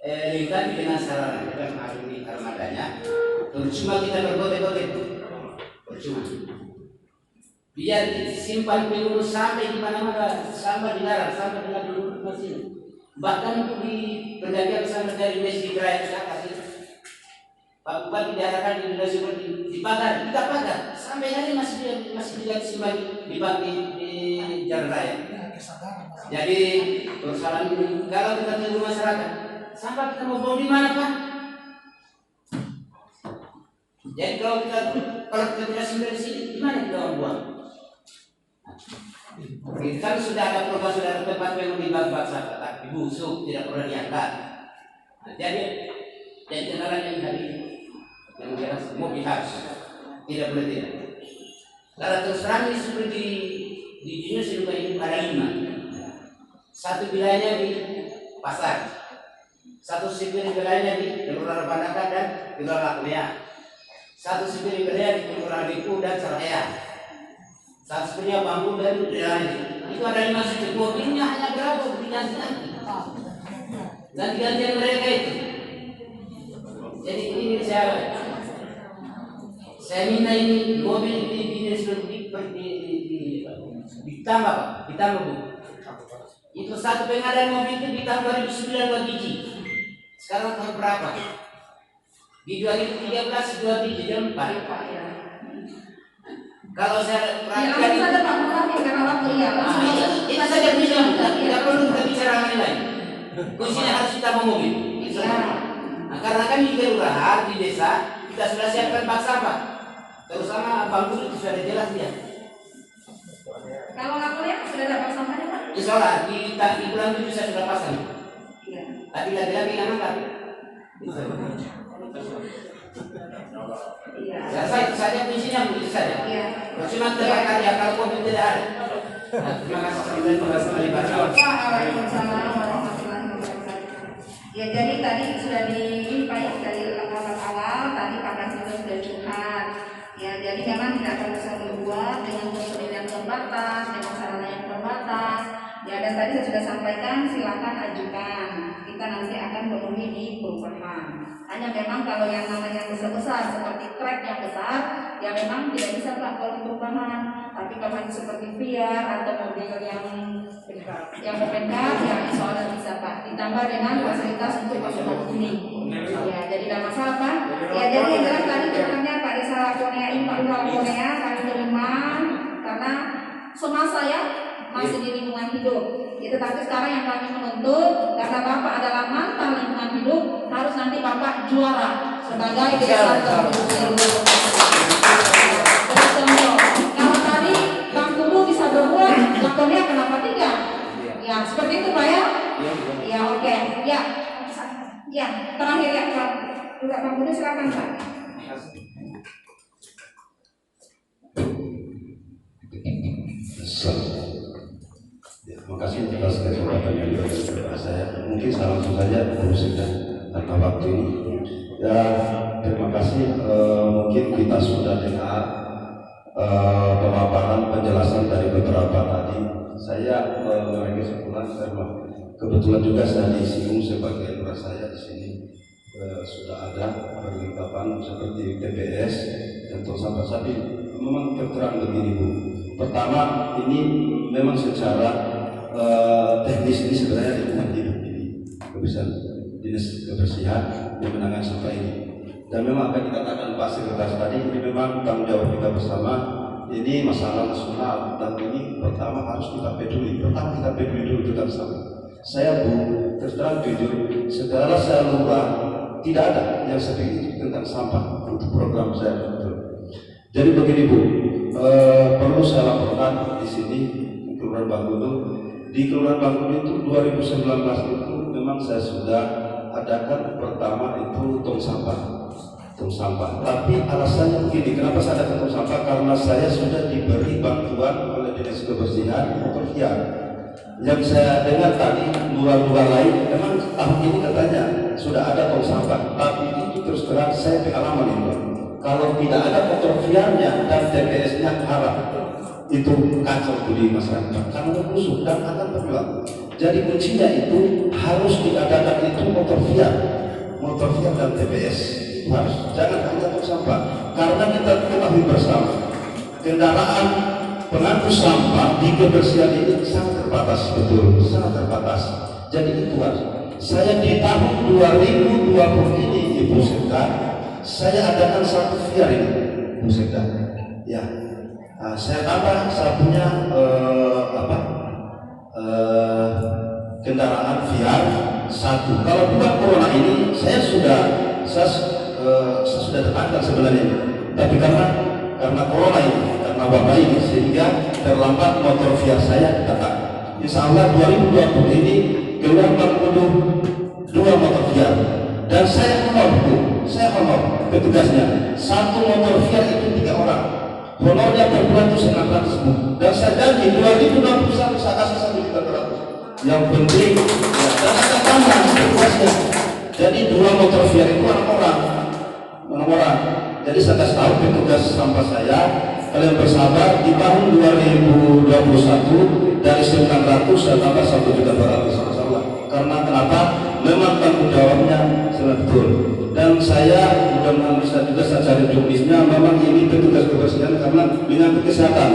lengkapi dengan sarana dengan armadanya, percuma kita bergotek-gotek, percuma. Biar simpan pengurus sampai di mana-mana, sampai di darat, sampai dengan dulu mesin. Bahkan untuk di perdagangan sampai dari Mesir Raya Jakarta, Pak Bupati diarahkan di Indonesia seperti dibakar, kita bakar, sampai hari masih tidak simpan di jalan raya. Jadi persoalan ini kalau kita tunggu masyarakat, sampah kita mau bawa di mana Pak? Jadi kalau kita tidak simpan di sini, di mana kita mau buang? Kan sudah ada program, sudah ada tempat yang dibakar sampah, tapi busuk tidak pernah diangkat. Nah, jadi kenalan yang tadi yang jelas mau harus tidak boleh tidak. Kalau terus terang ini seperti di Dinas Lingkungan Hidup ada 5. Satu wilayahnya di pasar, satu sipir wilayahnya di Kelurahan Bandakan dan Kelurahan Lea, satu sipir wilayah di Kelurahan Lipu dan Saraya, satu sipirnya Bambu dan Lelani. Itu ada 5 sipir, mobilnya hanya berapa diganti-ganti, ganti-gantian mereka itu. Jadi ini saya minta ini mobil di ditambah Bu. Itu satu pengadaan mobil itu di tahun 2009 2 biji. Sekarang tahun berapa? Di 2013 2 biji, jadi 4. Kalau saya perhatikan ada Pak Muradi karena waktu ya. Itu saja bisa, tidak perlu kita bicara lain. Kuncinya harus kita mau mobil. Nah, karena kan di kelurahan, di desa kita sudah siapkan bak sampah. Terutama Bang Guru itu sudah jelas dia. Kalau laporan sudah ada bak sampahnya Pak? Insya Allah di bulan 7 saya sudah pasang. Iya. Tapi lagi-lagi yang angkat. Iya. Ya, saya kuncinya begitu saja. Iya. Cuma terbakar ya kalau kopi tidak ada. Nah, terima kasih teman-teman. Waalaikumsalam warahmatullahi wabarakatuh. Ya, jadi tadi sudah Pak ya, dari rapat awal tadi Pak Kasih sudah curhat. Ya, jadi memang tidak akan bisa berbuat dengan personil yang terbatas, dengan sarana yang terbatas. Ya, dan tadi saya sudah sampaikan, silakan ajukan. Kita nanti akan penuhi di perubahan. Hanya memang kalau yang namanya besar-besar seperti trek yang besar, ya memang tidak bisa Pak kalau di perubahan. Tapi kalau hanya seperti VR atau mobil yang open car, ya insya Allah bisa Pak. Ditambah dengan fasilitas untuk pasukan kuning. Ya, jadi tidak masalah Pak. Ya, jadi yang jelas tadi curhatnya Pak Desa Laponea ini, Pak Lurah Laponea, kami terima karena semasa saya masih di lingkungan hidup. Ya, tetapi sekarang yang kami menuntut karena Bapak adalah mantan lingkungan hidup, harus nanti Bapak juara sebagai desa terpilih. Terus contoh, kalau tadi Bang Kudu bisa berbuat, Laponea kenapa tidak? Ya, seperti itu Pak ya? Ya, oke. Ya. Ya, terakhir ya Pak. Juga Bang Kudu silakan Pak. Terima kasih atas kesempatan yang diberikan kepada saya. Mungkin saya langsung saja berusaha tanpa waktu ini. Ya, terima kasih. Mungkin kita sudah dengar pemaparan penjelasan dari beberapa tadi. Saya mengambil kesimpulan karena kebetulan juga saya disinggung sebagai lurah saya di sini sudah ada perlengkapan seperti TPS dan tong sampah sapi. Memang terterang begini Bu. Pertama, ini memang secara teknis ini sebenarnya lingkungan hidup ini kebersihan dinas kebersihan pemenangan sampah ini, dan memang akan dikatakan Pak Sekretaris tadi, ini memang tanggung jawab kita bersama. Ini masalah nasional dan ini pertama harus kita peduli. Pertama kita peduli dulu tentang sampah. Saya Bu terus terang jujur, setelah saya lurah tidak ada yang sedikit tentang sampah untuk program saya. Jadi begini Bu, perlu saya laporkan di sini Kelurahan Bangkudu. Di Kelurahan Bangkudu itu 2019 itu memang saya sudah adakan pertama itu tong sampah. Tapi alasannya begini, kenapa saya adakan tong sampah? Karena saya sudah diberi bantuan oleh Dinas Kebersihan motor VR. Yang saya dengar tadi lurah-lurah lain memang tahun ini katanya sudah ada tong sampah, tapi itu terus terang saya pengalaman itu. Kalau tidak ada motor VR-nya dan TPS-nya harap itu kacau di masyarakat karena musuh dan akan berulang. Jadi kuncinya itu harus diadakan itu motor VR dan TPS itu harus. Jangan hanya untuk sampah, karena kita ketahui bersama kendaraan pengangkut sampah di kebersihan ini sangat terbatas, betul, sangat terbatas. Jadi itu harus. Saya di tahun 2020 ini Ibu Sekda, saya adakan satu VR ini Ibu Sekda. Ya. Nah, saya tambah saya punya kendaraan VR satu. Kalau bukan corona ini saya sudah tekankan sebenarnya, tapi karena corona ini, karena wabah ini, sehingga terlambat motor VR saya datang. Insya Allah 2020 ini Kelurahan Bangkudu 2 motor VR, dan saya honor petugasnya. Satu motor VR itu 3 orang. Honornya per bulan itu 900 dan saya janji 2021 saya kasih 1.300. Yang penting ya, dan ada tambahan petugasnya. Jadi 2 motor VR itu orang. Jadi saya kasih tahu petugas sampah saya, kalian bersabar, di tahun 2021 dari 900 saya tambah 1.200 insyaallah. Karena kenapa? Memang tanggung jawabnya sangat betul. Dan saya mudah-mudahan bisa juga saya cari jurnisnya. Memang ini petugas kebersihan karena menyangkut kesehatan.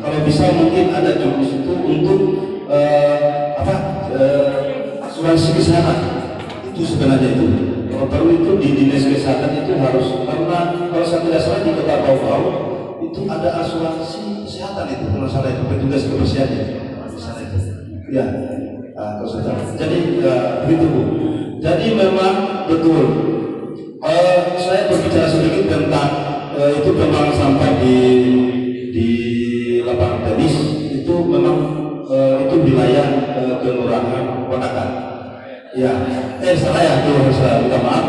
Kalau bisa mungkin ada jurnis itu untuk asuransi kesehatan. Itu sebenarnya itu. Kalau perlu itu di dinas kesehatan itu harus, karena kalau saya tidak salah di Kota Bau itu ada asuransi kesehatan itu, kalau salah itu petugas kebersihan itu. Ya, jadi begitu Bu. Jadi memang betul. Saya berbicara sedikit tentang itu pembuangan sampah di lapangan tenis itu memang itu wilayah kelurahan Konakan. Ya, salah ya, itu saya minta maaf.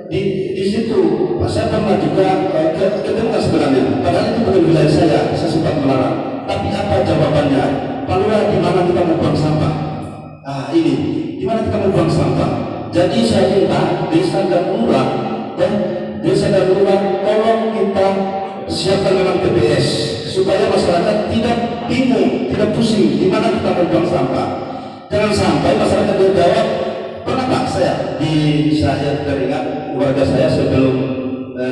Di situ saya pernah juga kedengar sebenarnya, padahal itu bukan wilayah saya sempat melarang. Tapi apa jawabannya? Pak Lurah, di mana kita mau buang sampah? Ini, di mana kita mau buang sampah? Jadi saya minta desa dan lurah, desa dan lurah, tolong kita siapkan memang TPS supaya masyarakat tidak bingung, tidak pusing di mana kita mau buang sampah. Jangan sampai masyarakat berjawab, pernah Pak saya teringat warga saya sebelum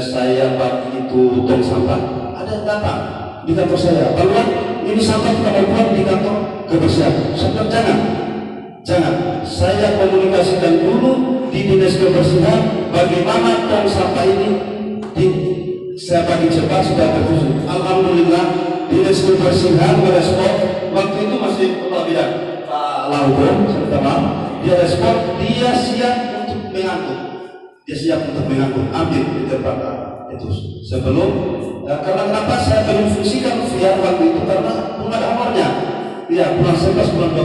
saya pagi itu tong sampah, ada yang datang di kantor saya, Pak Lurah, ini sampah kita mau buang di kantor kebersihan. Saya bilang jangan. Saya komunikasikan dulu di dinas kebersihan bagaimana tong sampah ini saya bagi cepat sudah tersusun. Alhamdulillah dinas kebersihan merespon. Waktu itu masih kepala bidang Pak Laudo, dia respon, dia siap untuk mengangkut, ambil di tempat itu sebelum. Karena kenapa saya belum fungsikan via waktu itu, karena belum ada honornya. Ya, bulan 11 bulan 12.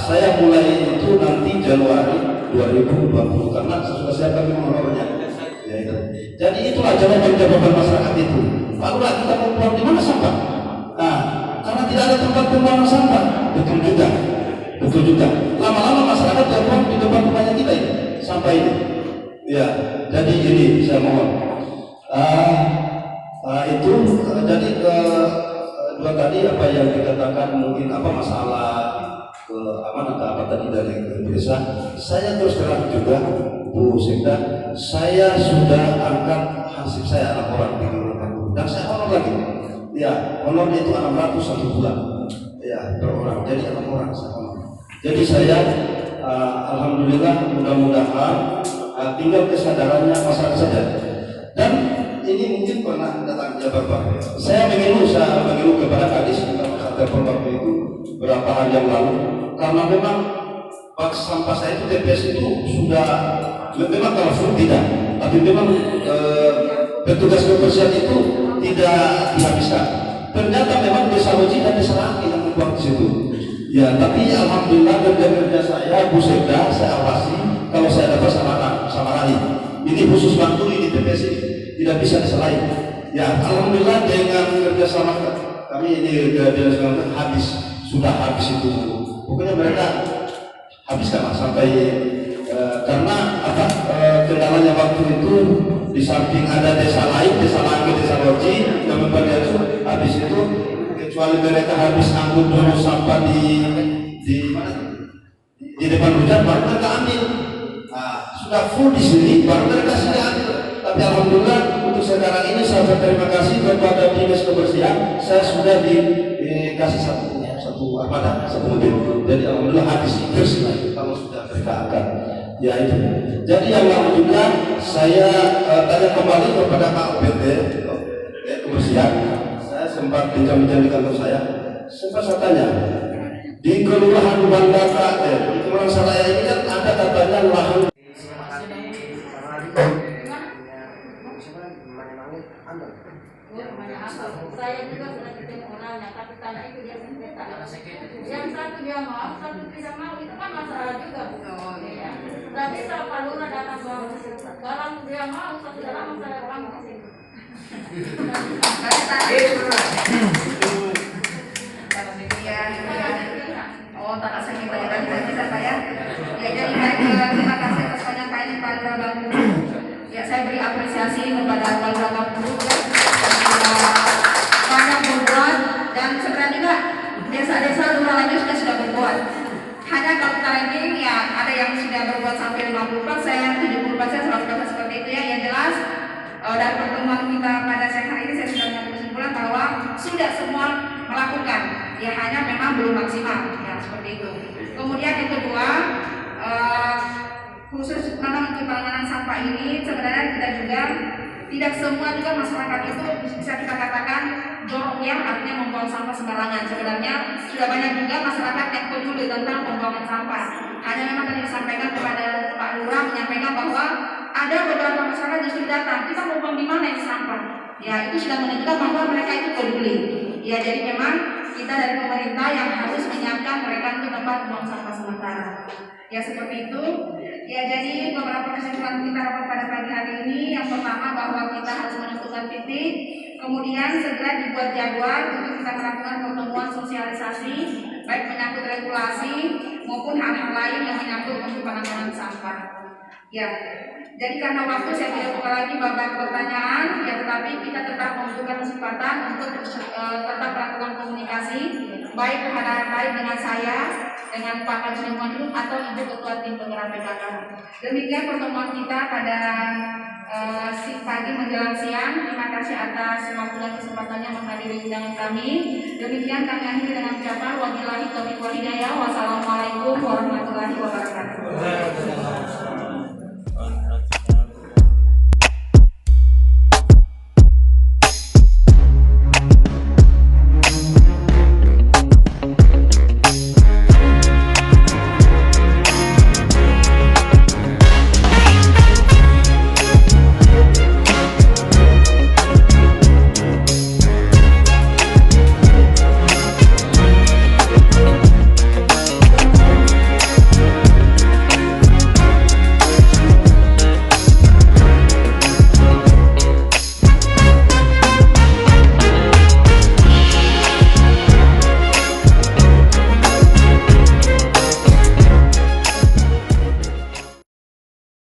Saya mulai itu nanti Januari 2020 karena sudah siapkan honornya. Ya, itu. Jadi itulah jawaban masyarakat itu. Pak Lurah, kita mau buang di mana sampah? Karena tidak ada tempat pembuangan sampah. Betul juga. Lama-lama masyarakat buang di depan rumahnya kita ini, sampah ini. Ya, jadi ini saya mohon. Jadi dua tadi apa yang dikatakan mungkin apa masalah keamanan atau apa tadi dari desa. Saya terus terang juga Bu Sekda, saya sudah angkat hansip saya laporan di Kelurahan dan saya honor lagi. Ya, honornya itu 600 satu bulan. Ya, per orang. Jadi 6 orang saya honor. Jadi saya alhamdulillah mudah-mudahan tinggal kesadarannya masyarakat saja. Dan ini mungkin pernah datang Jabar Pak. Saya mengeluh kepada Kadis kita telepon waktu itu berapa hari yang lalu karena memang bak sampah saya itu TPS itu sudah memang kalau full tidak, tapi memang petugas kebersihan itu tidak dihabiskan. Ternyata memang desa Loji dan desa Rangki yang membuang di situ. Ya, tapi alhamdulillah kerja saya Bu Sekda saya awasi. Kalau saya dapat sama Rani, ini khusus bantu di TPS ini tidak bisa diselain. Ya, alhamdulillah dengan kerjasama kami ini sudah habis itu. Pokoknya mereka habiskan sampai karena kendalanya waktu itu di samping ada desa lain, desa Langit, desa Loji yang membagian itu habis itu kecuali mereka habis angkut dulu sampah di depan hujan baru mereka ambil. Sudah full di sini baru mereka sudah ambil. Tapi alhamdulillah untuk sekarang ini saya berterima kasih kepada dinas kebersihan. Saya sudah dikasih satu mobil. Jadi alhamdulillah habis bersih kalau sudah mereka angkat. Ya itu. Jadi yang lalu juga saya tanya kembali kepada Pak PT kebersihan. Saya sempat bincang-bincang di kantor saya. Sempat saya tanya di Kelurahan Bandara di Kelurahan Salaya ini kan ada katanya lahan. Saya juga sudah ketemu orangnya, tapi tanya itu dia sengketa. Yang satu dia mau, satu tidak mau, itu kan masalah juga Bu. Iya. Berarti kalau Pak Lurah datang ke situ, kalau dia mau, satu dalam saya orang ke situ. Kalau demikian, tak sengketa juga tidak bisa saya. Ya jadi baik, terima kasih atas penyampaian Pak Lurah Bangku. Ya saya beri apresiasi kepada Pak Lurah Bangku. Banyak berbuat dan sebenarnya juga desa-desa lurah lainnya sudah berbuat. Hanya kalau kita ranking ya ada yang sudah berbuat sampai 50%, 70%, 100% seperti itu ya. Yang jelas dari pertemuan kita pada siang hari ini saya sudah mengambil kesimpulan bahwa sudah semua melakukan. Ya hanya memang belum maksimal ya seperti itu. Kemudian yang kedua khusus memang untuk penanganan sampah ini sebenarnya kita juga tidak semua juga masyarakat itu bisa kita katakan jorok yang artinya membuang sampah sembarangan. Sebenarnya sudah banyak juga masyarakat yang peduli tentang pembuangan sampah. Hanya memang tadi disampaikan kepada Pak Lurah menyampaikan bahwa ada beberapa masyarakat justru datang, kita mau buang di mana ini sampah? Ya itu sudah menunjukkan bahwa mereka itu peduli. Ya jadi memang kita dari pemerintah yang harus menyiapkan mereka untuk tempat buang sampah sementara. Ya seperti itu. Ya, jadi beberapa kesimpulan kita dapat pada pagi hari ini. Yang pertama bahwa kita harus menentukan titik, kemudian segera dibuat jadwal untuk kita melakukan pertemuan sosialisasi, baik menyangkut regulasi maupun hal-hal lain yang menyangkut untuk penanganan sampah. Ya, jadi karena waktu saya tidak buka lagi babak pertanyaan, ya tetapi kita tetap membuka kesempatan untuk tetap melakukan komunikasi baik dengan saya, dengan Pak Kadis Lingkungan Hidup atau Ibu Ketua Tim Penggerak PKK. Demikian pertemuan kita pada pagi menjelang siang. Terima kasih atas waktu dan kesempatannya menghadiri undangan kami. Demikian kami akhiri dengan ucapan wabillahi taufiq wal hidayah. Wassalamualaikum warahmatullahi wabarakatuh.